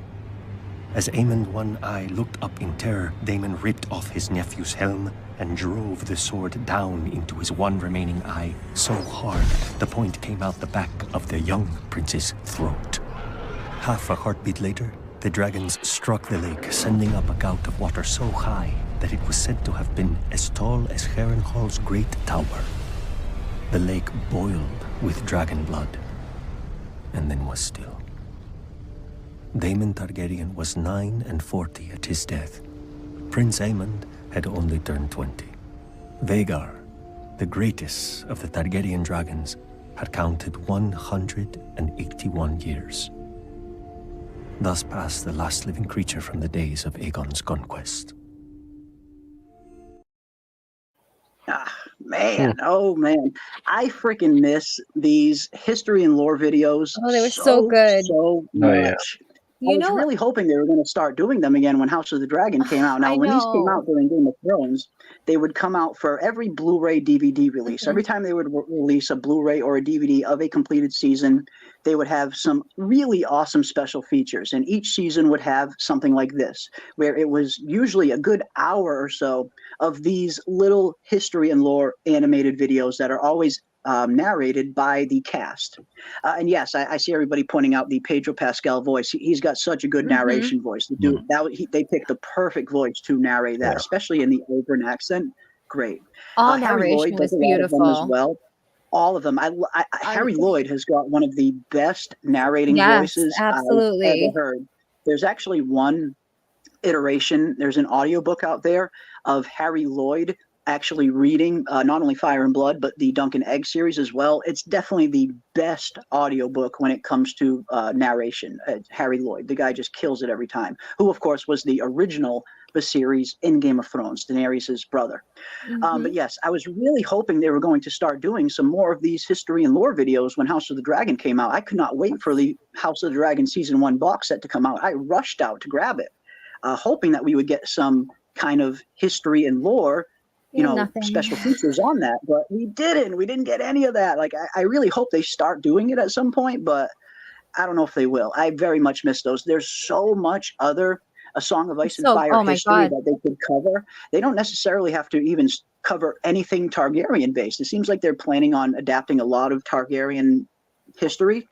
As Aemon One Eye looked up in terror, Daemon ripped off his nephew's helm and drove the sword down into his one remaining eye so hard the point came out the back of the young prince's throat. Half a heartbeat later, the dragons struck the lake, sending up a gout of water so high that it was said to have been as tall as Harrenhal's great tower. The lake boiled with dragon blood, and then was still. Daemon Targaryen was 49 at his death. Prince Aemond had only turned 20. Vhagar, the greatest of the Targaryen dragons, had counted 181 years. Thus passed the last living creature from the days of Aegon's conquest. Oh man, I freaking miss these history and lore videos. Oh, they were so good. So much. I was really hoping they were going to start doing them again when House of the Dragon came out. Now, when these came out during Game of Thrones, they would come out for every Blu-ray DVD release. Every time they would release a Blu-ray or a DVD of a completed season, they would have some really awesome special features. And each season would have something like this, where it was usually a good hour or so of these little history and lore animated videos that are always narrated by the cast. And yes, I see everybody pointing out the Pedro Pascal voice. He's got such a good narration voice. The dude, they picked the perfect voice to narrate that, especially in the Auburn accent. Great. All Harry narration Lloyd was does a lot of them beautiful as well. All of them. Harry Lloyd has got one of the best narrating voices I've ever heard. There's actually one iteration. There's an audiobook out there of Harry Lloyd actually reading not only Fire and Blood, but the Dunk and Egg series as well. It's definitely the best audiobook when it comes to narration. Harry Lloyd, the guy just kills it every time, who of course was the original Viserys in Game of Thrones, Daenerys' brother. But yes, I was really hoping they were going to start doing some more of these history and lore videos when House of the Dragon came out. I could not wait for the House of the Dragon Season 1 box set to come out. I rushed out to grab it, hoping that we would get some kind of history and lore, special features on that, but we didn't get any of that. Like, I really hope they start doing it at some point, but I don't know if they will. I very much miss those. There's so much other A Song of Ice and Fire history that they could cover. They don't necessarily have to even cover anything Targaryen based. It seems like they're planning on adapting a lot of Targaryen history.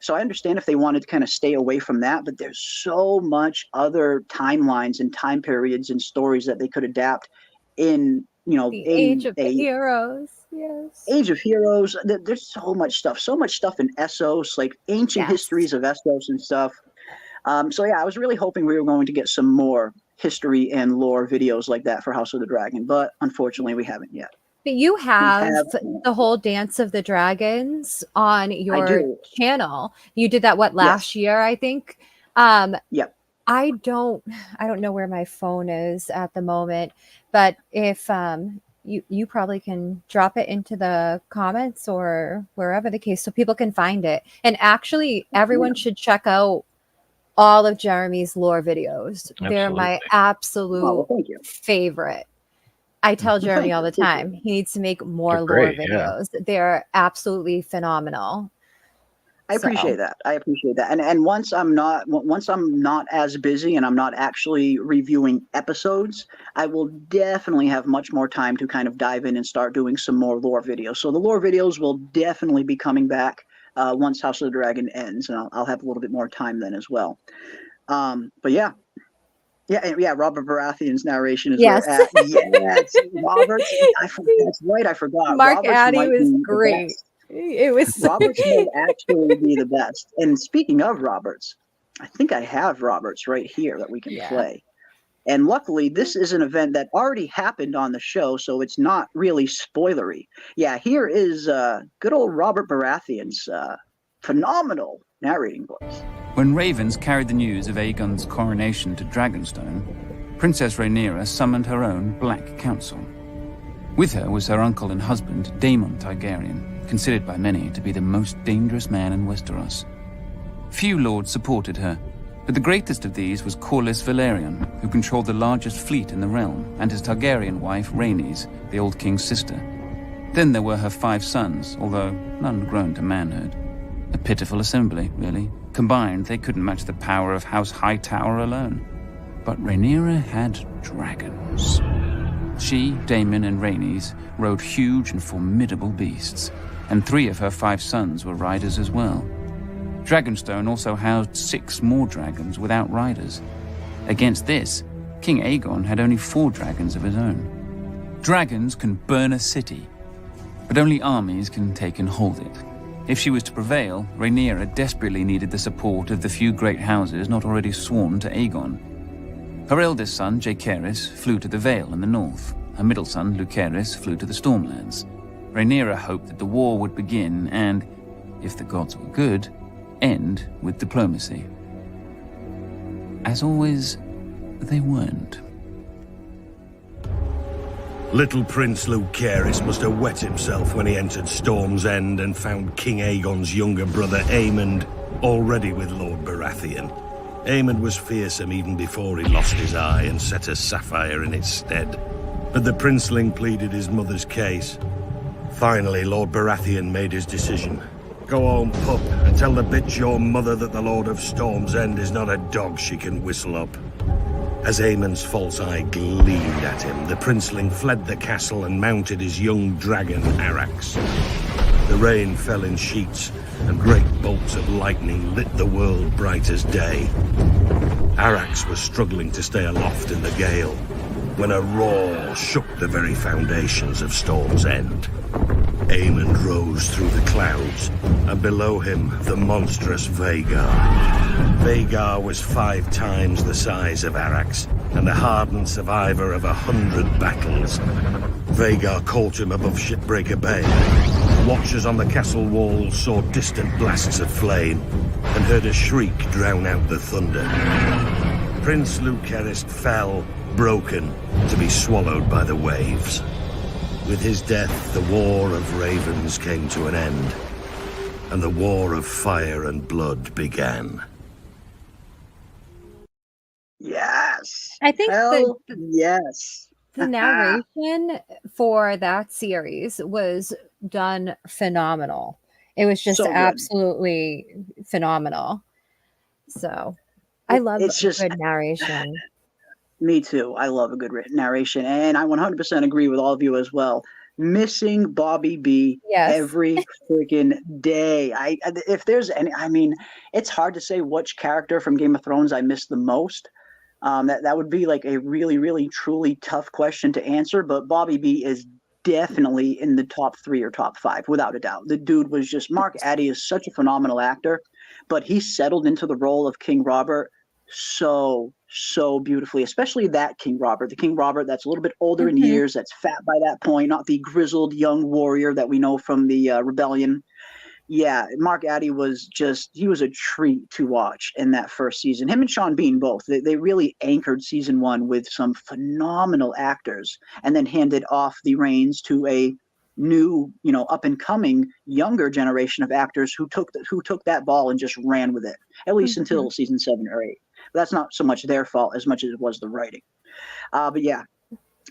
So I understand if they wanted to kind of stay away from that, but there's so much other timelines and time periods and stories that they could adapt in the Age of Heroes. Yes. Age of Heroes. There's so much stuff in Essos, like ancient histories of Essos and stuff. So yeah, I was really hoping we were going to get some more history and lore videos like that for House of the Dragon, but unfortunately we haven't yet. But you have the whole Dance of the Dragons on your channel. You did that last year, I think. Yep. I don't know where my phone is at the moment, but if you probably can drop it into the comments or wherever the case so people can find it. And actually everyone should check out all of Jeremy's lore videos. Absolutely. They're my absolute favorite. I tell Jeremy all the time, he needs to make more lore videos. Yeah. They're absolutely phenomenal. I appreciate that. And once I'm not as busy and I'm not actually reviewing episodes, I will definitely have much more time to kind of dive in and start doing some more lore videos. So the lore videos will definitely be coming back once House of the Dragon ends, and I'll have a little bit more time then as well. But yeah. Yeah, Robert Baratheon's narration is Yes. where yes, Robert. That's right, I forgot. Mark Robert's Addy might was be the great. best. It was Roberts may actually be the best. And speaking of Roberts, I think I have Roberts right here that we can play. And luckily, this is an event that already happened on the show, so it's not really spoilery. Yeah, here is good old Robert Baratheon's phenomenal narrating voice. When ravens carried the news of Aegon's coronation to Dragonstone, Princess Rhaenyra summoned her own Black Council. With her was her uncle and husband, Daemon Targaryen, considered by many to be the most dangerous man in Westeros. Few lords supported her, but the greatest of these was Corlys Velaryon, who controlled the largest fleet in the realm, and his Targaryen wife, Rhaenys, the old king's sister. Then there were her 5 sons, although none grown to manhood. A pitiful assembly, really. Combined, they couldn't match the power of House Hightower alone. But Rhaenyra had dragons. She, Daemon, and Rhaenys rode huge and formidable beasts, and 3 of her 5 sons were riders as well. Dragonstone also housed 6 more dragons without riders. Against this, King Aegon had only 4 dragons of his own. Dragons can burn a city, but only armies can take and hold it. If she was to prevail, Rhaenyra desperately needed the support of the few great houses not already sworn to Aegon. Her eldest son, Jaehaerys, flew to the Vale in the north. Her middle son, Lucerys, flew to the Stormlands. Rhaenyra hoped that the war would begin and, if the gods were good, end with diplomacy. As always, they weren't. Little Prince Lucerys must have wet himself when he entered Storm's End and found King Aegon's younger brother Aemond already with Lord Baratheon. Aemond was fearsome even before he lost his eye and set a sapphire in its stead. But the princeling pleaded his mother's case. Finally, Lord Baratheon made his decision. Go home, pup, and tell the bitch your mother that the Lord of Storm's End is not a dog she can whistle up. As Aemond's false eye gleamed at him, the princeling fled the castle and mounted his young dragon, Arax. The rain fell in sheets, and great bolts of lightning lit the world bright as day. Arax was struggling to stay aloft in the gale, when a roar shook the very foundations of Storm's End. Aemond rose through the clouds, and below him the monstrous Vhagar. Vhagar was 5 times the size of Arax, and a hardened survivor of 100 battles. Vhagar caught him above Shipbreaker Bay. Watchers on the castle walls saw distant blasts of flame, and heard a shriek drown out the thunder. Prince Lucerys fell, broken, to be swallowed by the waves. With his death, the War of Ravens came to an end, and the War of Fire and Blood began. Yes. I think yes. The narration for that series was done phenomenal. It was just absolutely phenomenal. So I love good narration. Me too. I love a good narration, and I 100% agree with all of you as well. Missing Bobby B every freaking day. If there's any, I mean, it's hard to say which character from Game of Thrones I miss the most. That would be like a really, really, truly tough question to answer. But Bobby B is definitely in the top 3 or top 5, without a doubt. The dude was just, Mark Addy is such a phenomenal actor, but he settled into the role of King Robert so beautifully, especially that King Robert, the King Robert that's a little bit older in years, that's fat by that point, not the grizzled young warrior that we know from the rebellion. Yeah, Mark Addy was he was a treat to watch in that first season. Him and Sean Bean both, they really anchored season 1 with some phenomenal actors, and then handed off the reins to a new, up and coming younger generation of actors who took that ball and just ran with it, at least until season 7 or 8. But that's not so much their fault as much as it was the writing. But yeah,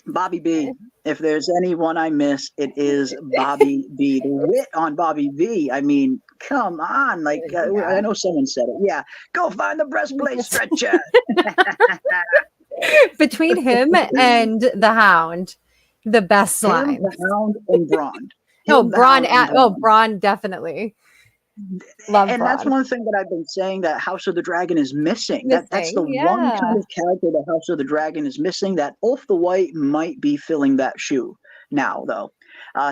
Bobby B. If there's anyone I miss, it is Bobby B. The wit on Bobby B. I mean, come on. Like, I know someone said it. Yeah. Go find the breastplate stretcher. Between him and the Hound, the best line. Him, the Hound, and Braun. Braun definitely. Love and Braun. That's one thing that I've been saying that House of the Dragon is missing. That's the one kind of character that House of the Dragon is missing. That Ulf the White might be filling that shoe now, though.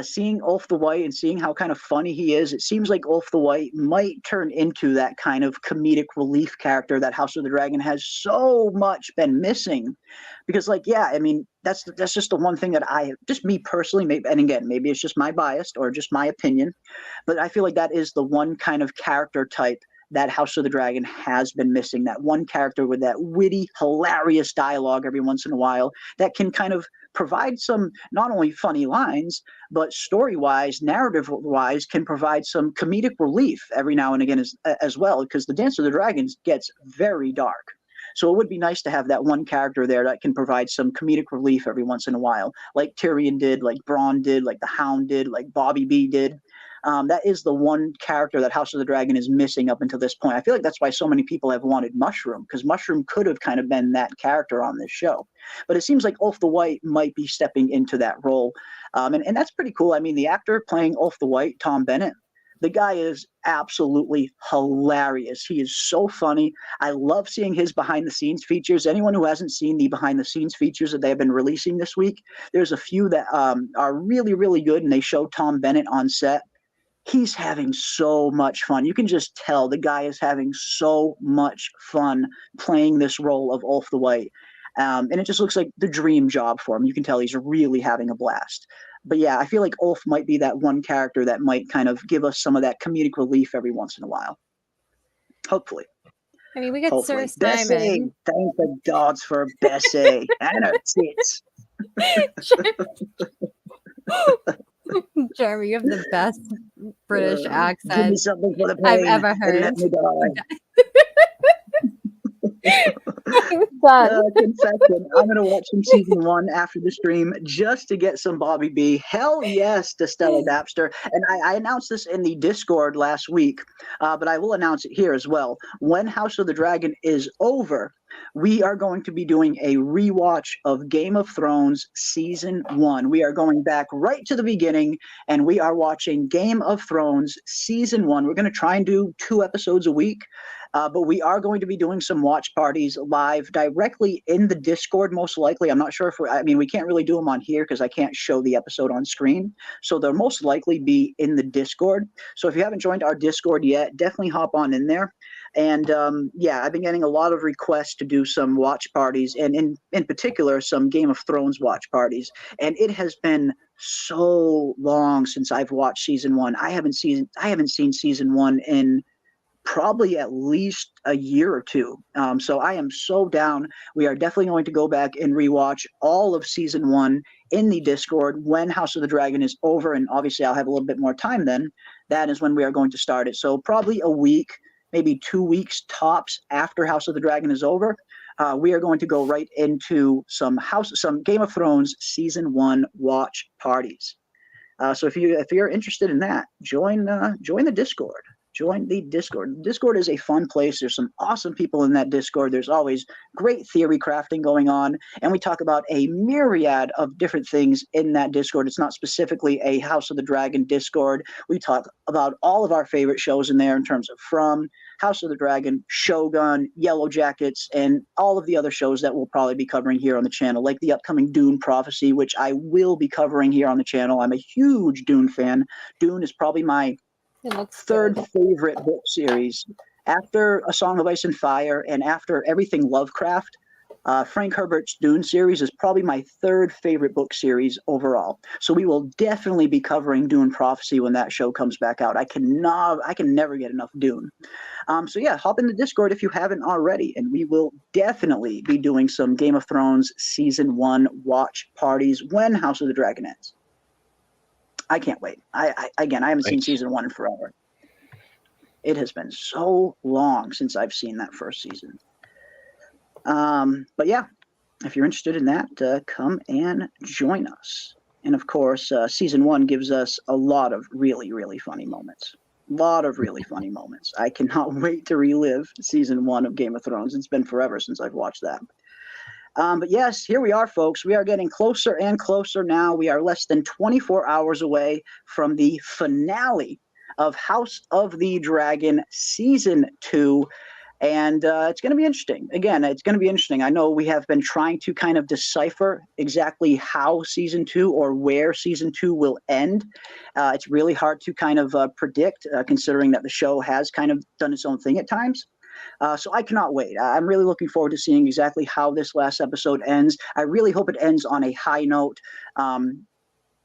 Seeing Ulf the White and seeing how kind of funny he is, it seems like Ulf the White might turn into that kind of comedic relief character that House of the Dragon has so much been missing. Because, like, yeah, I mean, that's just the one thing that just me personally, maybe, and again, maybe it's just my bias or just my opinion, but I feel like that is the one kind of character type that House of the Dragon has been missing. That one character with that witty, hilarious dialogue every once in a while that can kind of provide some not only funny lines, but story-wise, narrative-wise, can provide some comedic relief every now and again as well, because the Dance of the Dragons gets very dark. So it would be nice to have that one character there that can provide some comedic relief every once in a while, like Tyrion did, like Braun did, like the Hound did, like Bobby B did. That is the one character that House of the Dragon is missing up until this point. I feel like that's why so many people have wanted Mushroom, because Mushroom could have kind of been that character on this show. But it seems like Ulf the White might be stepping into that role. And that's pretty cool. I mean, the actor playing Ulf the White, Tom Bennett, the guy is absolutely hilarious. He is so funny. I love seeing his behind-the-scenes features. Anyone who hasn't seen the behind-the-scenes features that they have been releasing this week, there's a few that are really, really good, and they show Tom Bennett on set. He's having so much fun. You can just tell the guy is having so much fun playing this role of Ulf the White. And it just looks like the dream job for him. You can tell he's really having a blast. But yeah, I feel like Ulf might be that one character that might kind of give us some of that comedic relief every once in a while. Hopefully. I mean, we got Sir Simon. Thank the gods for Bessie and her tits. Jeremy, you have the best British accent give me something for the I've ever heard. Let me die. Confession. I'm going to watch some season 1 after the stream just to get some Bobby B. Hell yes to Stella Dapster. And I announced this in the Discord last week, but I will announce it here as well. When House of the Dragon is over, we are going to be doing a rewatch of Game of Thrones Season 1. We are going back right to the beginning, and we are watching Game of Thrones Season 1. We're going to try and do 2 episodes a week, but we are going to be doing some watch parties live directly in the Discord, most likely. I'm not sure if we can't really do them on here because I can't show the episode on screen. So they'll most likely be in the Discord. So if you haven't joined our Discord yet, definitely hop on in there. And yeah, I've been getting a lot of requests to do some watch parties, and in particular, some Game of Thrones watch parties. And it has been so long since I've watched season 1. I haven't seen season 1 in probably at least a year or 2. So I am so down. We are definitely going to go back and rewatch all of season 1 in the Discord when House of the Dragon is over. And obviously I'll have a little bit more time then. That is when we are going to start it. So probably a week, maybe 2 weeks tops after House of the Dragon is over, we are going to go right into some Game of Thrones season 1 watch parties. So if you're interested in that, join the Discord. Join the Discord. Discord is a fun place. There's some awesome people in that Discord. There's always great theory crafting going on, and we talk about a myriad of different things in that Discord. It's not specifically a House of the Dragon Discord. We talk about all of our favorite shows in there in terms of From, House of the Dragon, Shogun, Yellow Jackets, and all of the other shows that we'll probably be covering here on the channel, like the upcoming Dune Prophecy, which I will be covering here on the channel. I'm a huge Dune fan. Dune is probably my third favorite book series. After A Song of Ice and Fire and after everything Lovecraft, Frank Herbert's Dune series is probably my third favorite book series overall. So we will definitely be covering Dune Prophecy when that show comes back out. I can never get enough Dune. So yeah, hop in the Discord if you haven't already, and we will definitely be doing some Game of Thrones season 1 watch parties when House of the Dragon ends. I can't wait. I haven't seen season 1 in forever. It has been so long since I've seen that first season. But yeah, if you're interested in that, come and join us. And of course, season 1 gives us a lot of really, really funny moments. I cannot wait to relive season 1 of Game of Thrones. It's been forever since I've watched that. But yes, here we are, folks. We are getting closer and closer now. We are less than 24 hours away from the finale of House of the Dragon Season 2. And it's going to be interesting. Again, it's going to be interesting. I know we have been trying to kind of decipher exactly how Season 2 or where Season 2 will end. It's really hard to kind of predict, considering that the show has kind of done its own thing at times. So I cannot wait. I'm really looking forward to seeing exactly how this last episode ends. I really hope it ends on a high note.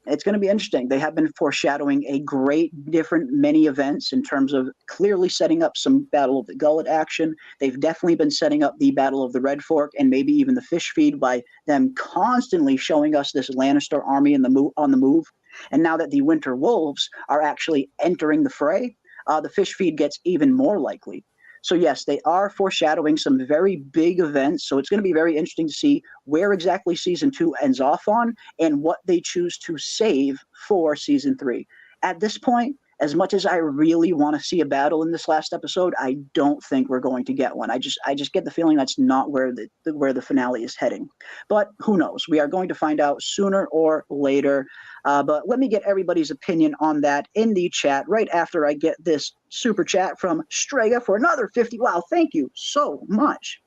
It's going to be interesting. They have been foreshadowing a great different many events in terms of clearly setting up some Battle of the Gullet action. They've definitely been setting up the Battle of the Red Fork and maybe even the Fish Feed by them constantly showing us this Lannister army on the move. And now that the Winter Wolves are actually entering the fray, the Fish Feed gets even more likely. So yes, they are foreshadowing some very big events. So it's going to be very interesting to see where exactly season 2 ends off on and what they choose to save for season 3. At this point, as much as I really want to see a battle in this last episode, I don't think we're going to get one. I just get the feeling that's not where the finale is heading. But who knows? We are going to find out sooner or later. But let me get everybody's opinion on that in the chat right after I get this super chat from Strega for another 50. Wow, thank you so much.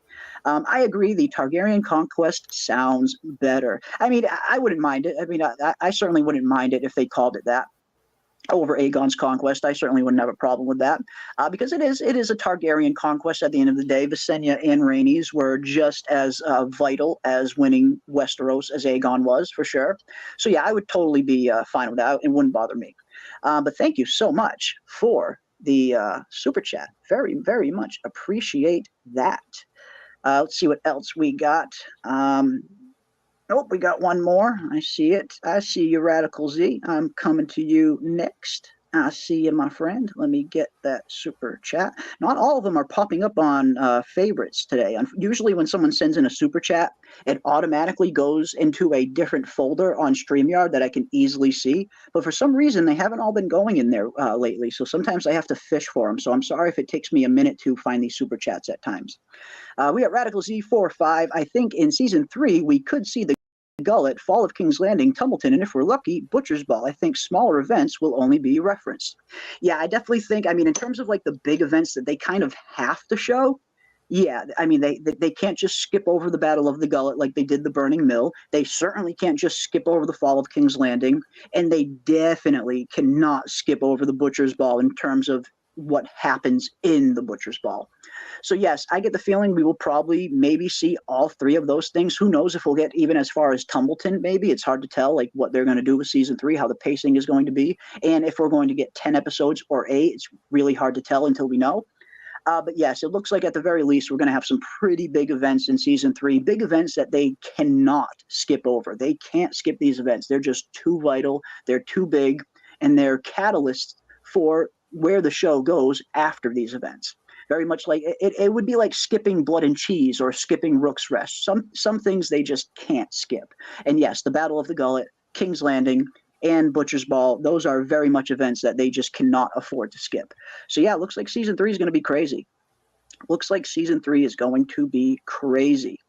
I agree. The Targaryen conquest sounds better. I mean, I wouldn't mind it. I mean, I certainly wouldn't mind it if they called it that over Aegon's conquest. I certainly wouldn't have a problem with that, because it is a Targaryen conquest at the end of the day. Visenya and Rhaenys were just as vital as winning Westeros as Aegon was, for sure. So yeah, I would totally be fine with that. It wouldn't bother me. But thank you so much for the super chat. Very, very much appreciate that. Let's see what else we got. Nope, we got one more. I see it. I see you, Radical Z. I'm coming to you next. I see you, my friend. Let me get that super chat. Not all of them are popping up on favorites today. Usually when someone sends in a super chat, it automatically goes into a different folder on StreamYard that I can easily see. But for some reason, they haven't all been going in there lately. So sometimes I have to fish for them. So I'm sorry if it takes me a minute to find these super chats at times. We got Radical Z45. I think in season 3, we could see the Gullet, Fall of King's Landing, Tumbleton, and if we're lucky, Butcher's Ball. I think smaller events will only be referenced. Yeah, I definitely think, I mean, in terms of like the big events that they kind of have to show, yeah, I mean, they can't just skip over the Battle of the Gullet like they did the Burning Mill. They certainly can't just skip over the Fall of King's Landing, and they definitely cannot skip over the Butcher's Ball in terms of what happens in the Butcher's Ball. So yes, I get the feeling we will probably maybe see all 3 of those things. Who knows if we'll get even as far as Tumbleton, maybe. It's hard to tell like what they're going to do with season 3, how the pacing is going to be. And if we're going to get 10 episodes or 8, it's really hard to tell until we know. But yes, it looks like at the very least we're going to have some pretty big events in season 3, big events that they cannot skip over. They can't skip these events. They're just too vital. They're too big, and they're catalysts for where the show goes after these events. Very much like it would be like skipping Blood and Cheese or skipping Rook's Rest. Some things they just can't skip. And yes, the Battle of the Gullet, King's Landing, and Butcher's Ball, those are very much events that they just cannot afford to skip. So yeah, it looks like season 3 is going to be crazy. Looks like season 3 is going to be crazy.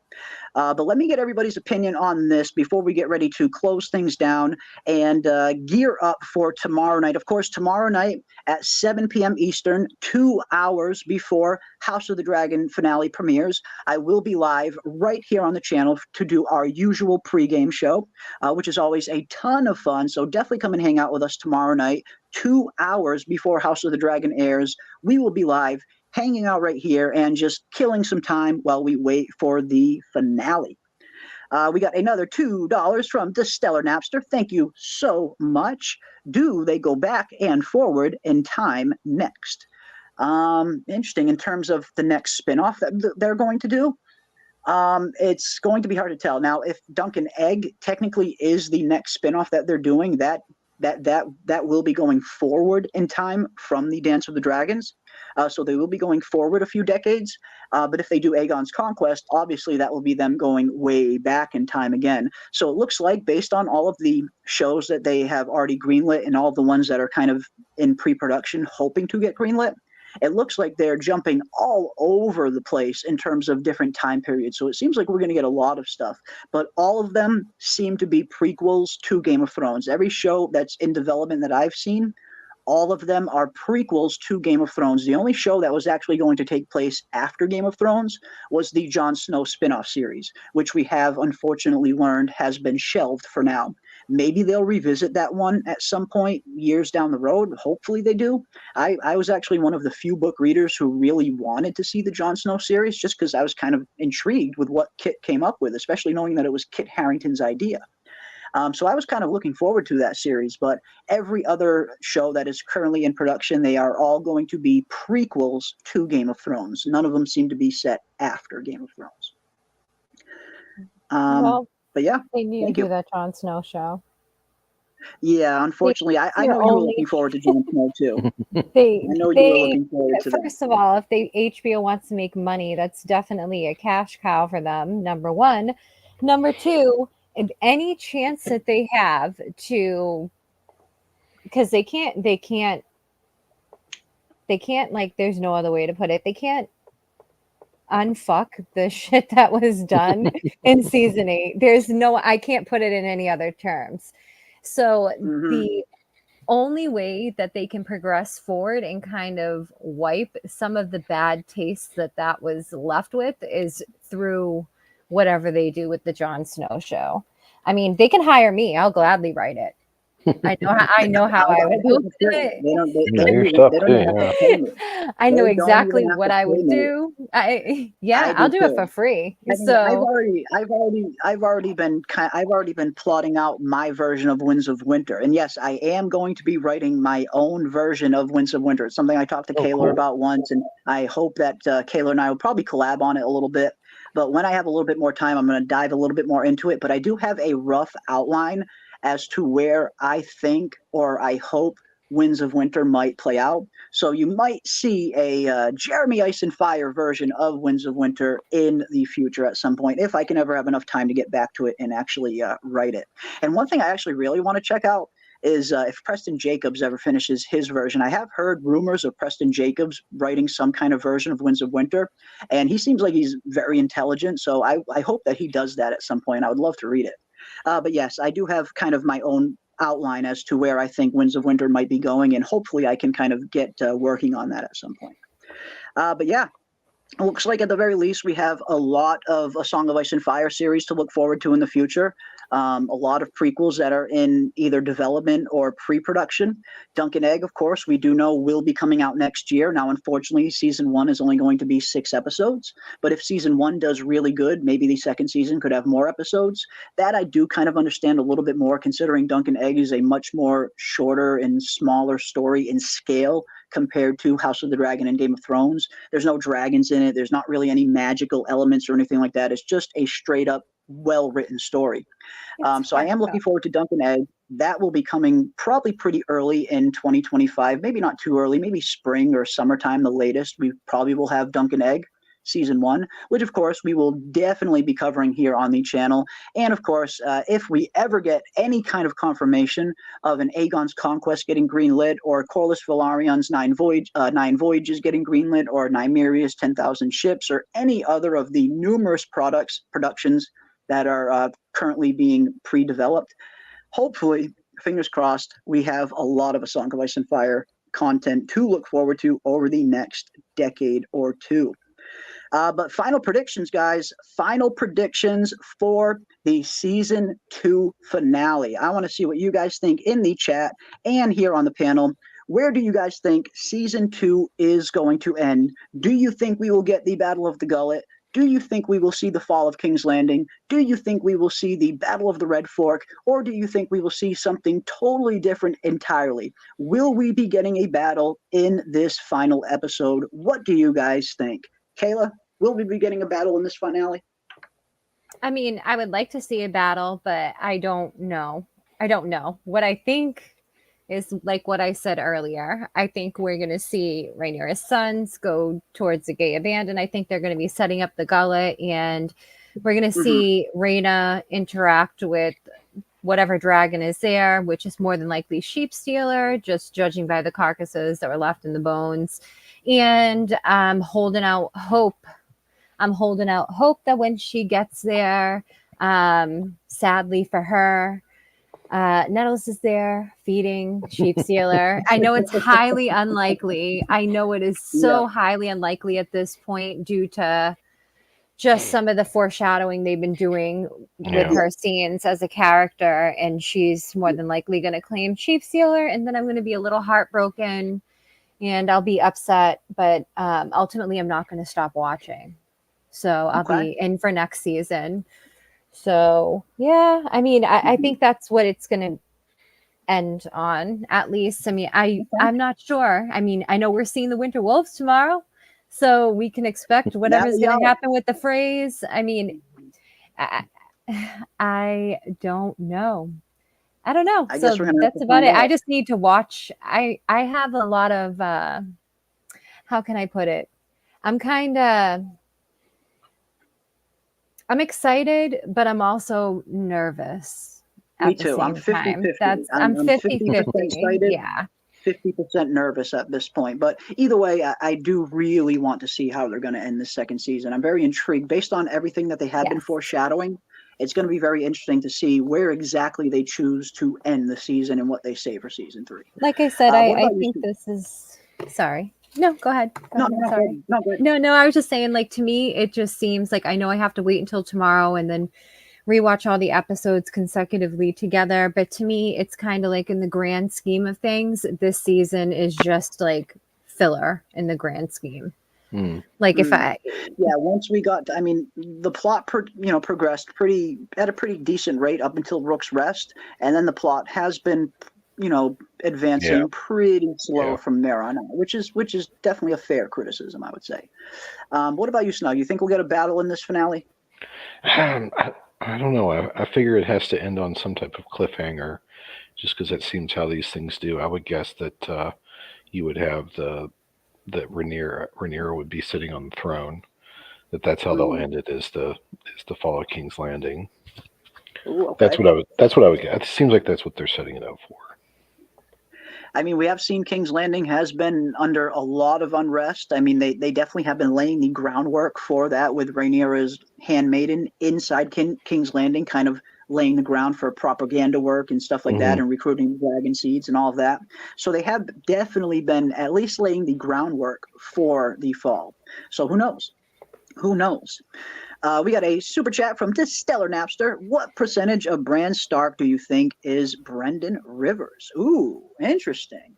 But let me get everybody's opinion on this before we get ready to close things down and gear up for tomorrow night. Of course, tomorrow night at 7 p.m. Eastern, 2 hours before House of the Dragon finale premieres, I will be live right here on the channel to do our usual pregame show, which is always a ton of fun. So definitely come and hang out with us tomorrow night, 2 hours before House of the Dragon airs. We will be live, hanging out right here and just killing some time while we wait for the finale. We got another $2 from the Stellar Napster. Thank you so much. Do they go back and forward in time next? Interesting in terms of the next spinoff that they're going to do. It's going to be hard to tell. Now, if Duncan Egg technically is the next spinoff that they're doing, that will be going forward in time from the Dance of the Dragons. So they will be going forward a few decades. But if they do Aegon's Conquest, obviously that will be them going way back in time again. So it looks like, based on all of the shows that they have already greenlit and all the ones that are kind of in pre-production hoping to get greenlit, it looks like they're jumping all over the place in terms of different time periods. So it seems like we're going to get a lot of stuff, but all of them seem to be prequels to Game of Thrones. Every show that's in development that I've seen, all of them are prequels to Game of Thrones. The only show that was actually going to take place after Game of Thrones was the Jon Snow spin-off series, which we have unfortunately learned has been shelved for now. Maybe they'll revisit that one at some point years down the road. Hopefully they do. I was actually one of the few book readers who really wanted to see the Jon Snow series just because I was kind of intrigued with what Kit came up with, especially knowing that it was Kit Harington's idea. So I was kind of looking forward to that series, but every other show that is currently in production, they are all going to be prequels to Game of Thrones. None of them seem to be set after Game of Thrones. But yeah, they need to do that Jon Snow show. Yeah, unfortunately, I know you were looking forward to Jon Snow too. I know you were looking forward to that. First of all, if HBO wants to make money, that's definitely a cash cow for them. Number one. Number two, any chance that they have to, because they can't like, there's no other way to put it. They can't unfuck the shit that was done in season 8. I can't put it in any other terms. So the only way that they can progress forward and kind of wipe some of the bad tastes that was left with is through whatever they do with the Jon Snow show. I mean, they can hire me. I'll gladly write it. I know how I would do it. I know exactly what I would do. I'll do it for free. I mean, I've already been plotting out my version of Winds of Winter, and yes, I am going to be writing my own version of Winds of Winter. It's something I talked to Kayla about once, and I hope that Kayla and I will probably collab on it a little bit. But when I have a little bit more time, I'm going to dive a little bit more into it. But I do have a rough outline as to where I think or I hope Winds of Winter might play out. So you might see a Jeremy Ice and Fire version of Winds of Winter in the future at some point, if I can ever have enough time to get back to it and actually write it. And one thing I actually really want to check out is if Preston Jacobs ever finishes his version. I have heard rumors of Preston Jacobs writing some kind of version of Winds of Winter, and he seems like he's very intelligent, so I hope that he does that at some point. I would love to read it. But yes, I do have kind of my own outline as to where I think Winds of Winter might be going, and hopefully I can kind of get working on that at some point. But yeah, it looks like at the very least we have a lot of A Song of Ice and Fire series to look forward to in the future. A lot of prequels that are in either development or pre-production. Dunk and Egg, of course, we do know will be coming out next year. Now, unfortunately, season 1 is only going to be 6 episodes. But if season 1 does really good, maybe the second season could have more episodes. That I do kind of understand a little bit more, considering Dunk and Egg is a much more shorter and smaller story in scale compared to House of the Dragon and Game of Thrones. There's no dragons in it. There's not really any magical elements or anything like that. It's just a straight up well-written story. So I am looking forward to Dunk and Egg. That will be coming probably pretty early in 2025, maybe not too early, maybe spring or summertime the latest. We probably will have Dunk and Egg season 1, which of course we will definitely be covering here on the channel. And of course, if we ever get any kind of confirmation of an Aegon's Conquest getting greenlit, or Corlys Velarion's 9 Voyages getting greenlit, or Nymeria's 10,000 Ships, or any other of the numerous productions that are currently being pre-developed, hopefully, fingers crossed, we have a lot of A Song of Ice and Fire content to look forward to over the next decade or two. But final predictions, guys. Final predictions for the season 2 finale. I want to see what you guys think in the chat and here on the panel. Where do you guys think season 2 is going to end? Do you think we will get the Battle of the Gullet? Do you think we will see the fall of King's Landing? Do you think we will see the Battle of the Red Fork? Or do you think we will see something totally different entirely? Will we be getting a battle in this final episode? What do you guys think? Kayla, will we be getting a battle in this finale? I mean, I would like to see a battle, but I don't know. What I think is like what I said earlier. I think we're going to see Rhaenyra's sons go towards the gay abandon. I think they're going to be setting up the gullet, and we're going to see Rhaena interact with whatever dragon is there, which is more than likely sheep stealer, just judging by the carcasses that were left in the bones. And I'm holding out hope. I'm holding out hope that when she gets there, sadly for her, Nettles is there feeding sheep stealer. I know it's highly unlikely. I know it is so highly unlikely at this point due to just some of the foreshadowing they've been doing with her scenes as a character, and she's more than likely going to claim sheep stealer, and then I'm going to be a little heartbroken and I'll be upset, but ultimately I'm not going to stop watching. So I'll be in for next season. So, yeah, I mean, I think that's what it's going to end on, at least. I mean, I'm not sure. I mean, I know we're seeing the Winter Wolves tomorrow, so we can expect whatever's going to happen with the phrase. I mean, I don't know. I don't know. So that's about it. I just need to watch. I have a lot of, how can I put it? I'm excited, but I'm also nervous. Me too. I'm 50-50. I'm 50-50 excited. Yeah. 50% nervous at this point. But either way, I do really want to see how they're going to end the second season. I'm very intrigued based on everything that they have been foreshadowing. It's going to be very interesting to see where exactly they choose to end the season and what they say for season 3. Like I said, I think this is... Sorry. No, go ahead. Sorry. No, I was just saying, like, to me, it just seems like I know I have to wait until tomorrow and then rewatch all the episodes consecutively together. But to me, it's kind of like in the grand scheme of things, this season is just like filler in the grand scheme. Like once we got, I mean, the plot, progressed at a pretty decent rate up until Rook's Rest. And then the plot has been advancing pretty slow from there on out, which is definitely a fair criticism, I would say. What about you, Snug? You think we'll get a battle in this finale? I don't know. I figure it has to end on some type of cliffhanger, just because that seems how these things do. I would guess that you would have that Rhaenyra would be sitting on the throne. That's how they'll end it. Is the fall of King's Landing. Ooh, okay. That's what I would guess. It seems like that's what they're setting it up for. I mean, we have seen King's Landing has been under a lot of unrest. I mean, they definitely have been laying the groundwork for that with Rhaenyra's handmaiden inside King's Landing, kind of laying the ground for propaganda work and stuff like that, and recruiting Dragonseeds and all of that. So they have definitely been at least laying the groundwork for the fall. So who knows? Who knows? We got a super chat from Stellar Napster. What percentage of Bran Stark do you think is Brendan Rivers? Ooh, interesting.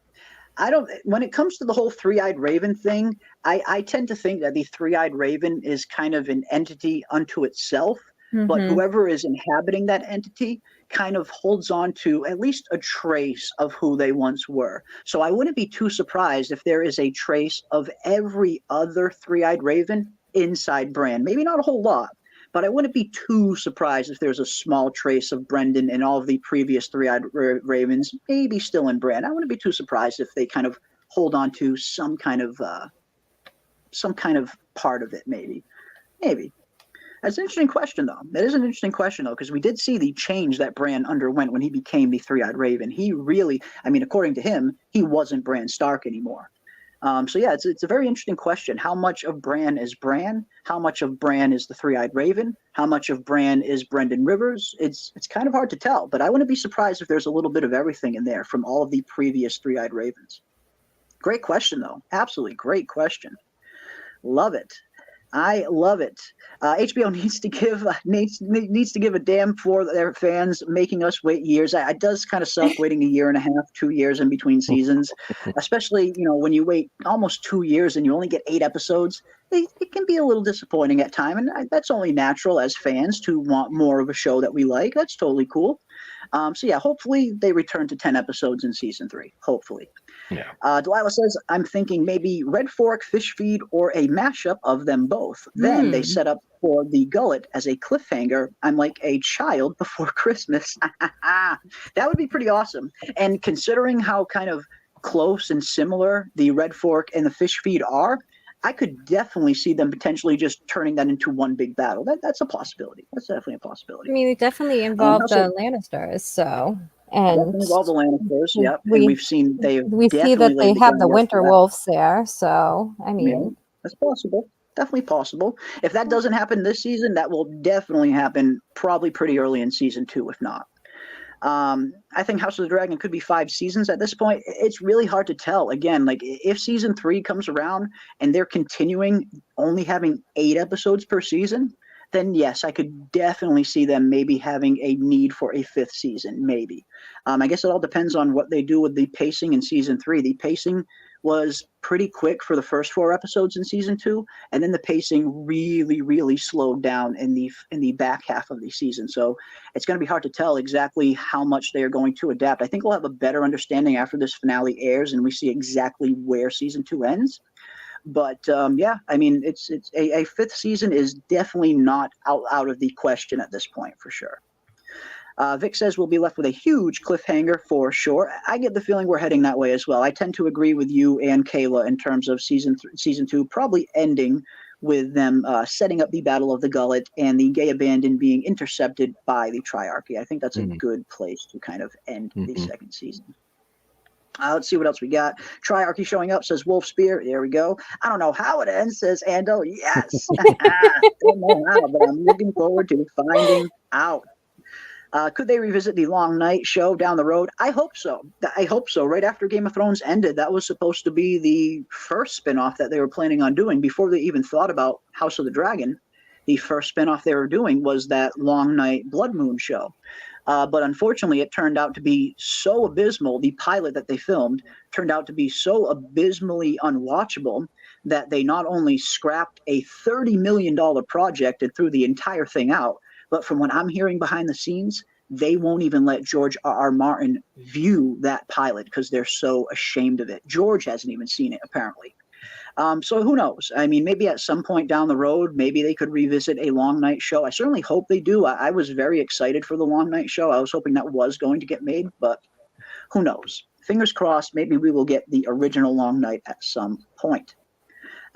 When it comes to the whole three-eyed raven thing, I tend to think that the three-eyed raven is kind of an entity unto itself, but whoever is inhabiting that entity kind of holds on to at least a trace of who they once were. So I wouldn't be too surprised if there is a trace of every other three-eyed raven inside Bran. Maybe not a whole lot, but I wouldn't be too surprised if there's a small trace of Brendan and all of the previous three-eyed ravens maybe still in Bran. I wouldn't be too surprised if they kind of hold on to some kind of part of it, maybe. That's an interesting question, though. That is an interesting question, though, because we did see the change that Bran underwent when he became the three-eyed raven. He really, I mean, according to him, he wasn't Bran Stark anymore. So yeah, it's a very interesting question. How much of Bran is Bran? How much of Bran is the three-eyed raven? How much of Bran is Brendan Rivers? It's kind of hard to tell, but I wouldn't be surprised if there's a little bit of everything in there from all of the previous three-eyed ravens. Great question, though. Absolutely great question. Love it. I love it. HBO needs to give a damn for their fans making us wait years. It does kind of suck waiting a year and a half, 2 years in between seasons, especially when you wait almost 2 years and you only get 8 episodes. It can be a little disappointing at time, and that's only natural as fans to want more of a show that we like. That's totally cool. So yeah, hopefully they return to 10 episodes in season 3. Hopefully. Yeah. Delilah says, I'm thinking maybe Red Fork, Fish Feed, or a mashup of them both. Then they set up for the gullet as a cliffhanger, I'm like a child before Christmas. That would be pretty awesome. And considering how kind of close and similar the Red Fork and the Fish Feed are, I could definitely see them potentially just turning that into one big battle. That's a possibility. That's definitely a possibility. I mean, it definitely involved the Lannisters, so definitely involved the Lannisters. Yep, and we've seen we see that they have the Winter Wolves there. So I mean, that's possible. Definitely possible. If that doesn't happen this season, that will definitely happen probably pretty early in season 2, if not. I think House of the Dragon could be 5 seasons at this point. It's really hard to tell. Again, like if season 3 comes around and they're continuing only having 8 episodes per season, then yes, I could definitely see them maybe having a need for a 5th season, maybe. I guess it all depends on what they do with the pacing in season 3. The pacing was pretty quick for the first 4 episodes in season 2, and then the pacing really slowed down in the back half of the season. So it's going to be hard to tell exactly how much they are going to adapt. I think we'll have a better understanding after this finale airs and we see exactly where season 2 ends. But yeah, I mean, it's a 5th season is definitely not out of the question at this point for sure. Vic says we'll be left with a huge cliffhanger for sure. I get the feeling we're heading that way as well. I tend to agree with you and Kayla in terms of season 2 probably ending with them setting up the Battle of the Gullet and the Gay Abandon being intercepted by the Triarchy. I think that's a good place to kind of end the second season. Let's see what else we got. Triarchy showing up, says Wolf Spear. There we go. I don't know how it ends, says Ando. Yes. Don't know how, but I'm looking forward to finding out. Could they revisit the Long Night show down the road? I hope so. Right after Game of Thrones ended, that was supposed to be the first spinoff that they were planning on doing before they even thought about House of the Dragon. The first spinoff they were doing was that Long Night Blood Moon show. But unfortunately, it turned out to be so abysmal. The pilot that they filmed turned out to be so abysmally unwatchable that they not only scrapped a $30 million project and threw the entire thing out, but from what I'm hearing behind the scenes, they won't even let George R.R. Martin view that pilot because they're so ashamed of it. George hasn't even seen it, apparently. So who knows? I mean, maybe at some point down the road, maybe they could revisit a Long Night show. I certainly hope they do. I was very excited for the Long Night show. I was hoping that was going to get made, but who knows? Fingers crossed, maybe we will get the original Long Night at some point.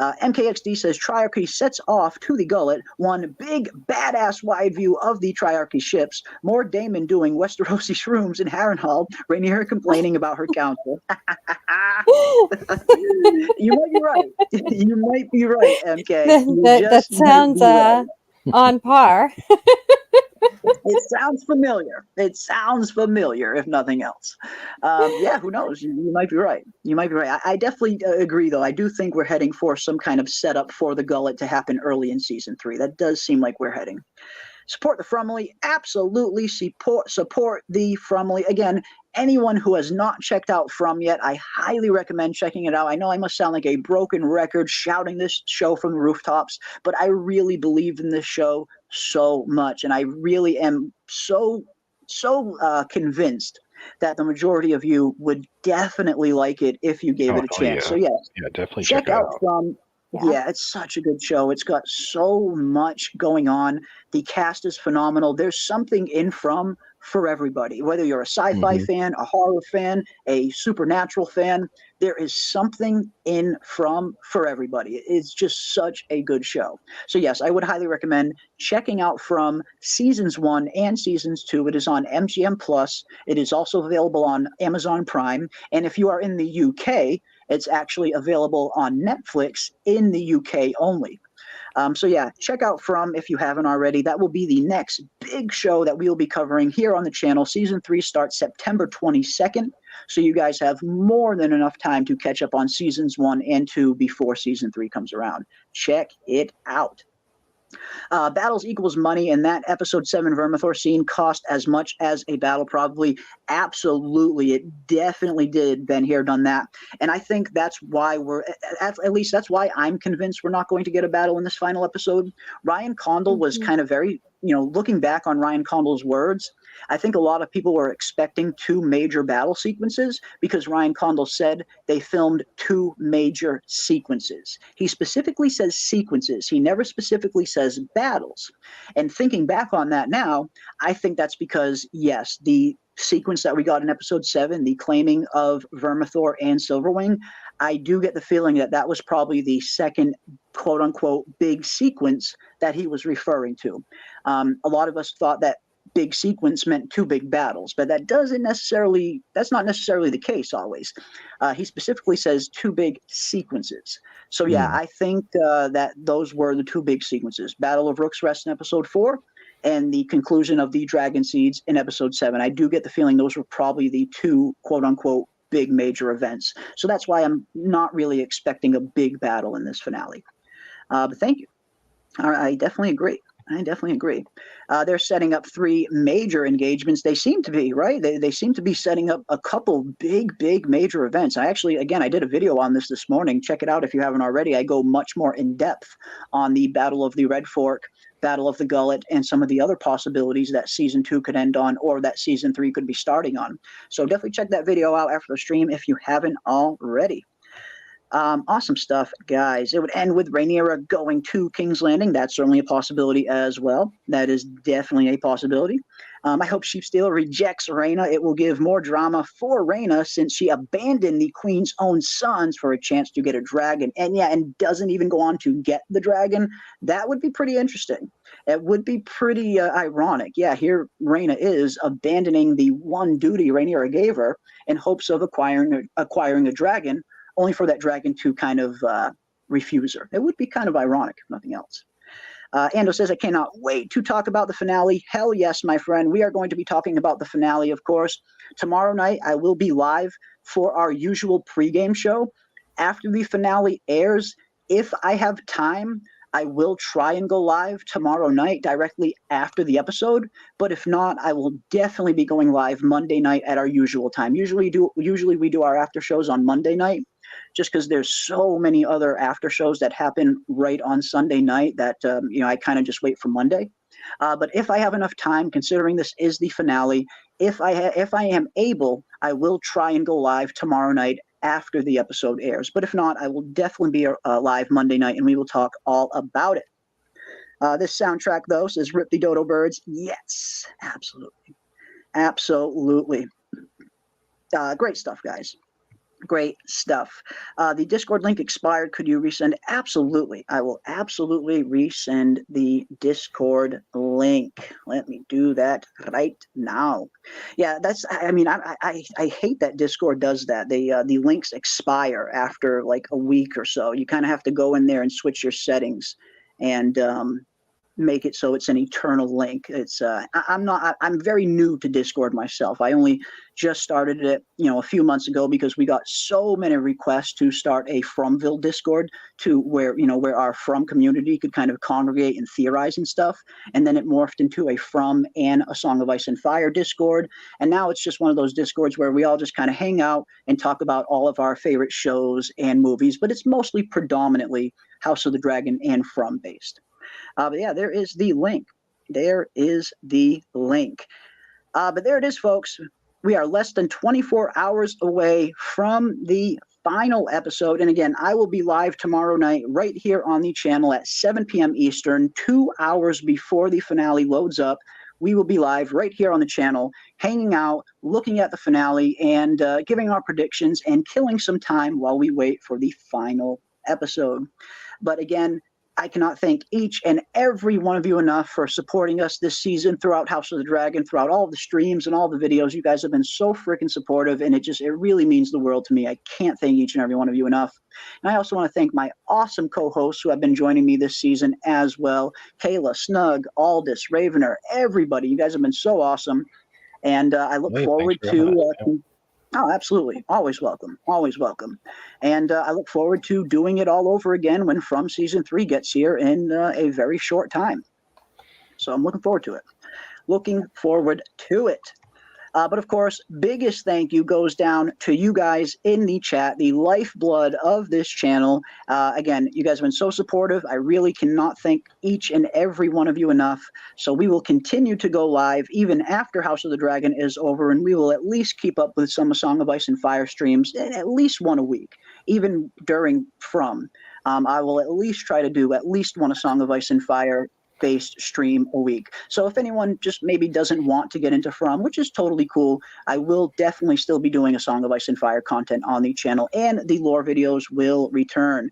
MKXD says Triarchy sets off to the Gullet, one big badass wide view of the Triarchy ships, more Daemon doing Westerosi shrooms in Harrenhal, Rhaenyra complaining about her council. You might be right. You might be right, MK. That sounds on par. It sounds familiar. It sounds familiar, if nothing else. Yeah, who knows? You might be right. You might be right. I definitely agree, though. I do think we're heading for some kind of setup for the Gullet to happen early in season 3. That does seem like we're heading. Support the Frumley. Absolutely support the Frumley. Again, anyone who has not checked out From yet, I highly recommend checking it out. I know I must sound like a broken record shouting this show from the rooftops, but I really believe in this show so much, and I really am so convinced that the majority of you would definitely like it if you gave it a chance. Yeah. So yes, definitely check out From. Yeah, it's such a good show. It's got so much going on. The cast is phenomenal. There's something in From for everybody. Whether you're a sci-fi fan, a horror fan, a supernatural fan, there is something in From for everybody. It's just such a good show. So yes, I would highly recommend checking out From seasons 1 and seasons 2. It is on MGM Plus. It is also available on Amazon Prime. And if you are in the UK, it's actually available on Netflix in the UK only. So yeah, check out From if you haven't already. That will be the next big show that we'll be covering here on the channel. Season 3 starts September 22nd. So you guys have more than enough time to catch up on seasons 1 and 2 before season 3 comes around. Check it out. Battles equals money, and that episode 7 Vermithor scene cost as much as a battle, probably. Absolutely, it definitely did. Been here, done that. And I think that's why at least that's why I'm convinced we're not going to get a battle in this final episode. Ryan Condal was kind of very looking back on Ryan Condal's words, I think a lot of people were expecting 2 major battle sequences because Ryan Condal said they filmed 2 major sequences. He specifically says sequences. He never specifically says battles. And thinking back on that now, I think that's because, yes, the sequence that we got in episode 7, the claiming of Vermithor and Silverwing, I do get the feeling that that was probably the second quote-unquote big sequence that he was referring to. A lot of us thought that big sequence meant 2 big battles, but that's not necessarily the case always. He specifically says 2 big sequences. So yeah, I think that those were the 2 big sequences: Battle of Rook's Rest in episode 4 and the conclusion of the Dragonseeds in episode 7. I do get the feeling those were probably the 2 quote-unquote big major events. So that's why I'm not really expecting a big battle in this finale. But thank you. I definitely agree. They're setting up 3 major engagements. They seem to be, right? They seem to be setting up a couple big major events. I did a video on this morning. Check it out if you haven't already. I go much more in depth on the Battle of the Red Fork, Battle of the Gullet, and some of the other possibilities that season 2 could end on, or that season 3 could be starting on. So definitely check that video out after the stream if you haven't already. Awesome stuff, guys. It would end with Rhaenyra going to King's Landing. That's certainly a possibility as well. That is definitely a possibility. I hope Sheepsteel rejects Rhaena. It will give more drama for Rhaena since she abandoned the Queen's own sons for a chance to get a dragon. And doesn't even go on to get the dragon. That would be pretty interesting. It would be pretty ironic. Yeah, here Rhaena is abandoning the one duty Rhaenyra gave her in hopes of acquiring a dragon, only for that dragon to kind of refuse her. It would be kind of ironic, if nothing else. Ando says, I cannot wait to talk about the finale. Hell yes, my friend. We are going to be talking about the finale, of course. Tomorrow night, I will be live for our usual pregame show. After the finale airs, if I have time, I will try and go live tomorrow night directly after the episode. But if not, I will definitely be going live Monday night at our usual time. Usually we do our after shows on Monday night, just because there's so many other after shows that happen right on Sunday night that I kind of just wait for Monday. But if I have enough time, considering this is the finale, if I am able, I will try and go live tomorrow night after the episode airs. But if not, I will definitely be live Monday night, and we will talk all about it. This soundtrack, though, says Rip the Dodo Birds. Yes, absolutely. Great stuff, guys. Great stuff. The Discord link expired. Could you resend? Absolutely. I will absolutely resend the Discord link. Let me do that right now. Yeah, I hate that Discord does that. The links expire after like a week or so. You kind of have to go in there and switch your settings and make it so it's an eternal link. I'm very new to Discord myself. I only just started it, a few months ago because we got so many requests to start a Fromville Discord to where our From community could kind of congregate and theorize and stuff. And then it morphed into a From and a Song of Ice and Fire Discord. And now it's just one of those Discords where we all just kind of hang out and talk about all of our favorite shows and movies, but it's mostly predominantly House of the Dragon and From based. But yeah, there is the link. But there it is, folks. We are less than 24 hours away from the final episode. And again, I will be live tomorrow night right here on the channel at 7 p.m. Eastern, 2 hours before the finale loads up. We will be live right here on the channel, hanging out, looking at the finale, and giving our predictions and killing some time while we wait for the final episode. But again, I cannot thank each and every one of you enough for supporting us this season throughout House of the Dragon, throughout all the streams and all the videos. You guys have been so freaking supportive, and it really means the world to me. I can't thank each and every one of you enough. And I also want to thank my awesome co-hosts who have been joining me this season as well. Kayla, Snug, Aldous, Ravener, everybody. You guys have been so awesome. And I look forward to... Oh, absolutely. Always welcome. Always welcome. And I look forward to doing it all over again when From Season 3 gets here in a very short time. So I'm looking forward to it. But of course, biggest thank you goes down to you guys in the chat, the lifeblood of this channel. Again, you guys have been so supportive. I really cannot thank each and every one of you enough. So we will continue to go live even after House of the Dragon is over, and we will at least keep up with some Song of Ice and Fire streams, at least one a week, even during From. I will at least try to do at least one Song of Ice and Fire based stream a week. So if anyone just maybe doesn't want to get into From, which is totally cool, I will definitely still be doing a Song of Ice and Fire content on the channel, and the lore videos will return.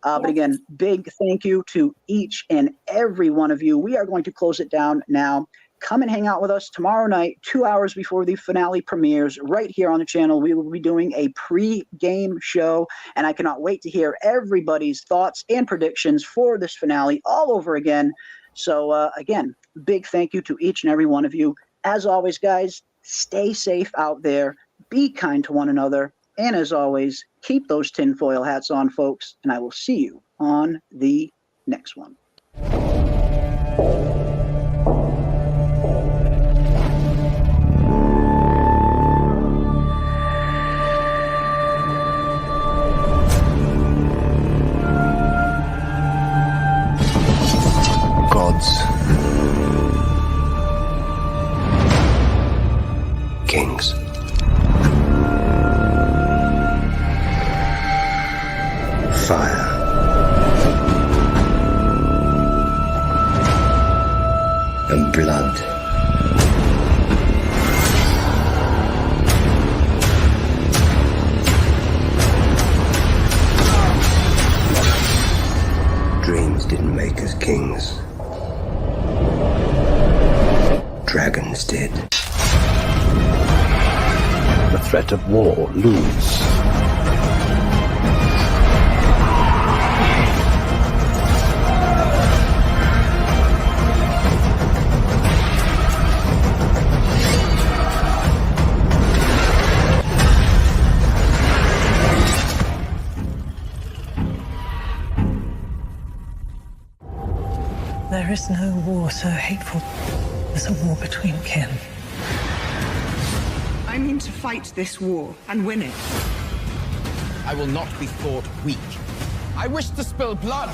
But again, big thank you to each and every one of you. We are going to close it down now. Come and hang out with us tomorrow night, 2 hours before the finale premieres, right here on the channel. We will be doing a pre-game show, and I cannot wait to hear everybody's thoughts and predictions for this finale all over again. So again, big thank you to each and every one of you. As always, guys, stay safe out there, be kind to one another, and as always, keep those tinfoil hats on, folks, and I will see you on the next one. Gods, kings, fire, and blood. Dreams didn't make us kings. Dragons did. The threat of war looms. There is no war so hateful as a war between kin. I mean to fight this war and win it. I will not be thought weak. I wish to spill blood.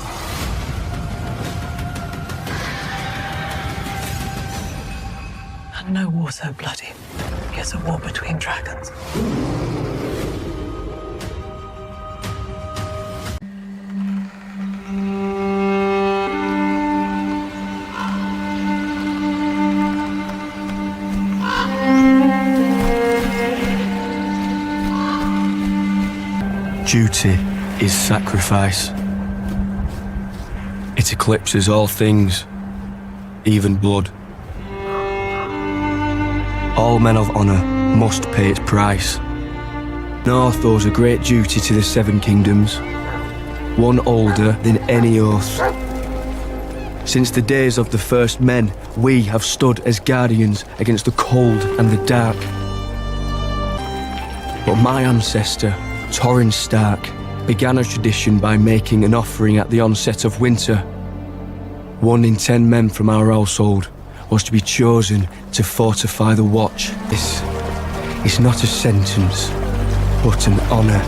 And no war so bloody as a war between dragons. Duty is sacrifice. It eclipses all things, even blood. All men of honour must pay its price. North owes a great duty to the Seven Kingdoms, one older than any oath. Since the days of the first men, we have stood as guardians against the cold and the dark. But my ancestor, Torrin Stark, began a tradition by making an offering at the onset of winter. 1 in 10 men from our household was to be chosen to fortify the watch. This is not a sentence, but an honour.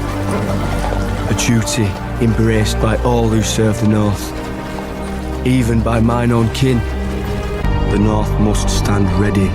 A duty embraced by all who serve the North. Even by mine own kin. The North must stand ready